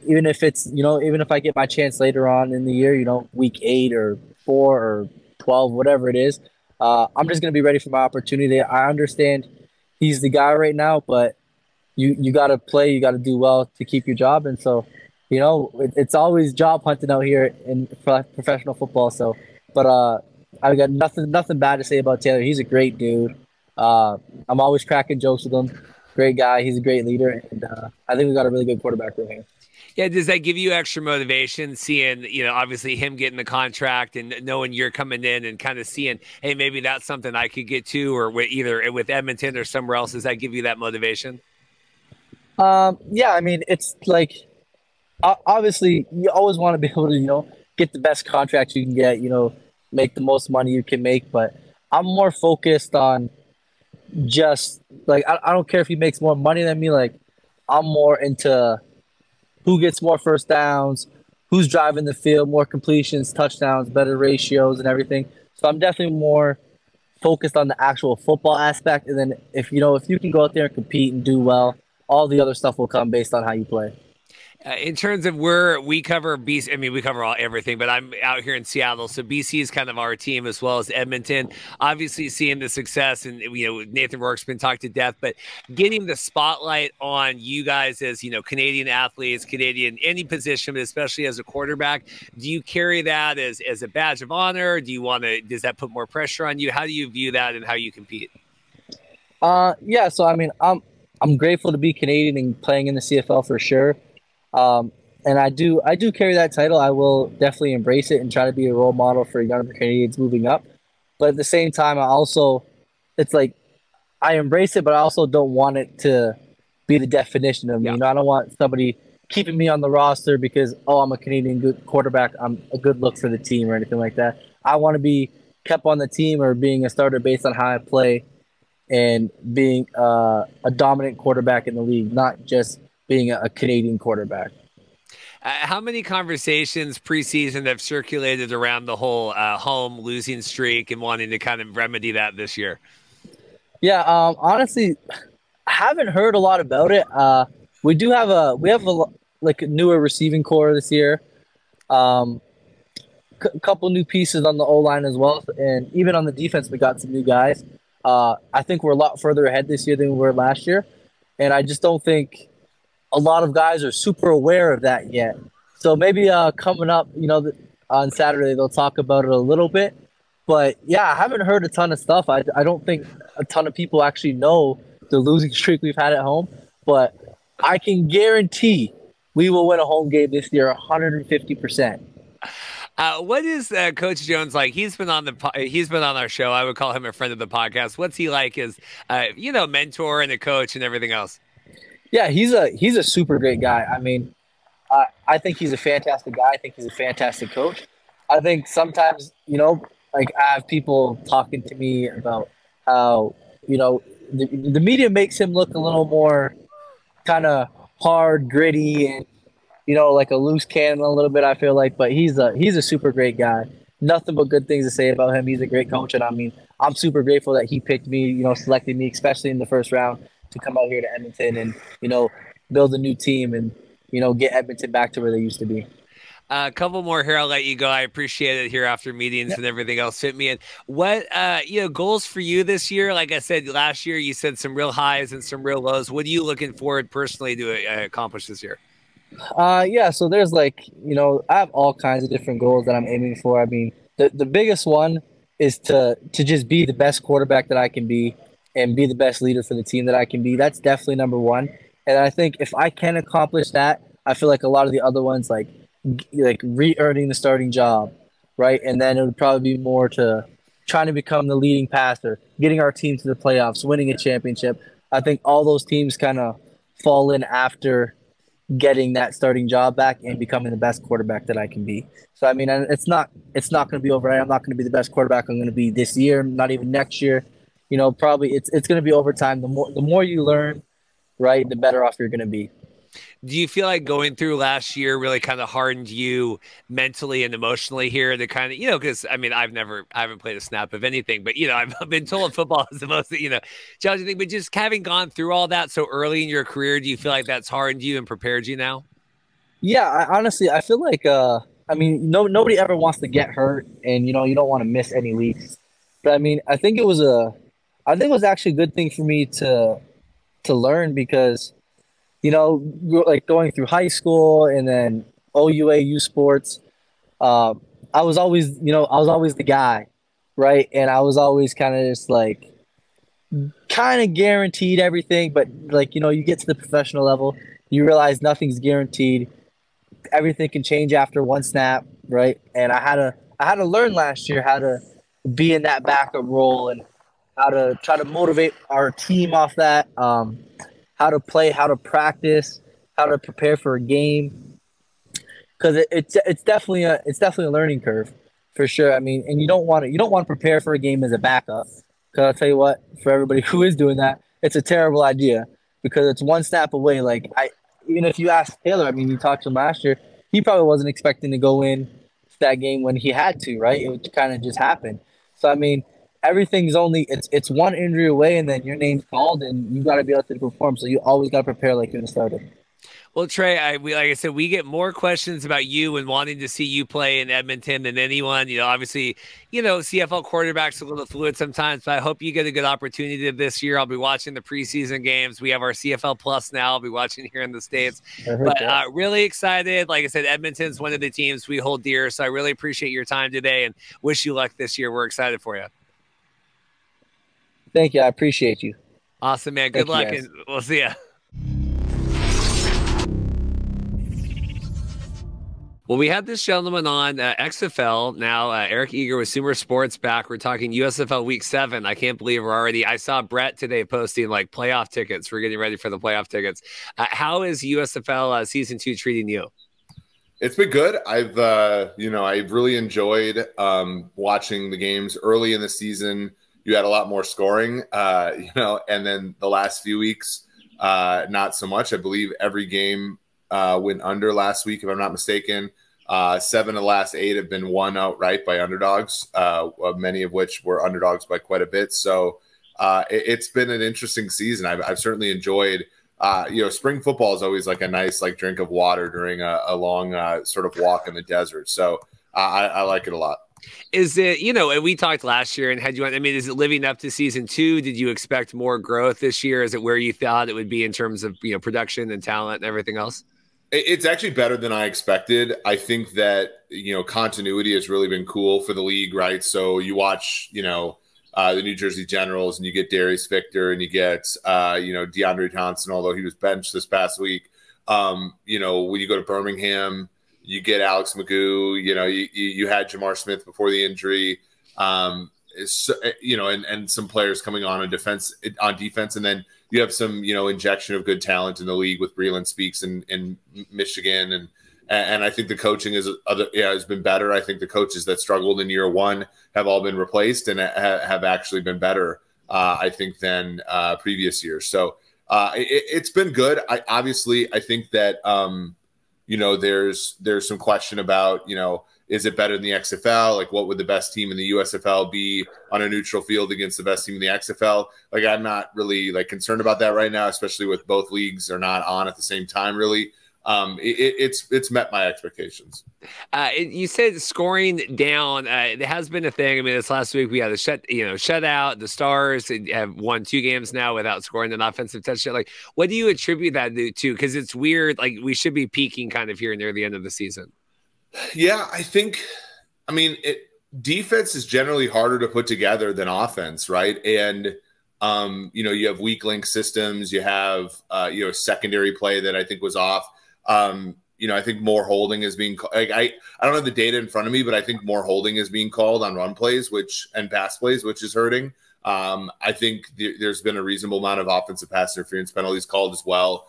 Even if it's, even if I get my chance later on in the year, week 8 or 4 or 12, whatever it is, I'm just gonna be ready for my opportunity. I understand he's the guy right now, but you got to play, you got to do well to keep your job, and so, it's always job hunting out here in professional football. So, but I've got nothing bad to say about Taylor. He's a great dude. I'm always cracking jokes with him. Great guy. He's a great leader, and I think we got a really good quarterback right here. Yeah, does that give you extra motivation, seeing, obviously him getting the contract and knowing you're coming in and kind of seeing, hey, maybe that's something I could get to, or either with Edmonton or somewhere else? Does that give you that motivation? Yeah, I mean, it's like, obviously you always want to be able to, get the best contract you can get, make the most money you can make. But I'm more focused on just like, I don't care if he makes more money than me. Like, I'm more into who gets more first downs, who's driving the field, more completions, touchdowns, better ratios and everything. So I'm definitely more focused on the actual football aspect. And then if you can go out there and compete and do well, all the other stuff will come based on how you play. In terms of where we cover BC, I mean, we cover everything, but I'm out here in Seattle, so BC is kind of our team, as well as Edmonton. Obviously, seeing the success, and Nathan Rourke's been talked to death, but getting the spotlight on you guys as Canadian athletes, Canadian any position, but especially as a quarterback. Do you carry that as a badge of honor? Does that put more pressure on you? How do you view that and how you compete? Yeah, so I mean, I'm grateful to be Canadian and playing in the CFL for sure. And I do carry that title. I will definitely embrace it and try to be a role model for younger Canadians moving up. But at the same time, it's like I embrace it, but I also don't want it to be the definition of me. Yeah. I don't want somebody keeping me on the roster because, I'm a Canadian good quarterback, I'm a good look for the team or anything like that. I want to be kept on the team or being a starter based on how I play and being a dominant quarterback in the league, not just being a Canadian quarterback. How many conversations preseason have circulated around the whole home losing streak and wanting to kind of remedy that this year? Yeah, honestly, I haven't heard a lot about it. We have like a newer receiving core this year. Couple new pieces on the O-line as well, and even on the defense, we got some new guys. I think we're a lot further ahead this year than we were last year, and I just don't think a lot of guys are super aware of that yet. So maybe coming up, on Saturday they'll talk about it a little bit. But yeah, I haven't heard a ton of stuff. I don't think a ton of people actually know the losing streak we've had at home. But I can guarantee we will win a home game this year 150%. What is Coach Jones like? He's been on our show. I would call him a friend of the podcast. What's he like as mentor and a coach and everything else? Yeah, he's a super great guy. I mean, I think he's a fantastic guy. I think he's a fantastic coach. I think sometimes, like I have people talking to me about how, the media makes him look a little more kind of hard, gritty, and like a loose cannon a little bit, I feel like, but he's a super great guy. Nothing but good things to say about him. He's a great coach, and I mean, I'm super grateful that he picked me, selected me, especially in the first round, to come out here to Edmonton and, build a new team and, get Edmonton back to where they used to be. A couple more here. I'll let you go. I appreciate it here after meetings and everything else. Fit me in. What, goals for you this year? Like I said, last year, you said some real highs and some real lows. What are you looking forward personally to accomplish this year? So there's I have all kinds of different goals that I'm aiming for. I mean, the biggest one is to just be the best quarterback that I can be and be the best leader for the team that I can be. That's definitely number one. And I think if I can accomplish that, I feel like a lot of the other ones, like re-earning the starting job, right? And then it would probably be more to trying to become the leading passer, getting our team to the playoffs, winning a championship. I think all those teams kind of fall in after getting that starting job back and becoming the best quarterback that I can be. So, I mean, it's not going to be overnight. I'm not going to be the best quarterback I'm going to be this year, not even next year. Probably it's going to be over time. The more you learn, right, the better off you're going to be. Do you feel like going through last year really kind of hardened you mentally and emotionally here to kind of, because I mean, I haven't played a snap of anything, but, I've been told football is the most, challenging thing, but just having gone through all that so early in your career, do you feel like that's hardened you and prepared you now? Yeah, honestly, I feel like, nobody ever wants to get hurt and, you don't want to miss any weeks. But I mean, I think it was actually a good thing for me to learn because, like going through high school and then OUA U Sports, I was always the guy, right? And I was always kind of just kind of guaranteed everything. But you get to the professional level, you realize nothing's guaranteed. Everything can change after one snap, right? And I had to learn last year how to be in that backup role and how to try to motivate our team off that. How to play, how to practice, how to prepare for a game, because it's definitely a learning curve for sure. I mean, and you don't want to prepare for a game as a backup, because I'll tell you what, for everybody who is doing that, it's a terrible idea because it's one snap away. Even if you ask Taylor, I mean, you talked to him last year, he probably wasn't expecting to go in that game when he had to, right? It kind of just happened. So I mean, everything's it's one injury away and then your name's called and you got to be able to perform. So you always got to prepare like you're going to start it. Well, Trey, like I said, we get more questions about you and wanting to see you play in Edmonton than anyone. Obviously, CFL quarterbacks are a little fluid sometimes, but I hope you get a good opportunity this year. I'll be watching the preseason games. We have our CFL Plus now. I'll be watching here in the States. But really excited. Like I said, Edmonton's one of the teams we hold dear, so I really appreciate your time today and wish you luck this year. We're excited for you. Thank you. I appreciate you. Awesome, man. Good luck, and we'll see you. Well, we had this gentleman on XFL. Now, Eric Eager with Sumer Sports back. We're talking USFL Week 7. I can't believe we're already. I saw Brett today posting playoff tickets. We're getting ready for the playoff tickets. How is USFL Season 2 treating you? It's been good. I've really enjoyed watching the games early in the season. You had a lot more scoring, and then the last few weeks, not so much. I believe every game went under last week, if I'm not mistaken. 7 of the last 8 have been won outright by underdogs, many of which were underdogs by quite a bit. So it's been an interesting season. I've certainly enjoyed spring football is always like a nice like drink of water during a long sort of walk in the desert. So I like it a lot. Is it, and we talked last year and is it living up to season 2? Did you expect more growth this year? Is it where you thought it would be in terms of, production and talent and everything else? It's actually better than I expected. I think that, continuity has really been cool for the league, right? So you watch, the New Jersey Generals, and you get Darius Victor, and you get, DeAndre Johnson, although he was benched this past week. When you go to Birmingham, you get Alex Magoo, you had Jamar Smith before the injury, and some players coming on defense. And then you have some, injection of good talent in the league with Breland Speaks in Michigan. And I think the coaching has been better. I think the coaches that struggled in year 1 have all been replaced and have actually been better, I think, than previous years. So it's been good. I think that, there's some question about, is it better than the XFL? Like, what would the best team in the USFL be on a neutral field against the best team in the XFL? Like, I'm not really concerned about that right now, especially with both leagues are not on at the same time, really. It's met my expectations. You said scoring down. It has been a thing. This last week we had a shutout. The Stars have won 2 games now without scoring an offensive touchdown. Like, what do you attribute that to? Because it's weird. Like, we should be peaking kind of here near the end of the season. Yeah, I think. Defense is generally harder to put together than offense, right? And you have weak link systems. You have secondary play that I think was off. I think more holding is being I don't have the data in front of me, but I think more holding is being called on run plays, and pass plays, which is hurting. I think there's been a reasonable amount of offensive pass interference penalties called as well.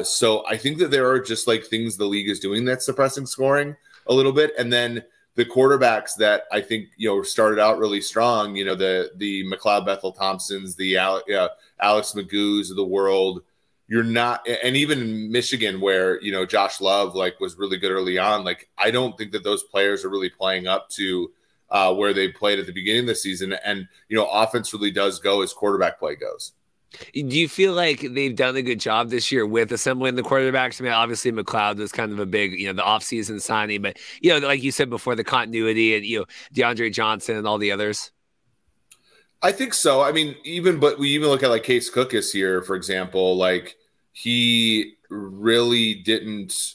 So I think that there are just things the league is doing that's suppressing scoring a little bit. And then the quarterbacks that I think, started out really strong, the McLeod Bethel Thompsons, the Alex Magoo's of the world. You're not, and even in Michigan where, Josh Love was really good early on. I don't think that those players are really playing up to where they played at the beginning of the season. And, offense really does go as quarterback play goes. Do you feel like they've done a good job this year with assembling the quarterbacks? Obviously McLeod was kind of a big, the offseason signing, but, like you said before, the continuity and, DeAndre Johnson and all the others. I think so. We even look at Case Cookus here, for example, he really didn't,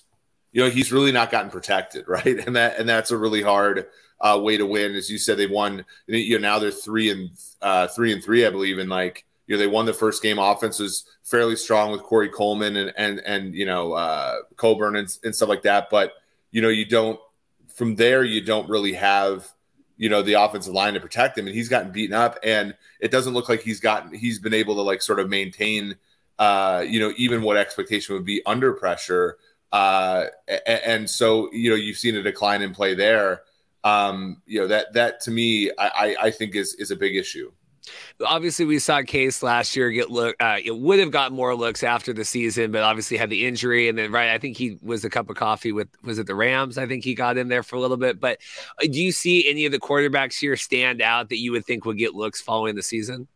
he's really not gotten protected, right? And that's a really hard way to win. As you said, they won, now they're 3-3, I believe. And they won the first game. Offense was fairly strong with Corey Coleman and Coburn and stuff like that. But, you don't really have, the offensive line to protect him, and he's gotten beaten up, and it doesn't look like he's been able to sort of maintain, even what expectation would be under pressure. And so, you've seen a decline in play there. That to me, I think is a big issue. Obviously, we saw Case last year it would have got more looks after the season, but obviously had the injury. And then, I think he was a cup of coffee with, was it the Rams? I think he got in there for a little bit. But do you see any of the quarterbacks here stand out that you would think would get looks following the season?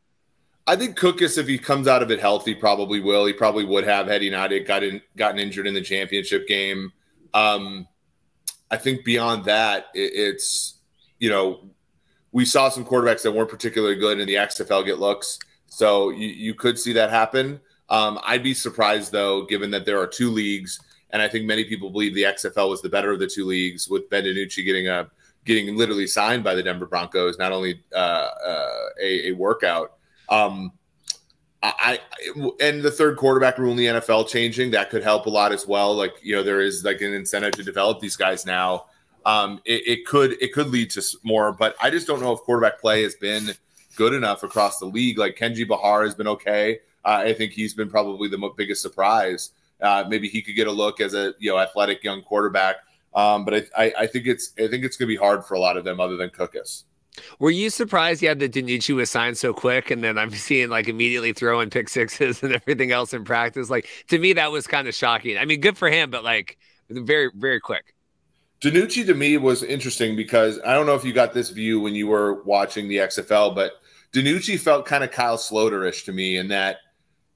I think Cookus, if he comes out of it healthy, probably will. He probably would have had he not gotten injured in the championship game. I think beyond that, it's, we saw some quarterbacks that weren't particularly good in the XFL get looks. So you could see that happen. I'd be surprised, though, given that there are 2 leagues, and I think many people believe the XFL was the better of the 2 leagues, with Ben DiNucci getting literally signed by the Denver Broncos, not only a workout. And the third quarterback rule in the NFL changing, that could help a lot as well. There is an incentive to develop these guys now. It could lead to more, but I just don't know if quarterback play has been good enough across the league. Kenji Bahar has been okay. I think he's been probably the biggest surprise. Maybe he could get a look as a athletic young quarterback. But I think it's going to be hard for a lot of them other than Cookus. Were you surprised, that DiNucci was signed so quick, and then I'm seeing immediately throwing pick sixes and everything else in practice? To me, that was kind of shocking. Good for him, but very, very quick. DiNucci to me was interesting because I don't know if you got this view when you were watching the XFL, but DiNucci felt kind of Kyle Sloter-ish to me in that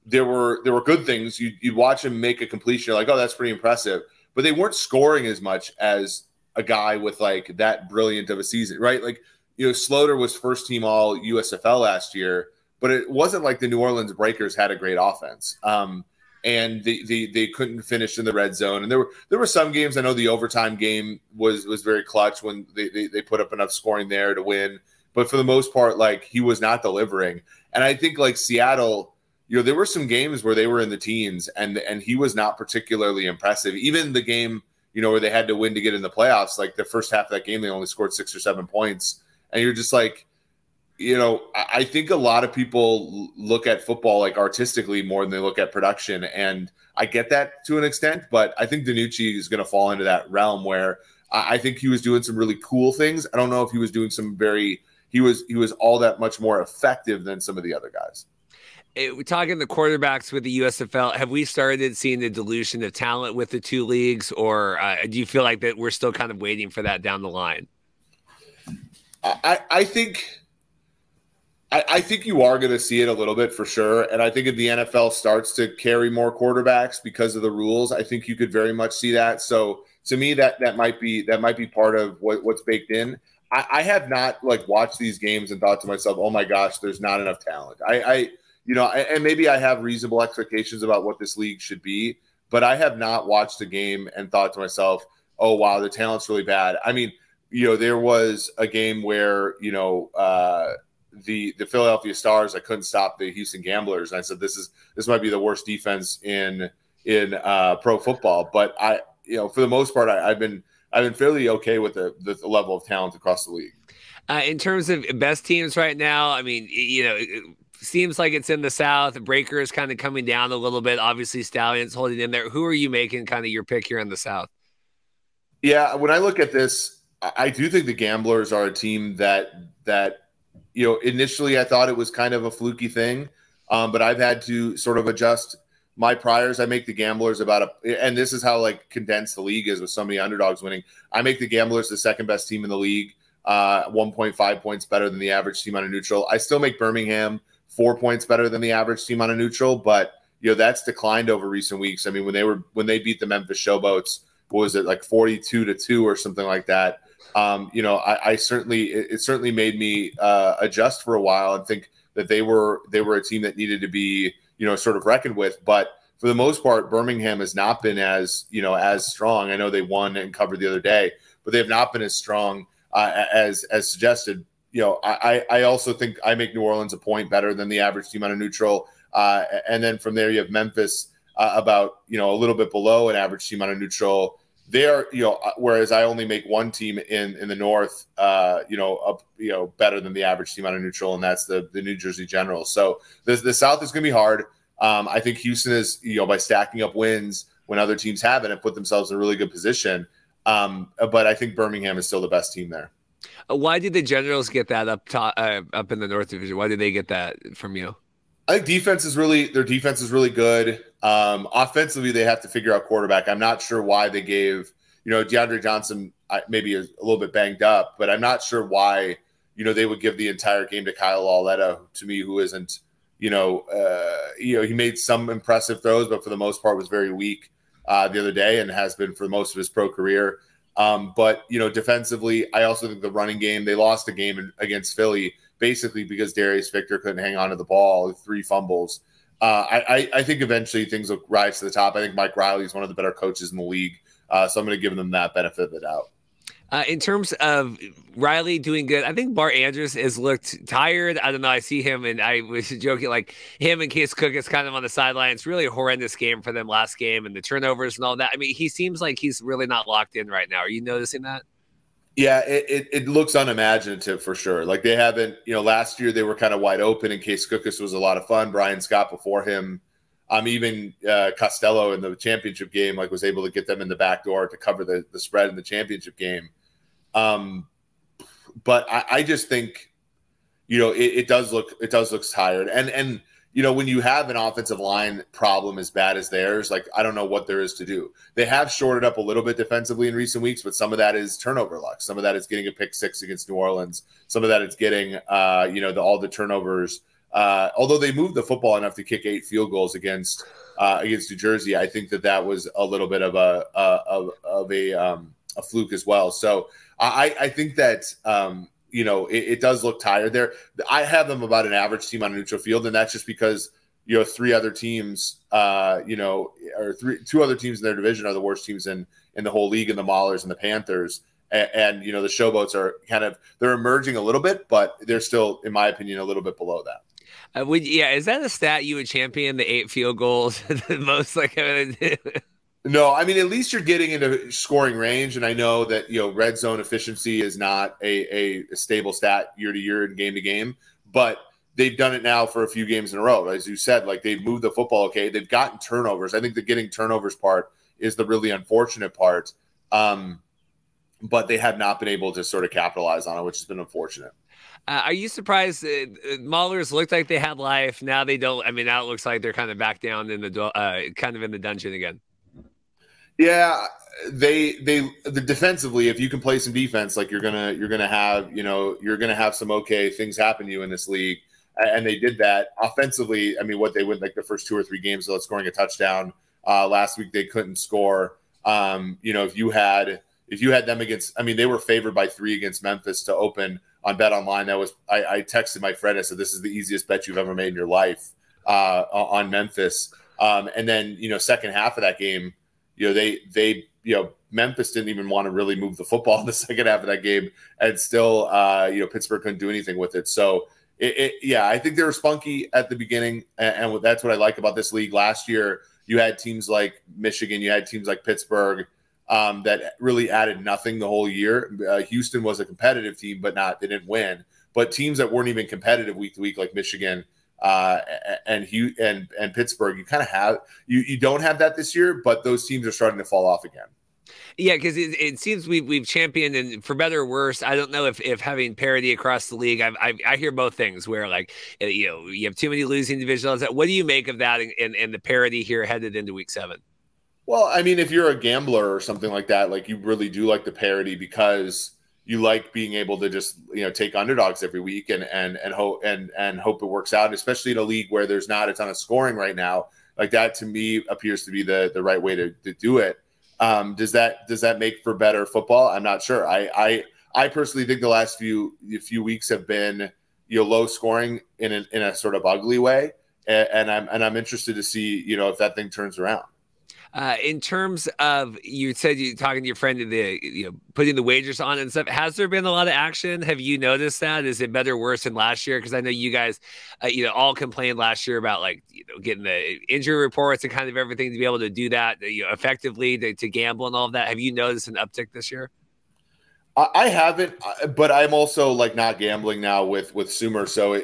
there were good things. You'd watch him make a completion. You're like, oh, that's pretty impressive. But they weren't scoring as much as a guy with like that brilliant of a season, right? Like, Sloter was first team all USFL last year, but it wasn't like the New Orleans Breakers had a great offense. And they couldn't finish in the red zone. And there were some games, I know the overtime game was very clutch when they put up enough scoring there to win. But for the most part, like, he was not delivering. And I think like Seattle, there were some games where they were in the teens and he was not particularly impressive. Even the game, where they had to win to get in the playoffs, like the first half of that game, they only scored 6 or 7 points. And you're just like, I think a lot of people look at football like artistically more than they look at production. And I get that to an extent, but I think DiNucci is going to fall into that realm where I think he was doing some really cool things. I don't know if he was doing he was all that much more effective than some of the other guys. We're talking the quarterbacks with the USFL. Have we started seeing the dilution of talent with the two leagues, or do you feel like that we're still kind of waiting for that down the line? I think you are going to see it a little bit for sure. And I think if the NFL starts to carry more quarterbacks because of the rules, I think you could very much see that. So to me, that might be part of what's baked in. I have not like watched these games and thought to myself, oh my gosh, there's not enough talent. And maybe I have reasonable expectations about what this league should be, but I have not watched a game and thought to myself, oh wow, the talent's really bad. I mean, there was a game where, the Philadelphia Stars, I couldn't stop the Houston Gamblers. And I said, this might be the worst defense in pro football. But for the most part, I've been fairly okay with the level of talent across the league. In terms of best teams right now, I mean, it seems like it's in the South. Breakers kind of coming down a little bit. Obviously, Stallions holding in there. Who are you making kind of your pick here in the South? Yeah, when I look at this, I do think the Gamblers are a team that initially I thought it was kind of a fluky thing, but I've had to sort of adjust my priors. I make the Gamblers and this is how like condensed the league is with so many underdogs winning. I make the Gamblers the second best team in the league, 1.5 points better than the average team on a neutral. I still make Birmingham 4 points better than the average team on a neutral, but that's declined over recent weeks. I mean, when they beat the Memphis Showboats, what was it, like 42-2 or something like that? It certainly made me adjust for a while and think that they were a team that needed to be sort of reckoned with. But for the most part, Birmingham has not been as strong. I know they won and covered the other day, but they have not been as strong as suggested. I also think I make New Orleans a point better than the average team on a neutral, and then from there you have Memphis about a little bit below an average team on a neutral. They're, whereas I only make one team in the North, better than the average team on a neutral, and that's the New Jersey Generals. So the South is going to be hard. I think Houston is, by stacking up wins when other teams haven't, and put themselves in a really good position. But I think Birmingham is still the best team there. Why did the Generals get that up in the North Division? Why did they get that from you? I think their defense is really good. Offensively, they have to figure out quarterback. I'm not sure why they gave, DeAndre Johnson maybe is a little bit banged up, but I'm not sure why, they would give the entire game to Kyle Lauletta, to me, who isn't, he made some impressive throws, but for the most part was very weak the other day and has been for most of his pro career. But defensively, I also think the running game, they lost a game against Philly basically because Darius Victor couldn't hang on to the ball with 3 fumbles. I think eventually things will rise to the top. I think Mike Riley is one of the better coaches in the league. So I'm going to give them that benefit of the doubt. In terms of Riley doing good, I think Bart Andrews has looked tired. I don't know. I see him, and I was joking, like him and Case Cook is kind of on the sideline. It's really a horrendous game for them last game, and the turnovers and all that. I mean, he seems like he's really not locked in right now. Are you noticing that? Yeah, it looks unimaginative for sure. Like they haven't, last year they were kind of wide open, and Case Cookus was a lot of fun. Brian Scott before him. Even Costello in the championship game, was able to get them in the back door to cover the spread in the championship game. But I just think, it does look tired. And when you have an offensive line problem as bad as theirs, I don't know what there is to do. They have shorted up a little bit defensively in recent weeks, but some of that is turnover luck. Some of that is getting a pick 6 against New Orleans. Some of that is getting, all the turnovers although they moved the football enough to kick 8 field goals against New Jersey, I think that was a little bit of a fluke as well. So I think that it does look tired there. I have them about an average team on a neutral field, and that's just because 3 other teams, or 2 other teams in their division are the worst teams in the whole league, and the Maulers and the Panthers. And the Showboats are they're emerging a little bit, but they're still, in my opinion, a little bit below that. Is that a stat you would champion, the 8 field goals the most? No, I mean, at least you're getting into scoring range, and I know that red zone efficiency is not a stable stat year to year and game to game, but they've done it now for a few games in a row. As you said, they've moved the football. Okay, they've gotten turnovers. I think the getting turnovers part is the really unfortunate part, but they have not been able to sort of capitalize on it, which has been unfortunate. Are you surprised Maulers looked like they had life? Now they don't. I mean, now it looks like they're kind of back down in the in the dungeon again. Yeah, they defensively, if you can play some defense, you're gonna have some okay things happen to you in this league, and they did that. Offensively, I mean, what they win the first 2 or 3 games without scoring a touchdown. Last week they couldn't score. If you had them against, I mean, they were favored by 3 against Memphis to open on Bet Online. I texted my friend. I said, this is the easiest bet you've ever made in your life on Memphis. And then second half of that game. Memphis didn't even want to really move the football in the second half of that game, and still, Pittsburgh couldn't do anything with it. So, I think they were spunky at the beginning, and that's what I like about this league. Last year, you had teams like Michigan, you had teams like Pittsburgh that really added nothing the whole year. Houston was a competitive team, but they didn't win. But teams that weren't even competitive week to week, like Michigan, and Pittsburgh, you don't have that this year, but those teams are starting to fall off again. Yeah, because it seems we've championed, and for better or worse, I don't know if having parity across the league. I hear both things where you have too many losing divisions. What do you make of that and the parity here headed into week 7? Well, I mean, if you're a gambler or something like that, you really do like the parity because you like being able to just take underdogs every week and hope it works out, especially in a league where there's not a ton of scoring right now. That to me appears to be the right way to do it. Does that make for better football? I'm not sure. I personally think the last few weeks have been low scoring in a sort of ugly way, and I'm interested to see if that thing turns around. In terms of, you said you talking to your friend, putting the wagers on and stuff. Has there been a lot of action? Have you noticed that? Is it better or worse than last year? Because I know you guys, all complained last year about getting the injury reports and kind of everything to be able to do that effectively to gamble and all of that. Have you noticed an uptick this year? I haven't, but I'm also not gambling now with Sumer. So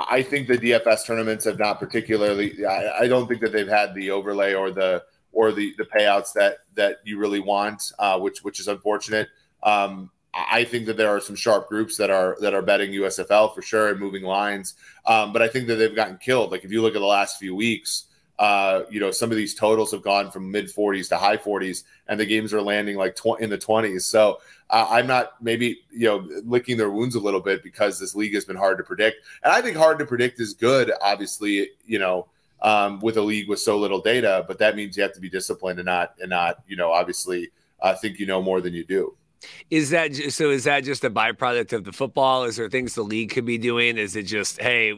I think the DFS tournaments have not particularly. I don't think that they've had the overlay or the payouts that you really want, which is unfortunate. I think that there are some sharp groups that are betting USFL for sure and moving lines, but I think that they've gotten killed. If you look at the last few weeks, some of these totals have gone from mid 40s to high 40s, and the games are landing in the 20s. So I'm not maybe licking their wounds a little bit because this league has been hard to predict, and I think hard to predict is good. Obviously, with a league with so little data, but that means you have to be disciplined and not obviously think more than you do. Is that just a byproduct of the football? Is there things the league could be doing? Is it just, hey,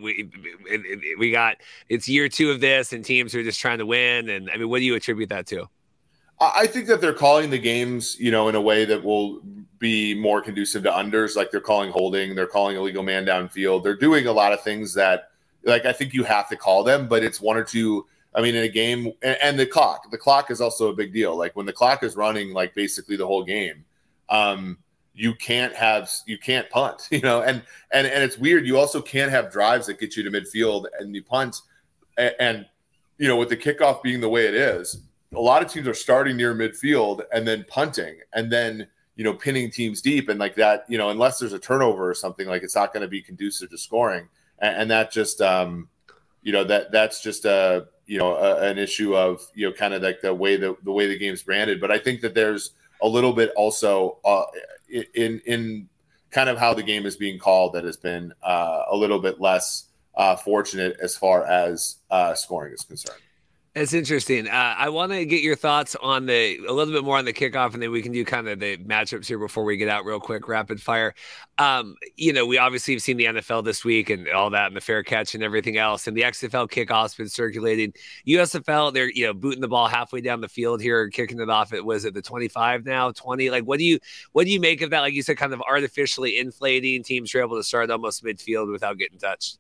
it's year 2 of this and teams are just trying to win? And I mean, what do you attribute that to? I think that they're calling the games, in a way that will be more conducive to unders. They're calling holding, they're calling illegal man downfield. They're doing a lot of things that, I think you have to call them, but it's 1 or 2. I mean, in a game, and the clock is also a big deal. When the clock is running, basically the whole game, you can't punt, and it's weird. You also can't have drives that get you to midfield and you punt. And with the kickoff being the way it is, a lot of teams are starting near midfield and then punting and then, pinning teams deep. And that, unless there's a turnover or something, it's not going to be conducive to scoring. And that just, that's just an issue of, kind of the way the game's branded. But I think that there's a little bit also in kind of how the game is being called that has been a little bit less fortunate as far as scoring is concerned. It's interesting. I want to get your thoughts on a little bit more on the kickoff, and then we can do kind of the matchups here before we get out real quick, rapid fire. We obviously have seen the NFL this week and all that, and the fair catch and everything else. And the XFL kickoff's been circulating. USFL, they're booting the ball halfway down the field here, kicking it off. Was it the 25 now, 20? Like, what do you make of that? Like you said, kind of artificially inflating. Teams are able to start almost midfield without getting touched.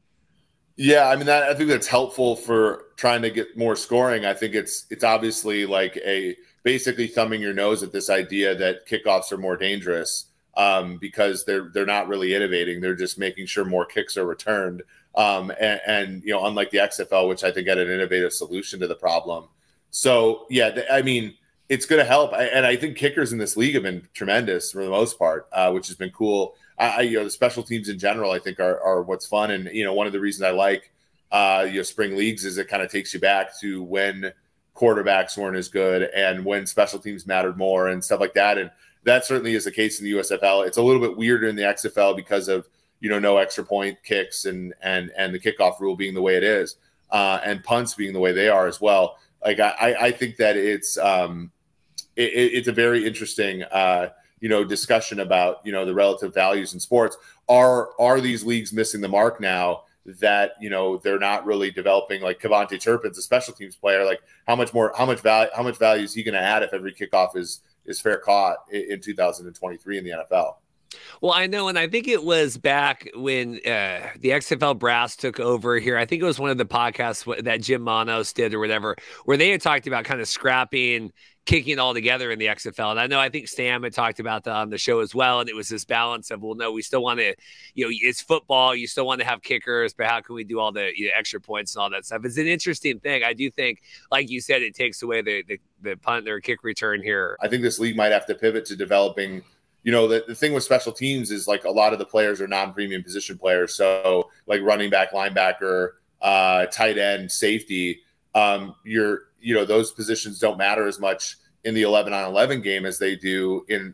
Yeah, I mean, I think that's helpful for trying to get more scoring. I think it's obviously like basically thumbing your nose at this idea that kickoffs are more dangerous because they're not really innovating. They're just making sure more kicks are returned. And unlike the XFL, which I think had an innovative solution to the problem. So yeah, I mean, it's going to help. And I think kickers in this league have been tremendous for the most part, which has been cool. The special teams in general, I think, are what's fun. And, one of the reasons I like, spring leagues is it kind of takes you back to when quarterbacks weren't as good and when special teams mattered more and stuff like that. And that certainly is the case in the USFL. It's a little bit weirder in the XFL because of, no extra point kicks and the kickoff rule being the way it is and punts being the way they are as well. Like, I think that it's a very interesting discussion about, the relative values in sports. Are these leagues missing the mark now that, they're not really developing? Like Cavante Turpin's a special teams player. Like how much value is he going to add if every kickoff is fair caught in 2023 in the NFL? Well, I know, and I think it was back when the XFL brass took over here. I think it was one of the podcasts that Jim Manos did or whatever, where they had talked about kind of scrapping kicking all together in the XFL. And I think Stam had talked about that on the show as well. And it was this balance of, well, no, we still want to, it's football. You still want to have kickers, but how can we do all the extra points and all that stuff? It's an interesting thing. I do think, like you said, it takes away the punt or kick return here. I think this league might have to pivot to developing, the thing with special teams is like a lot of the players are non-premium position players. So like running back, linebacker, tight end, safety, those positions don't matter as much in the 11-on-11 game as they do in,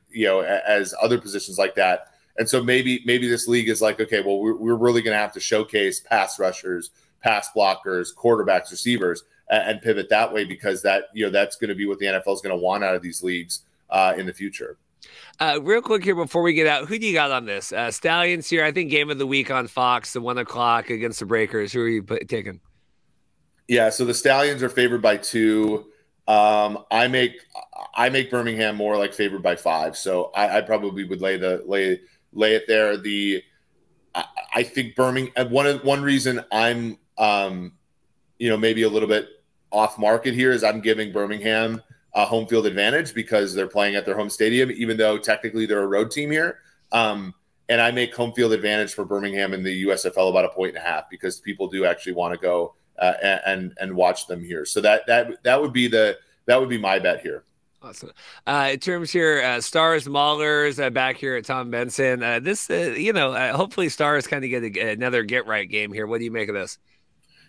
as other positions like that. And so maybe this league is like, okay, well, we're really going to have to showcase pass rushers, pass blockers, quarterbacks, receivers, and pivot that way because that's going to be what the NFL is going to want out of these leagues in the future. Real quick here before we get out, who do you got on this? Stallions here, I think game of the week on Fox, the 1 o'clock against the Breakers. Who are you taking? Yeah, so the Stallions are favored by 2. I make Birmingham more like favored by 5. So I probably would lay it there. I think Birmingham. One reason I'm maybe a little bit off market here is I'm giving Birmingham a home field advantage because they're playing at their home stadium, even though technically they're a road team here. And I make home field advantage for Birmingham in the USFL about 1.5 because people do actually want to go and watch them here. So that would be my bet here. Awesome. In terms here, Stars Maulers back here at Tom Benson. Hopefully Stars kind of get another get right game here. What do you make of this?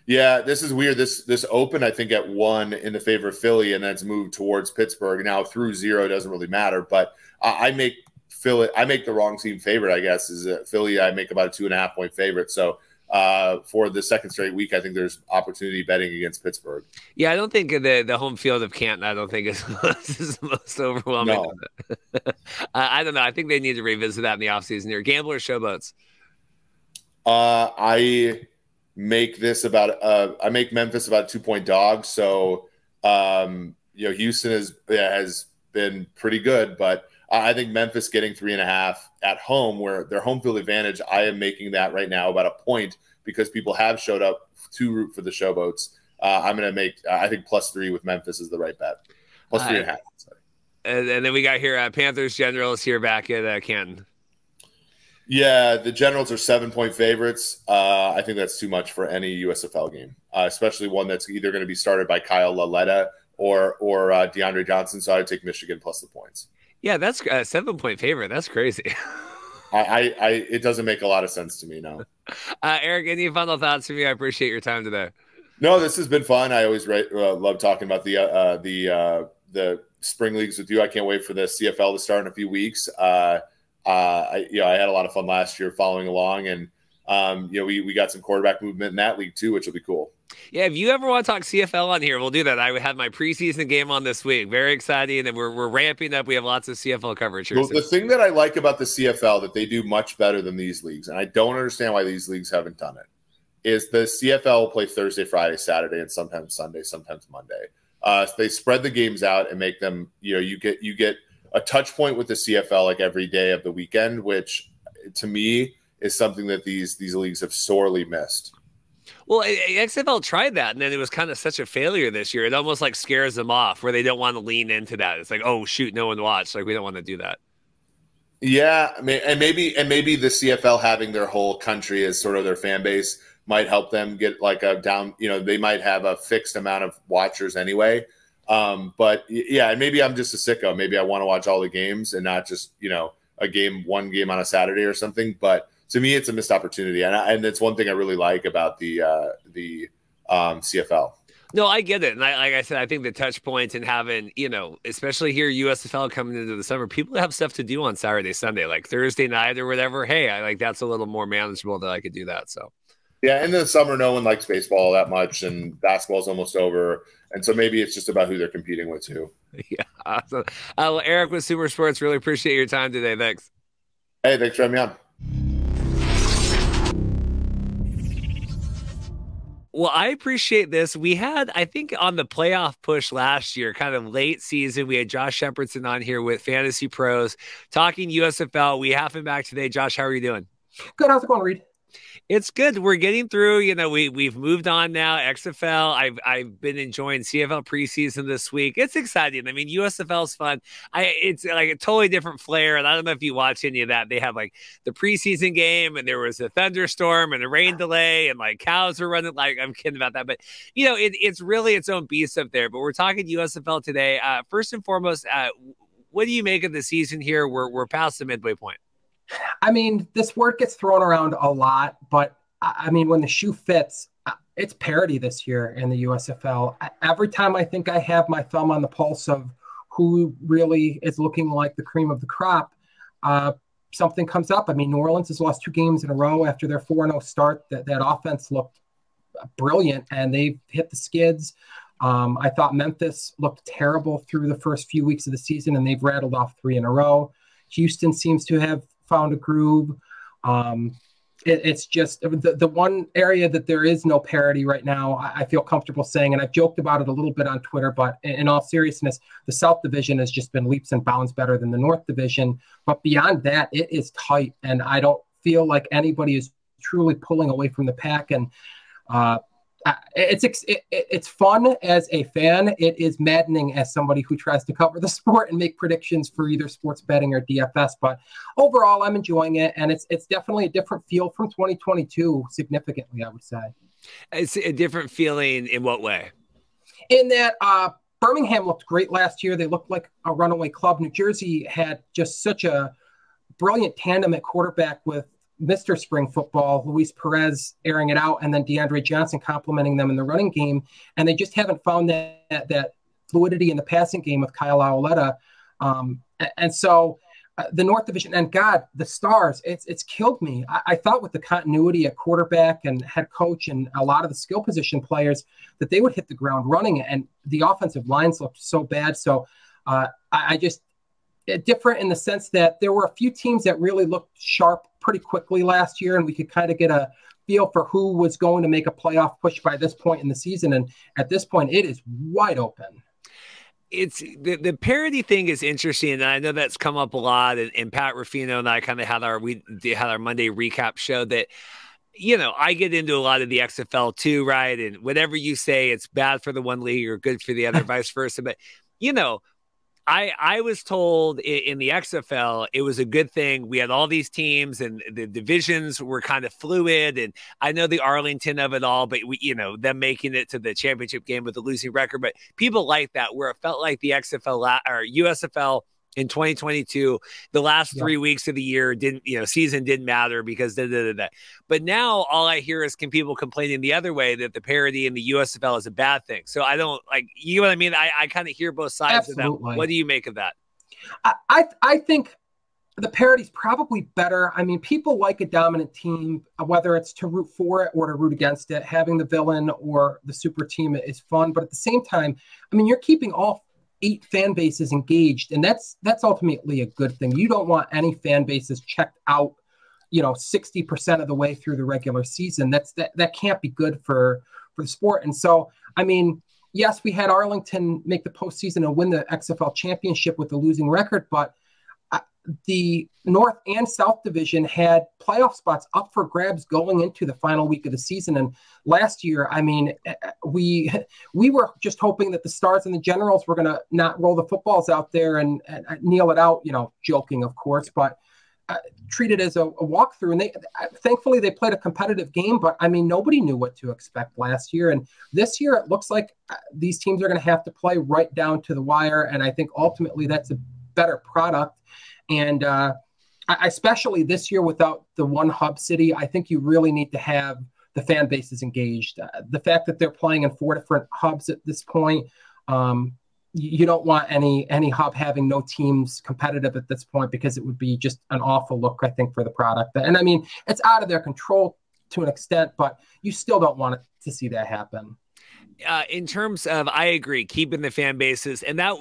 Yeah, this is weird. This opened, I think, at 1 in the favor of Philly, and then it's moved towards Pittsburgh. Now through 0 doesn't really matter, but I make Philly. I make the wrong team favorite, I guess. Is Philly? I make about a 2.5 point favorite. So for the second straight week, I think there's opportunity betting against Pittsburgh. Yeah, I don't think the home field of Canton, I don't think is the most overwhelming. No. I don't know. I think they need to revisit that in the offseason here. Gambler showboats. I make Memphis about a 2-point dog. So, Houston has been pretty good, but I think Memphis getting 3.5 at home, where their home field advantage, I am making that right now about 1 point because people have showed up to root for the showboats. I'm going to make, I think +3 with Memphis is the right bet. +3.5. And then we got here Panthers Generals here back at Canton. Yeah, the Generals are 7-point favorites. I think that's too much for any USFL game, especially one that's either going to be started by Kyle Laletta or DeAndre Johnson. So I'd take Michigan plus the points. Yeah, that's a 7-point favorite. That's crazy. It doesn't make a lot of sense to me, no. Eric, any final thoughts from you? I appreciate your time today. No, this has been fun. I always love talking about the spring leagues with you. I can't wait for the CFL to start in a few weeks. I had a lot of fun last year following along, and we got some quarterback movement in that league too, which will be cool. Yeah, if you ever want to talk CFL on here, we'll do that. I had my preseason game on this week. Very exciting, and we're ramping up. We have lots of CFL coverage here. The thing that I like about the CFL that they do much better than these leagues, and I don't understand why these leagues haven't done it, is the CFL will play Thursday, Friday, Saturday, and sometimes Sunday, sometimes Monday. They spread the games out and make them, you get a touch point with the CFL like every day of the weekend, which to me is something that these leagues have sorely missed. Well, XFL tried that, and then it was kind of such a failure this year. It almost like scares them off where they don't want to lean into that. It's like, oh, shoot, no one watched. Like, we don't want to do that. Yeah, and maybe the CFL having their whole country as sort of their fan base might help them get like a down, they might have a fixed amount of watchers anyway. But yeah, and maybe I'm just a sicko. Maybe I want to watch all the games and not just, one game on a Saturday or something. But to me, it's a missed opportunity. And it's one thing I really like about the CFL. No, I get it. And like I said, I think the touch points and having, especially here, USFL coming into the summer, people have stuff to do on Saturday, Sunday, like Thursday night or whatever. Hey, I like that's a little more manageable that I could do that. So. Yeah, in the summer, no one likes baseball that much, and basketball's almost over. And so maybe it's just about who they're competing with, too. Yeah. Awesome. Well, Eric with Super Sports, really appreciate your time today. Thanks. Hey, thanks for having me on. Well, I appreciate this. We had, I think, on the playoff push last year, kind of late season, we had Josh Shepardson on here with Fantasy Pros talking USFL. We have him back today. Josh, how are you doing? Good. How's it going, Reed? It's good. We're getting through. We've moved on now. XFL. I've been enjoying CFL preseason this week. It's exciting. I mean, USFL is fun. It's like a totally different flair. And I don't know if you watch any of that. They have like the preseason game, and there was a thunderstorm and a rain delay, and like cows were running. Like, I'm kidding about that, but it's really its own beast up there. But we're talking USFL today. First and foremost, what do you make of the season here? We're past the midway point. I mean, this word gets thrown around a lot, but I mean, when the shoe fits, it's parity this year in the USFL. Every time I think I have my thumb on the pulse of who really is looking like the cream of the crop, something comes up. I mean, New Orleans has lost 2 games in a row after their 4-0 start. That offense looked brilliant, and they've hit the skids. I thought Memphis looked terrible through the first few weeks of the season, and they've rattled off 3 in a row. Houston seems to have found a groove. It's just the one area that there is no parity right now. I feel comfortable saying, and I've joked about it a little bit on Twitter, but in all seriousness, the South Division has just been leaps and bounds better than the North Division. But beyond that, it is tight, and I don't feel like anybody is truly pulling away from the pack. And it's fun as a fan. It is maddening as somebody who tries to cover the sport and make predictions for either sports betting or DFS. But overall, I'm enjoying it, and it's definitely a different feel from 2022, significantly, I would say. It's a different feeling in what way? In that Birmingham looked great last year. They looked like a runaway club. New Jersey had just such a brilliant tandem at quarterback with Mr. Spring Football, Luis Perez airing it out, and then DeAndre Johnson complimenting them in the running game. And they just haven't found that fluidity in the passing game with Kyle Lauletta. And so the North Division, and God, the Stars, it's killed me. I thought with the continuity at quarterback and head coach and a lot of the skill position players that they would hit the ground running, and the offensive lines looked so bad. So I just different in the sense that there were a few teams that really looked sharp pretty quickly last year, and we could kind of get a feel for who was going to make a playoff push by this point in the season. And at this point, it is wide open. It's the parity thing is interesting, and I know that's come up a lot. And Pat Ruffino and I kind of had our Monday recap show that, I get into a lot of the XFL too, right? And whatever you say, it's bad for the one league or good for the other, vice versa. But I was told in the XFL, it was a good thing. We had all these teams and the divisions were kind of fluid. And I know the Arlington of it all, but them making it to the championship game with a losing record. But people like that, where it felt like the XFL or USFL in 2022, the last 3 weeks of the year season didn't matter because But now all I hear is people complaining the other way, that the parity in the USFL is a bad thing. So I don't you know what I mean? I kind of hear both sides of that. What do you make of that? I think the parity's probably better. I mean, people like a dominant team, whether it's to root for it or to root against it. Having the villain or the super team is fun, but at the same time, I mean, you're keeping all 8 fan bases engaged, and that's ultimately a good thing. You don't want any fan bases checked out, 60% of the way through the regular season. That can't be good for the sport. And so, I mean, yes, we had Arlington make the postseason and win the XFL championship with a losing record, but the North and South Division had playoff spots up for grabs going into the final week of the season. And last year, I mean, we were just hoping that the Stars and the Generals were going to not roll the footballs out there and kneel it out, joking, of course, but treat it as a walkthrough. And thankfully they played a competitive game, but I mean, nobody knew what to expect last year. And this year, it looks like these teams are going to have to play right down to the wire. And I think ultimately that's a better product. And especially this year without the one hub city, I think you really need to have the fan bases engaged. The fact that they're playing in 4 different hubs at this point, you don't want any hub having no teams competitive at this point, because it would be just an awful look, I think, for the product. And I mean, it's out of their control to an extent, but you still don't want to see that happen. In terms of, I agree, keeping the fan bases and that,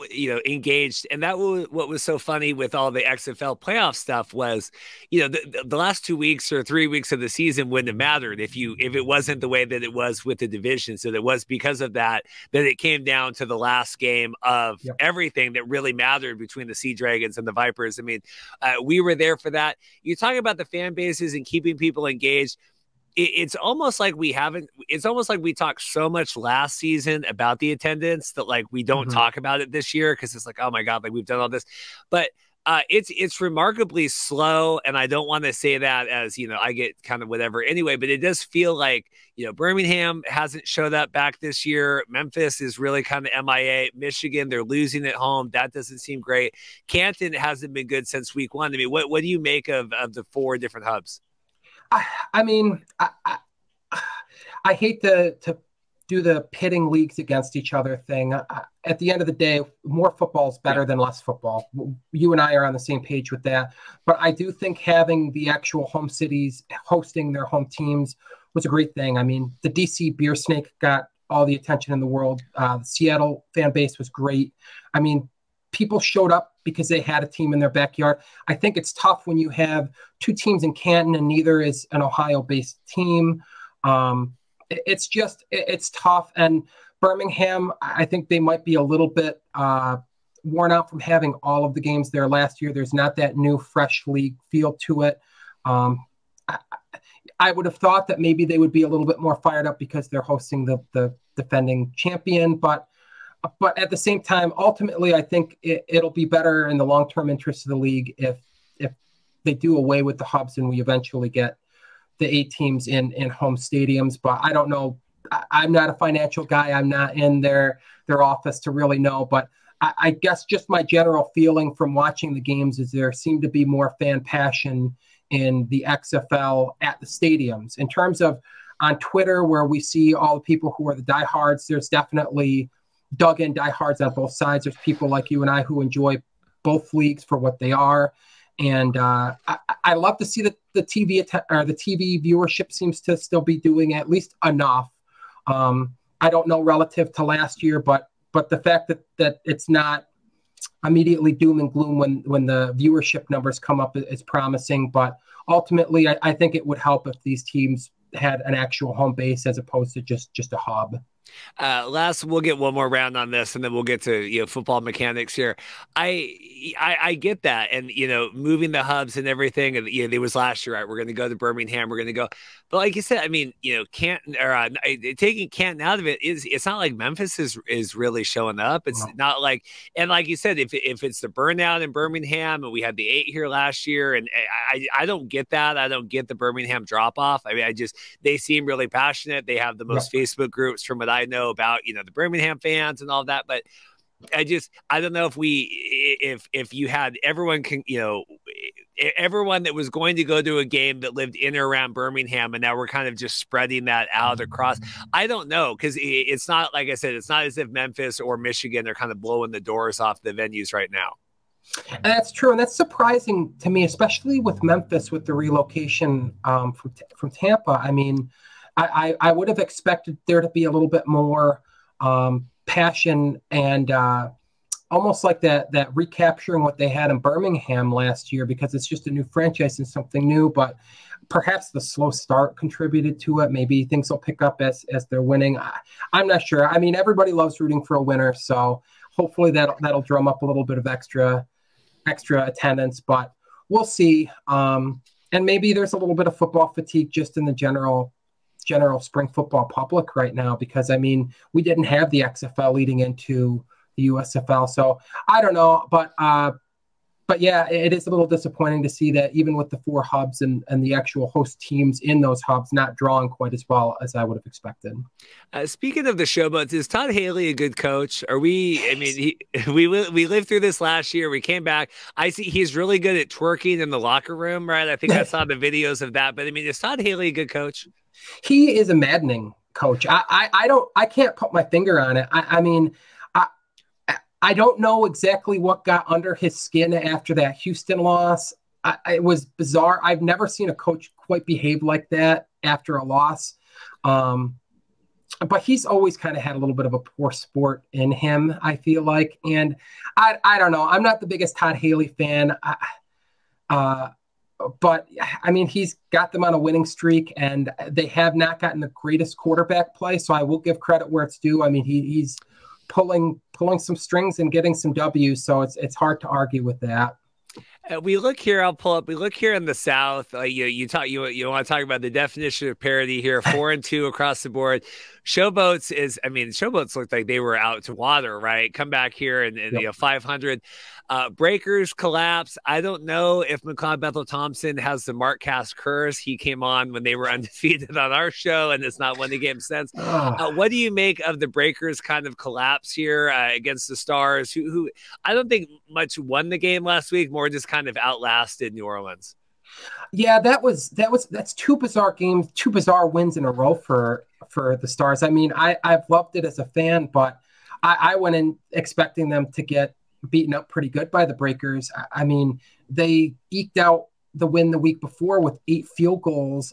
engaged. And that was what was so funny with all the XFL playoff stuff was, the last 2 weeks or 3 weeks of the season wouldn't have mattered if it wasn't the way that it was with the division. So it was because of that it came down to the last game of everything that really mattered between the Sea Dragons and the Vipers. I mean, we were there for that. You're talking about the fan bases and keeping people engaged. It's almost like we talked so much last season about the attendance that like we don't talk about it this year, because it's like, oh my God, like we've done all this. But it's remarkably slow. And I don't want to say that as, I get kind of whatever anyway, but it does feel like, Birmingham hasn't showed up back this year. Memphis is really kind of MIA. Michigan, they're losing at home. That doesn't seem great. Canton hasn't been good since week 1. I mean, what do you make of the 4 different hubs? I mean, I hate to do the pitting leagues against each other thing. At the end of the day, more football is better than less football. You and I are on the same page with that. But I do think having the actual home cities hosting their home teams was a great thing. I mean, the DC Beer Snake got all the attention in the world. The Seattle fan base was great. I mean, people showed up because they had a team in their backyard. I think it's tough when you have 2 teams in Canton and neither is an Ohio-based team. It's tough. And Birmingham, I think they might be a little bit worn out from having all of the games there last year. There's not that new, fresh league feel to it. I would have thought that maybe they would be a little bit more fired up because they're hosting the defending champion, but at the same time, ultimately, I think it'll be better in the long-term interest of the league if they do away with the hubs and we eventually get the 8 teams in home stadiums. But I don't know. I'm not a financial guy. I'm not in their office to really know. But I guess just my general feeling from watching the games is there seemed to be more fan passion in the XFL at the stadiums. In terms of on Twitter, where we see all the people who are the diehards, there's definitely dug-in diehards on both sides. There's people like you and I who enjoy both leagues for what they are, and I love to see that the TV viewership seems to still be doing at least enough. I don't know relative to last year, but the fact that it's not immediately doom and gloom when the viewership numbers come up is promising. But ultimately, I think it would help if these teams had an actual home base as opposed to just a hub. We'll get one more round on this and then we'll get to football mechanics here. I get that, and moving the hubs and everything, and there was last year, right? We're going to go to Birmingham, we're going to go, but like you said, I mean, Canton or taking Canton out of it's not like Memphis is really showing up. It's not like, and like you said, if it's the burnout in Birmingham, and we had the 8 here last year, and I don't get that. I don't get the Birmingham drop off. I mean, they seem really passionate. They have the most Facebook groups from what I know about the Birmingham fans and all that, but I don't know if you had everyone everyone that was going to go to a game that lived in or around Birmingham, and now we're kind of just spreading that out across. I don't know, because it's not, like I said, it's not as if Memphis or Michigan are kind of blowing the doors off the venues right now. And that's true, and that's surprising to me, especially with Memphis with the relocation from Tampa. I mean, I would have expected there to be a little bit more passion and almost like that recapturing what they had in Birmingham last year, because it's just a new franchise and something new. But perhaps the slow start contributed to it. Maybe things will pick up as they're winning. I'm not sure. I mean, everybody loves rooting for a winner, so hopefully that'll drum up a little bit of extra attendance. But we'll see. And maybe there's a little bit of football fatigue just in the general spring football public right now, because I mean, we didn't have the XFL leading into the USFL, so I don't know, but yeah, it is a little disappointing to see that even with the 4 hubs and the actual host teams in those hubs not drawing quite as well as I would have expected. Speaking of the showboats, is Todd Haley a good coach? Are we? I mean, we lived through this last year. We came back. I see he's really good at twerking in the locker room, right? I think I saw the videos of that. But I mean, is Todd Haley a good coach? He is a maddening coach. I can't put my finger on it. I mean, I don't know exactly what got under his skin after that Houston loss. It was bizarre. I've never seen a coach quite behave like that after a loss. But he's always kind of had a little bit of a poor sport in him, I feel like. And I don't know. I'm not the biggest Todd Haley fan. But I mean, he's got them on a winning streak, and they have not gotten the greatest quarterback play. So I will give credit where it's due. I mean, he's pulling some strings and getting some W's, so it's hard to argue with that. We look here. I'll pull up. We look here in the South. You want to talk about the definition of parity here? 4-2 across the board. Showboats looked like they were out to water, right? Come back here and 500. Breakers collapse. I don't know if McLeod Bethel Thompson has the Markcast curse. He came on when they were undefeated on our show, and it's not won the game since. What do you make of the Breakers kind of collapse here against the Stars, who I don't think much won the game last week, more just kind of outlasted New Orleans? Yeah, that's 2 bizarre games, 2 bizarre wins in a row for the Stars. I mean, I've loved it as a fan, but I went in expecting them to get beaten up pretty good by the Breakers. I mean, they eked out the win the week before with 8 field goals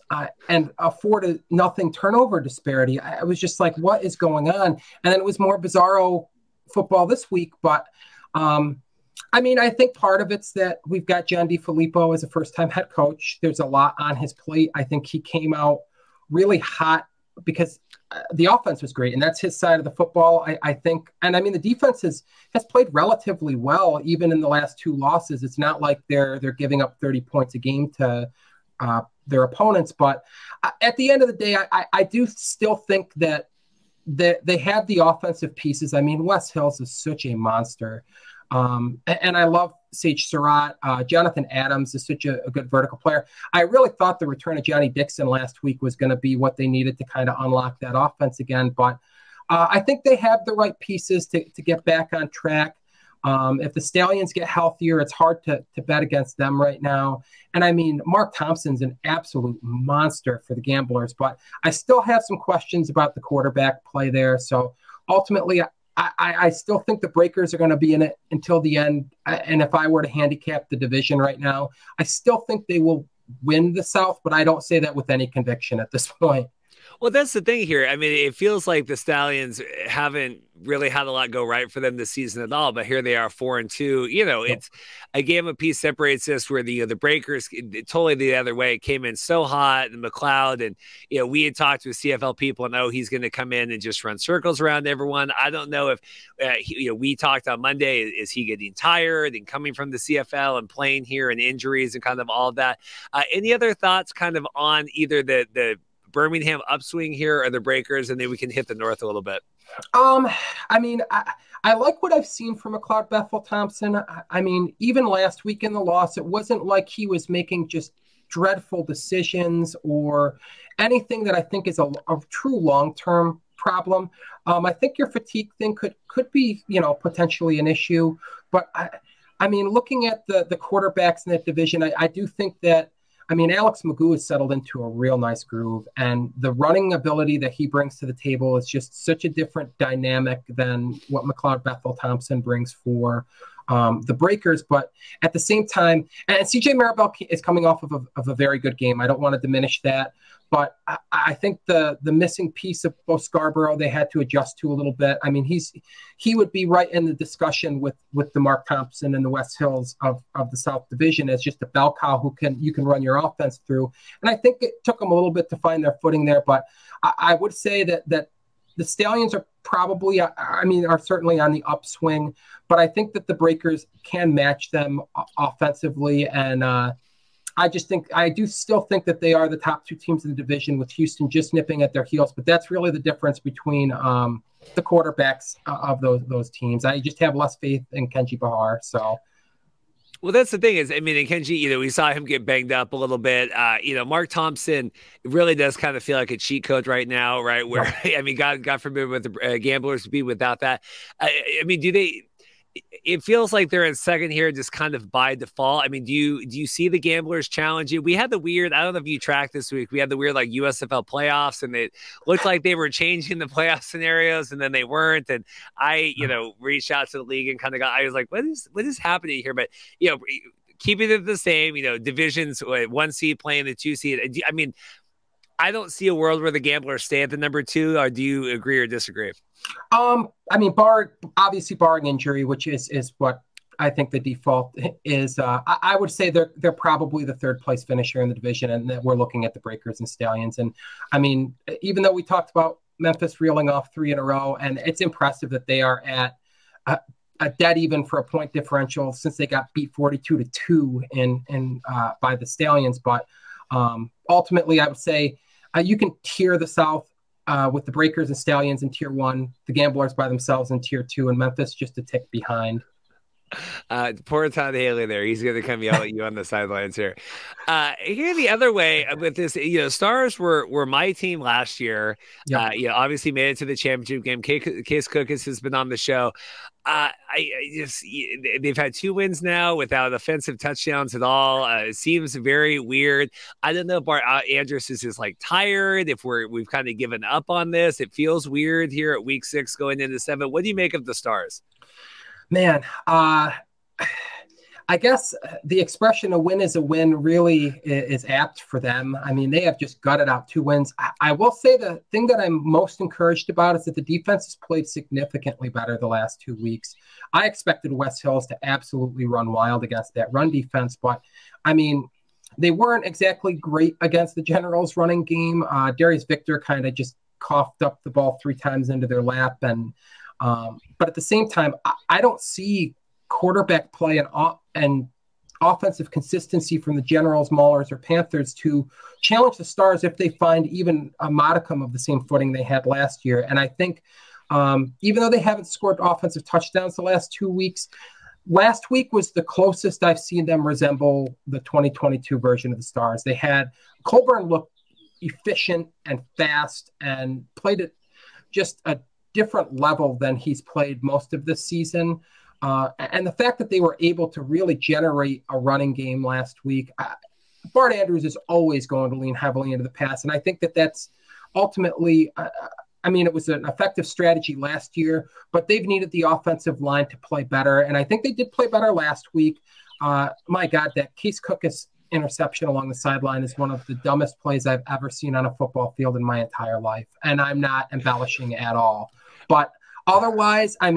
and a 4-0 turnover disparity. I was just like, what is going on? And then it was more bizarro football this week. But I mean, I think part of it's that we've got John DeFilippo as a first-time head coach. There's a lot on his plate. I think he came out really hot because the offense was great, and that's his side of the football, I think. And I mean, the defense has played relatively well, even in the last 2 losses. It's not like they're giving up 30 points a game to their opponents. But at the end of the day, I do still think that they have the offensive pieces. I mean, Wes Hills is such a monster. And I love Sage Surratt. Jonathan Adams is such a good vertical player. I really thought the return of Johnny Dixon last week was going to be what they needed to kind of unlock that offense again. But I think they have the right pieces to get back on track. If the Stallions get healthier, it's hard to bet against them right now. And I mean, Mark Thompson's an absolute monster for the Gamblers, but I still have some questions about the quarterback play there. So ultimately, I still think the Breakers are going to be in it until the end. And if I were to handicap the division right now, I still think they will win the South, but I don't say that with any conviction at this point. Well, that's the thing here. I mean, it feels like the Stallions haven't really had a lot go right for them this season at all, but here they are 4-2. You know, it's a game apiece separates this, where the Breakers totally the other way. It came in so hot, and McLeod, and we had talked with CFL people, and he's going to come in and just run circles around everyone. I don't know if we talked on Monday. Is he getting tired and coming from the CFL and playing here, and injuries and kind of all of that? Any other thoughts kind of on either the Birmingham upswing here or the Breakers, and then we can hit the North a little bit? I mean, I like what I've seen from McLeod Bethel Thompson. I mean, even last week in the loss, it wasn't like he was making just dreadful decisions or anything that I think is a true long-term problem. I think your fatigue thing could be, potentially an issue. But I mean, looking at the quarterbacks in that division, I do think that, Alex Magoo has settled into a real nice groove, and the running ability that he brings to the table is just such a different dynamic than what McLeod Bethel Thompson brings for the Breakers. But at the same time, and CJ Maribel is coming off of a very good game. I don't want to diminish that. But I think the missing piece of both Scarborough, they had to adjust to a little bit. I mean, he would be right in the discussion with the Mark Thompson and the West Hills of the South Division as just a bell cow who you can run your offense through. And I think it took them a little bit to find their footing there. But I would say that the Stallions are probably, are certainly on the upswing. But I think that the Breakers can match them offensively. And I do still think that they are the top two teams in the division, with Houston just nipping at their heels. But that's really the difference between the quarterbacks of those teams. I just have less faith in Kenji Bahar. So, well, that's the thing is, I mean, in Kenji, we saw him get banged up a little bit. Mark Thompson really does kind of feel like a cheat code right now, right? Where I mean, God forbid with the Gamblers to be without that. I mean, it feels like they're in second here just kind of by default. I mean, do you see the Gamblers challenge you? We had the weird, I don't know if you tracked this week, we had the weird like USFL playoffs, and it looked like they were changing the playoff scenarios, and then they weren't. And I, reached out to the league and I was like, what is happening here? But, keeping it the same, divisions, 1 seed playing the 2 seed. I mean, I don't see a world where the Gamblers stay at the number 2. Or do you agree or disagree? I mean, barring injury, which is what I think the default is. I would say they're probably the third place finisher in the division, and that we're looking at the Breakers and Stallions. And I mean, even though we talked about Memphis reeling off 3 in a row, and it's impressive that they are at a dead even for a point differential since they got beat 42-2 in by the Stallions. But ultimately, I would say you can tier the South with the Breakers and Stallions in tier 1, the Gamblers by themselves in tier 2, and Memphis just a tick behind. Poor Todd Haley there. He's going to come yell at you on the sidelines here. Here the other way with this, Stars were my team last year. Yep. Obviously made it to the championship game. Case Cookis has been on the show. They've had 2 wins now without offensive touchdowns at all. It seems very weird. I don't know if Andrus is just like tired, if we've kind of given up on this. It feels weird here at week 6 going into 7. What do you make of the Stars? Man, I guess the expression "a win is a win" really is apt for them. I mean, they have just gutted out 2 wins. I will say the thing that I'm most encouraged about is that the defense has played significantly better the last 2 weeks. I expected West Hills to absolutely run wild against that run defense, but I mean, they weren't exactly great against the Generals' running game. Darius Victor kind of just coughed up the ball 3 times into their lap, and but at the same time, I don't see quarterback play and offensive consistency from the Generals, Maulers, or Panthers to challenge the Stars if they find even a modicum of the same footing they had last year. And I think even though they haven't scored offensive touchdowns the last 2 weeks, last week was the closest I've seen them resemble the 2022 version of the Stars. They had Colburn look efficient and fast and played at just a different level than he's played most of this season. And the fact that they were able to really generate a running game last week, Bart Andrews is always going to lean heavily into the pass. And I think that that's ultimately, it was an effective strategy last year, but they've needed the offensive line to play better. And I think they did play better last week. My God, that Case Cookis interception along the sideline is one of the dumbest plays I've ever seen on a football field in my entire life. And I'm not embellishing at all. But otherwise, I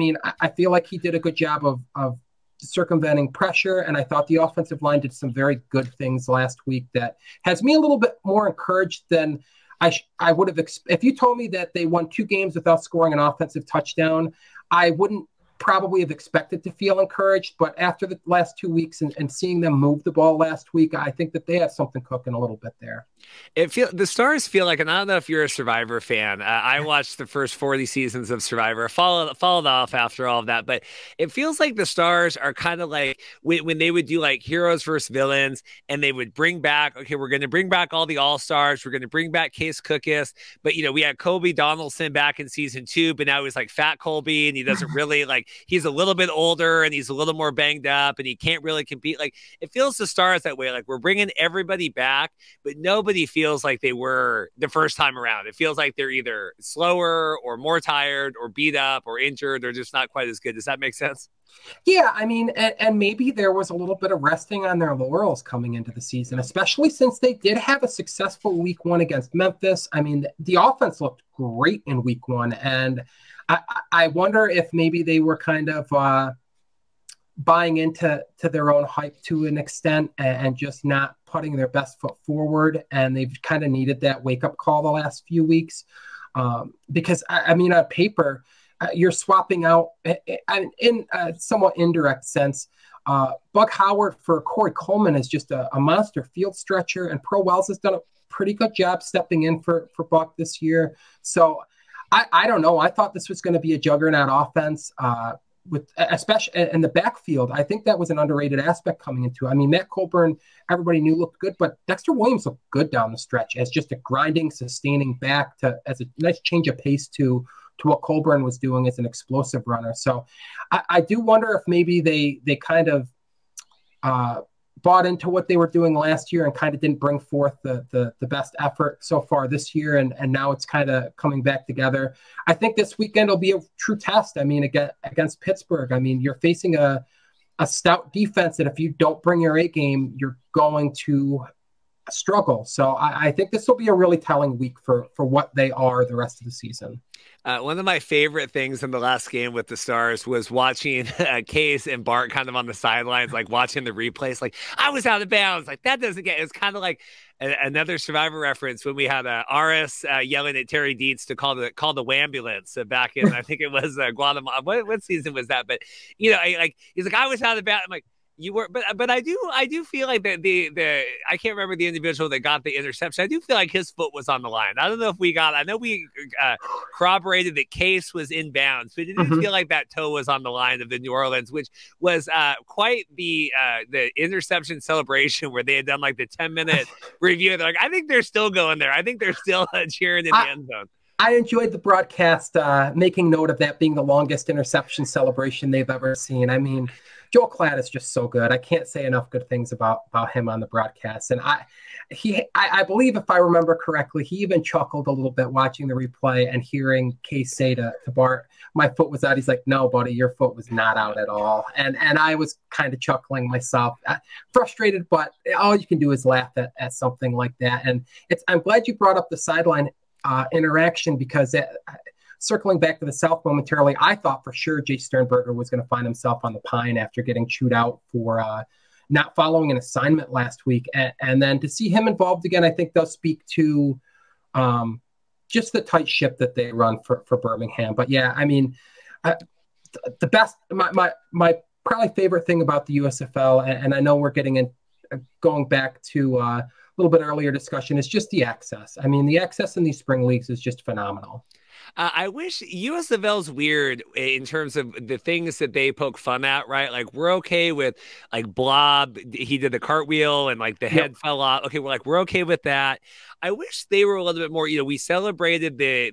feel like he did a good job of circumventing pressure, and I thought the offensive line did some very good things last week that has me a little bit more encouraged than I would have. If you told me that they won 2 games without scoring an offensive touchdown, I wouldn't probably have expected to feel encouraged. But after the last 2 weeks and seeing them move the ball last week, I think that they have something cooking a little bit there. The Stars feel like, and I don't know if you're a Survivor fan. I watched the first 40 seasons of Survivor, followed off after all of that, but it feels like the Stars are kind of like when they would do like heroes versus villains, and they would bring back, okay, we're going to bring back all the All-Stars, we're going to bring back Case Cookis, but we had Colby Donaldson back in season 2, but now he's like Fat Colby, and he doesn't really like he's a little bit older and he's a little more banged up and he can't really compete. Like, it feels to Stars that way. Like, we're bringing everybody back, but nobody feels like they were the first time around. It feels like they're either slower or more tired or beat up or injured or just not quite as good. Does that make sense? Yeah, I mean, and maybe there was a little bit of resting on their laurels coming into the season, especially since they did have a successful week 1 against Memphis. I mean, the offense looked great in week 1, and I wonder if maybe they were kind of buying into their own hype to an extent and just not putting their best foot forward, and they've kind of needed that wake-up call the last few weeks. Because, I mean, on paper, you're swapping out, in a somewhat indirect sense, Buck Howard for Corey Coleman is just a monster field stretcher, and Pro Wells has done a pretty good job stepping in for Buck this year. So I don't know. I thought this was going to be a juggernaut offense with, especially in the backfield. I think that was an underrated aspect coming into it. I mean, Matt Colburn, everybody knew looked good, but Dexter Williams looked good down the stretch as just a grinding, sustaining back as a nice change of pace to what Colburn was doing as an explosive runner. So I do wonder if maybe they kind of bought into what they were doing last year and kind of didn't bring forth the best effort so far this year. And now it's kind of coming back together. I think this weekend will be a true test. I mean, against Pittsburgh, I mean, you're facing a stout defense that if you don't bring your A game, you're going to struggle. So I think this will be a really telling week for what they are the rest of the season. One of my favorite things in the last game with the Stars was watching Case and Bart kind of on the sidelines, like watching the replays. Like, I was out of bounds. Like, that doesn't get. It's kind of like another Survivor reference when we had RS yelling at Terry Dietz to call the wambulance back in, I think it was Guatemala. What season was that? But he's like, I was out of bounds. I'm like, you were, but I do feel like the I can't remember the individual that got the interception. I do feel like his foot was on the line. I don't know if I know we corroborated that Case was inbounds, but it didn't feel like that toe was on the line of the New Orleans, which was quite the interception celebration where they had done like the 10-minute review. They're like, I think they're still going there. I think they're still cheering in the end zone. I enjoyed the broadcast, making note of that being the longest interception celebration they've ever seen. I mean, Joel Klatt is just so good. I can't say enough good things about him on the broadcast. And I believe, if I remember correctly, he even chuckled a little bit watching the replay and hearing Case say to Bart, my foot was out. He's like, no, buddy, your foot was not out at all. And I was kind of chuckling myself, frustrated, but all you can do is laugh at something like that. And I'm glad you brought up the sideline interaction, because circling back to the South momentarily, I thought for sure Jay Sternberger was going to find himself on the pine after getting chewed out for not following an assignment last week. And then to see him involved again, I think does speak to just the tight ship that they run for Birmingham. But yeah, I mean, the best, my probably favorite thing about the USFL, and I know we're going back to a little bit earlier discussion, is just the access. I mean, the access in these spring leagues is just phenomenal. I wish USFL's weird in terms of the things that they poke fun at, right? Like, we're okay with like Blob, he did the cartwheel and like the head fell off. Okay, we're okay with that. I wish they were a little bit more, we celebrated the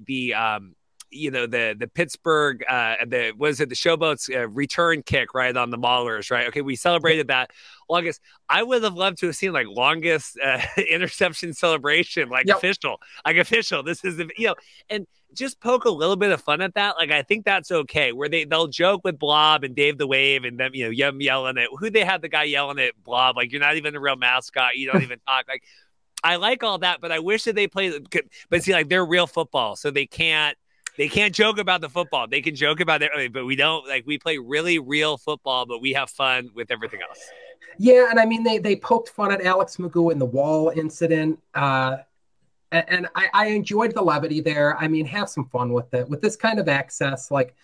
Pittsburgh, the Showboats return kick, right, on the Maulers, right? Okay, we celebrated that longest. I would have loved to have seen like longest interception celebration, official. This is and just poke a little bit of fun at that. Like, I think that's okay. Where they'll joke with Blob and Dave the Wave and them, yelling at who they had the guy yelling at Blob, like, you're not even a real mascot, you don't even talk. Like, I like all that, but I wish that they played. But see, like, they're real football, so they can't joke about the football. They can joke about it, but we don't. Like, we play really real football, but we have fun with everything else. Yeah, and I mean, they poked fun at Alex Magoo in the wall incident. And I enjoyed the levity there. I mean, have some fun with it. With this kind of access, like,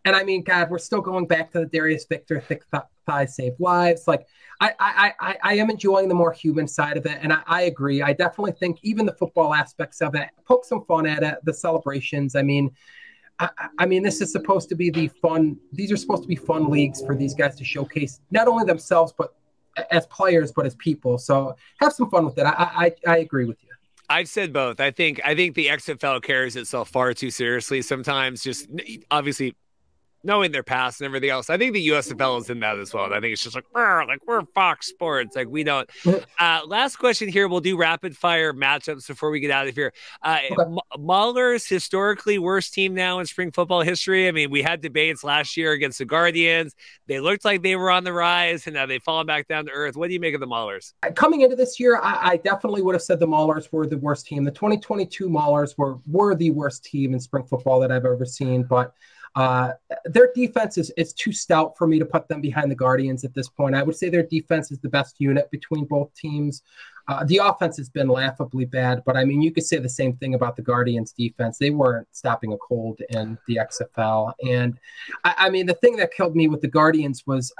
and I mean, God, we're still going back to the Darius Victor thick thighs save lives. Like, I am enjoying the more human side of it, and I agree. I definitely think even the football aspects of it, poke some fun at it. The celebrations. I mean, this is supposed to be these are supposed to be fun leagues for these guys to showcase not only themselves, but as players, but as people. So have some fun with it. I agree with you. I've said both. I think the XFL carries itself far too seriously sometimes. Just obviously knowing their past and everything else. I think the USFL is in that as well. And I think it's just like we're Fox Sports. Like we don't. Last question here. We'll do rapid fire matchups before we get out of here. Mahler's historically worst team now in spring football history. I mean, we had debates last year against the Guardians. They looked like they were on the rise, and now they've fallen back down to earth. What do you make of the Maulers? Coming into this year, I definitely would have said the Maulers were the worst team. The 2022 Maulers were the worst team in spring football that I've ever seen, but their defense is too stout for me to put them behind the Guardians at this point. I would say their defense is the best unit between both teams. The offense has been laughably bad, but I mean, you could say the same thing about the Guardians defense. They weren't stopping a cold in the XFL. And I mean, the thing that killed me with the Guardians was,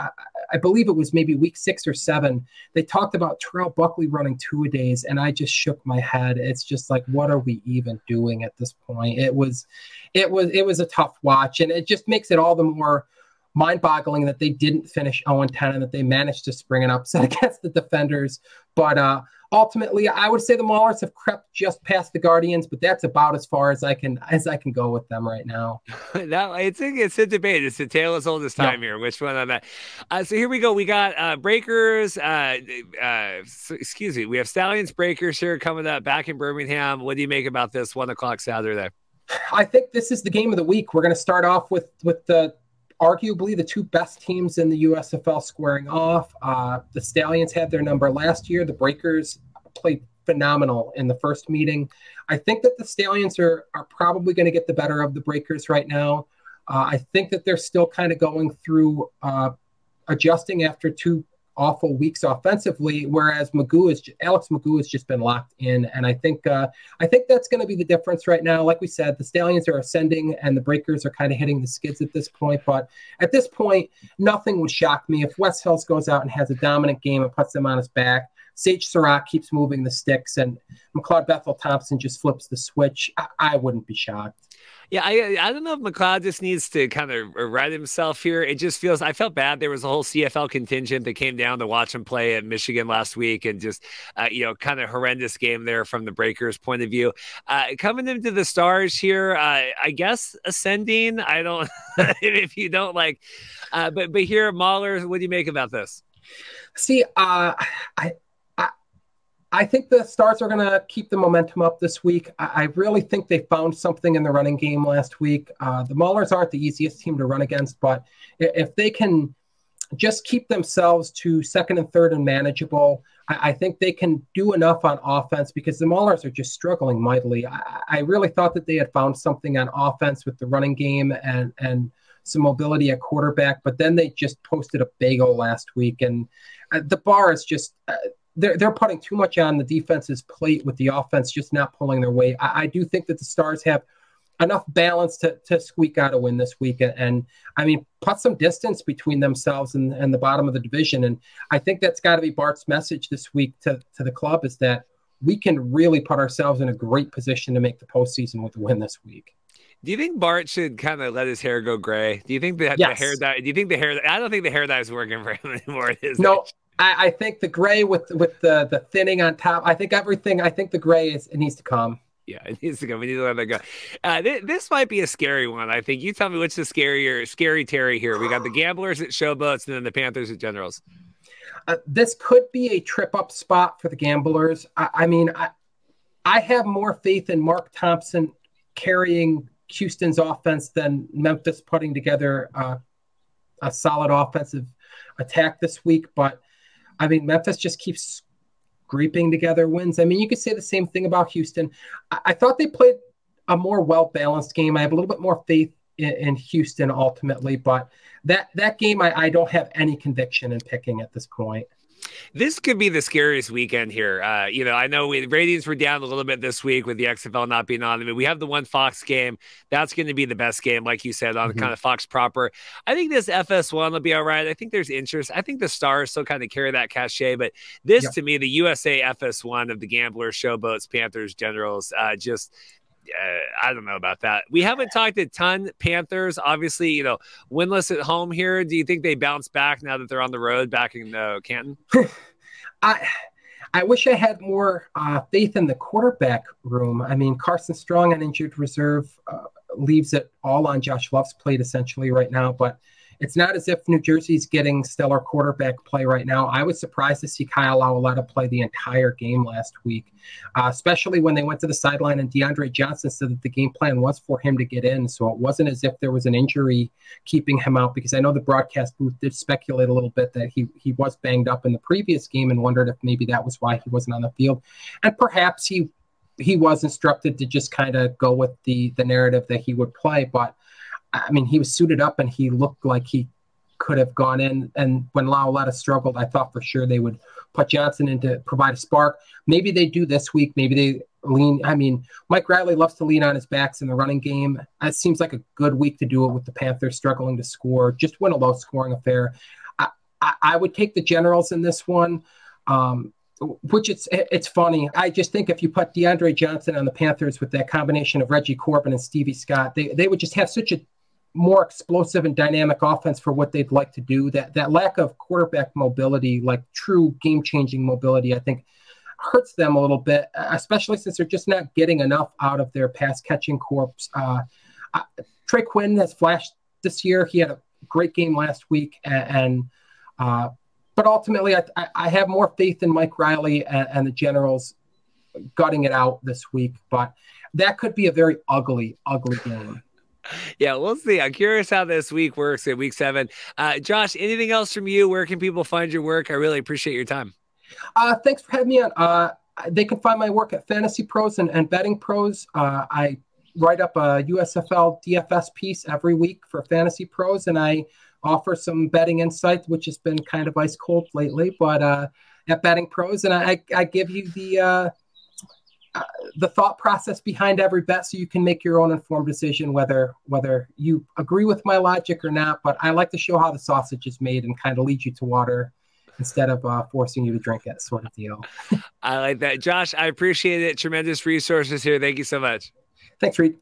I believe it was maybe week 6 or 7. They talked about Terrell Buckley running 2-a-days, and I just shook my head. It's just like, what are we even doing at this point? It was a tough watch, and it just makes it all the more mind-boggling that they didn't finish 0-10 and that they managed to spring an upset against the Defenders. But ultimately, I would say the Maulers have crept just past the Guardians, but that's about as far as I can go with them right now. It's a debate. It's a tale as old as time here. Which one on that? So here we go. We got Breakers. Excuse me. We have Stallions Breakers here coming up back in Birmingham. What do you make about this 1 o'clock Saturday? I think this is the game of the week. We're going to start off with the arguably the 2 best teams in the USFL squaring off. The Stallions had their number last year. The Breakers played phenomenal in the first meeting. I think that the Stallions are probably going to get the better of the Breakers right now. I think that they're still kind of going through adjusting after 2 awful weeks offensively, whereas Alex Magoo has just been locked in. And I think that's going to be the difference right now. Like we said, the Stallions are ascending and the Breakers are kind of hitting the skids at this point. But at this point, nothing would shock me if West Hills goes out and has a dominant game and puts them on his back. Sage Surratt keeps moving the sticks and McLeod Bethel Thompson just flips the switch. I wouldn't be shocked. Yeah, I don't know if McLeod just needs to kind of right himself here. It just feels, I felt bad. There was a whole CFL contingent that came down to watch him play at Michigan last week, and just, kind of horrendous game there from the Breakers' point of view. Coming into the Stars here, I guess ascending. I don't, if you don't like, but here, Mahler, what do you make about this? See, I think the Stars are going to keep the momentum up this week. I really think they found something in the running game last week. The Maulers aren't the easiest team to run against, but if they can just keep themselves to 2nd and 3rd and manageable, I think they can do enough on offense, because the Maulers are just struggling mightily. I really thought that they had found something on offense with the running game and some mobility at quarterback, but then they just posted a bagel last week, and the bar is just they're putting too much on the defense's plate with the offense just not pulling their weight. I do think that the Stars have enough balance to squeak out a win this week, and I mean, put some distance between themselves and the bottom of the division. And I think that's got to be Bart's message this week to the club, is that we can really put ourselves in a great position to make the postseason with a win this week. Do you think Bart should kind of let his hair go gray? Do you think that yes. the hair dye? Do you think the hair? I don't think the hair dye is working for him anymore. No, I think the gray with the thinning on top. I think everything. I think the gray it needs to come. Yeah, it needs to go. We need to let that go. This might be a scary one. I think you tell me which is scary Terry here. We got the Gamblers at Showboats and then the Panthers at Generals. This could be a trip-up spot for the Gamblers. I have more faith in Mark Thompson carrying Houston's offense than Memphis putting together a solid offensive attack this week. But, I mean, Memphis just keeps scraping together wins. I mean, you could say the same thing about Houston. I thought they played a more well-balanced game. I have a little bit more faith in Houston ultimately, but that game I don't have any conviction in picking at this point. This could be the scariest weekend here. I know ratings were down a little bit this week with the XFL not being on. I mean, we have the one Fox game. That's going to be the best game, like you said, on kind of Fox proper. I think this FS1 will be all right. I think there's interest. I think the Stars still kind of carry that cachet. But this, to me, the USA FS1 of the Gamblers, Showboats, Panthers, Generals, I don't know about that. We haven't talked a ton. Panthers, obviously, winless at home here. Do you think they bounce back now that they're on the road back in Canton? I wish I had more faith in the quarterback room. I mean, Carson Strong on injured reserve leaves it all on Josh Love's plate essentially right now. But it's not as if New Jersey's getting stellar quarterback play right now. I was surprised to see Kyle Lauletta play the entire game last week, especially when they went to the sideline and DeAndre Johnson said that the game plan was for him to get in. So it wasn't as if there was an injury keeping him out, because I know the broadcast booth did speculate a little bit that he was banged up in the previous game and wondered if maybe that was why he wasn't on the field. And perhaps he was instructed to just kind of go with the narrative that he would play. But I mean, he was suited up and he looked like he could have gone in. And when Lauletta struggled, I thought for sure they would put Johnson in to provide a spark. Maybe they do this week. Maybe they lean. I mean, Mike Riley loves to lean on his backs in the running game. It seems like a good week to do it with the Panthers struggling to score. Just win a low-scoring affair. I would take the Generals in this one, which it's funny. I just think if you put DeAndre Johnson on the Panthers with that combination of Reggie Corbin and Stevie Scott, they would just have such a more explosive and dynamic offense for what they'd like to do. That lack of quarterback mobility, like true game-changing mobility, I think hurts them a little bit, especially since they're just not getting enough out of their pass-catching corps. Trey Quinn has flashed this year. He had a great game last week, but ultimately I have more faith in Mike Riley and the Generals gutting it out this week. But that could be a very ugly game. Yeah, we'll see. I'm curious how this week works in week 7. Josh, anything else from you? Where can people find your work? I really appreciate your time. Thanks for having me on. They can find my work at Fantasy Pros and Betting Pros. I write up a USFL DFS piece every week for Fantasy Pros, and I offer some betting insights, which has been kind of ice cold lately, but at Betting Pros. And I give you the thought process behind every bet so you can make your own informed decision whether you agree with my logic or not. But I like to show how the sausage is made and kind of lead you to water instead of forcing you to drink it, sort of deal. I like that. Josh, I appreciate it. Tremendous resources here. Thank you so much. Thanks, Reed.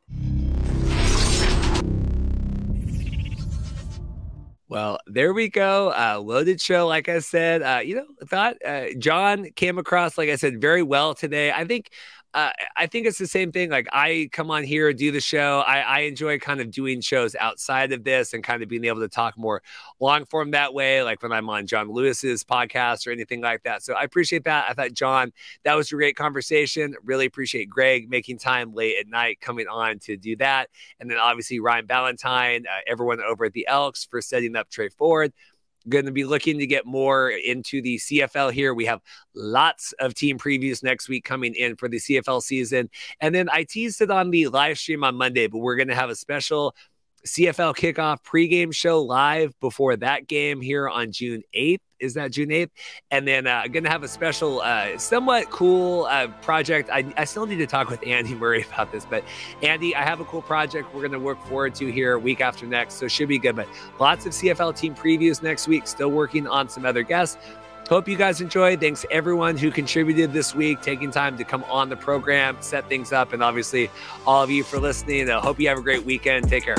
Well, there we go. Loaded show, like I said. I thought John came across, like I said, very well today. I think it's the same thing. Like, I come on here, do the show. I enjoy kind of doing shows outside of this and kind of being able to talk more long form that way, like when I'm on John Lewis's podcast or anything like that. So I appreciate that. I thought, John, that was a great conversation. Really appreciate Greg making time late at night coming on to do that. And then obviously Ryan Ballantine, everyone over at the Elks for setting up Trey Ford. Going to be looking to get more into the CFL here. We have lots of team previews next week coming in for the CFL season. And then I teased it on the live stream on Monday, but we're going to have a special CFL kickoff pregame show live before that game here on June 8th. Is that June 8th? And then I'm going to have a special, somewhat cool project. I still need to talk with Andy Murray about this, but Andy, I have a cool project we're going to work forward to here week after next, so it should be good. But lots of CFL team previews next week, still working on some other guests. Hope you guys enjoyed. Thanks everyone who contributed this week, taking time to come on the program, set things up, and obviously all of you for listening. I hope you have a great weekend. Take care.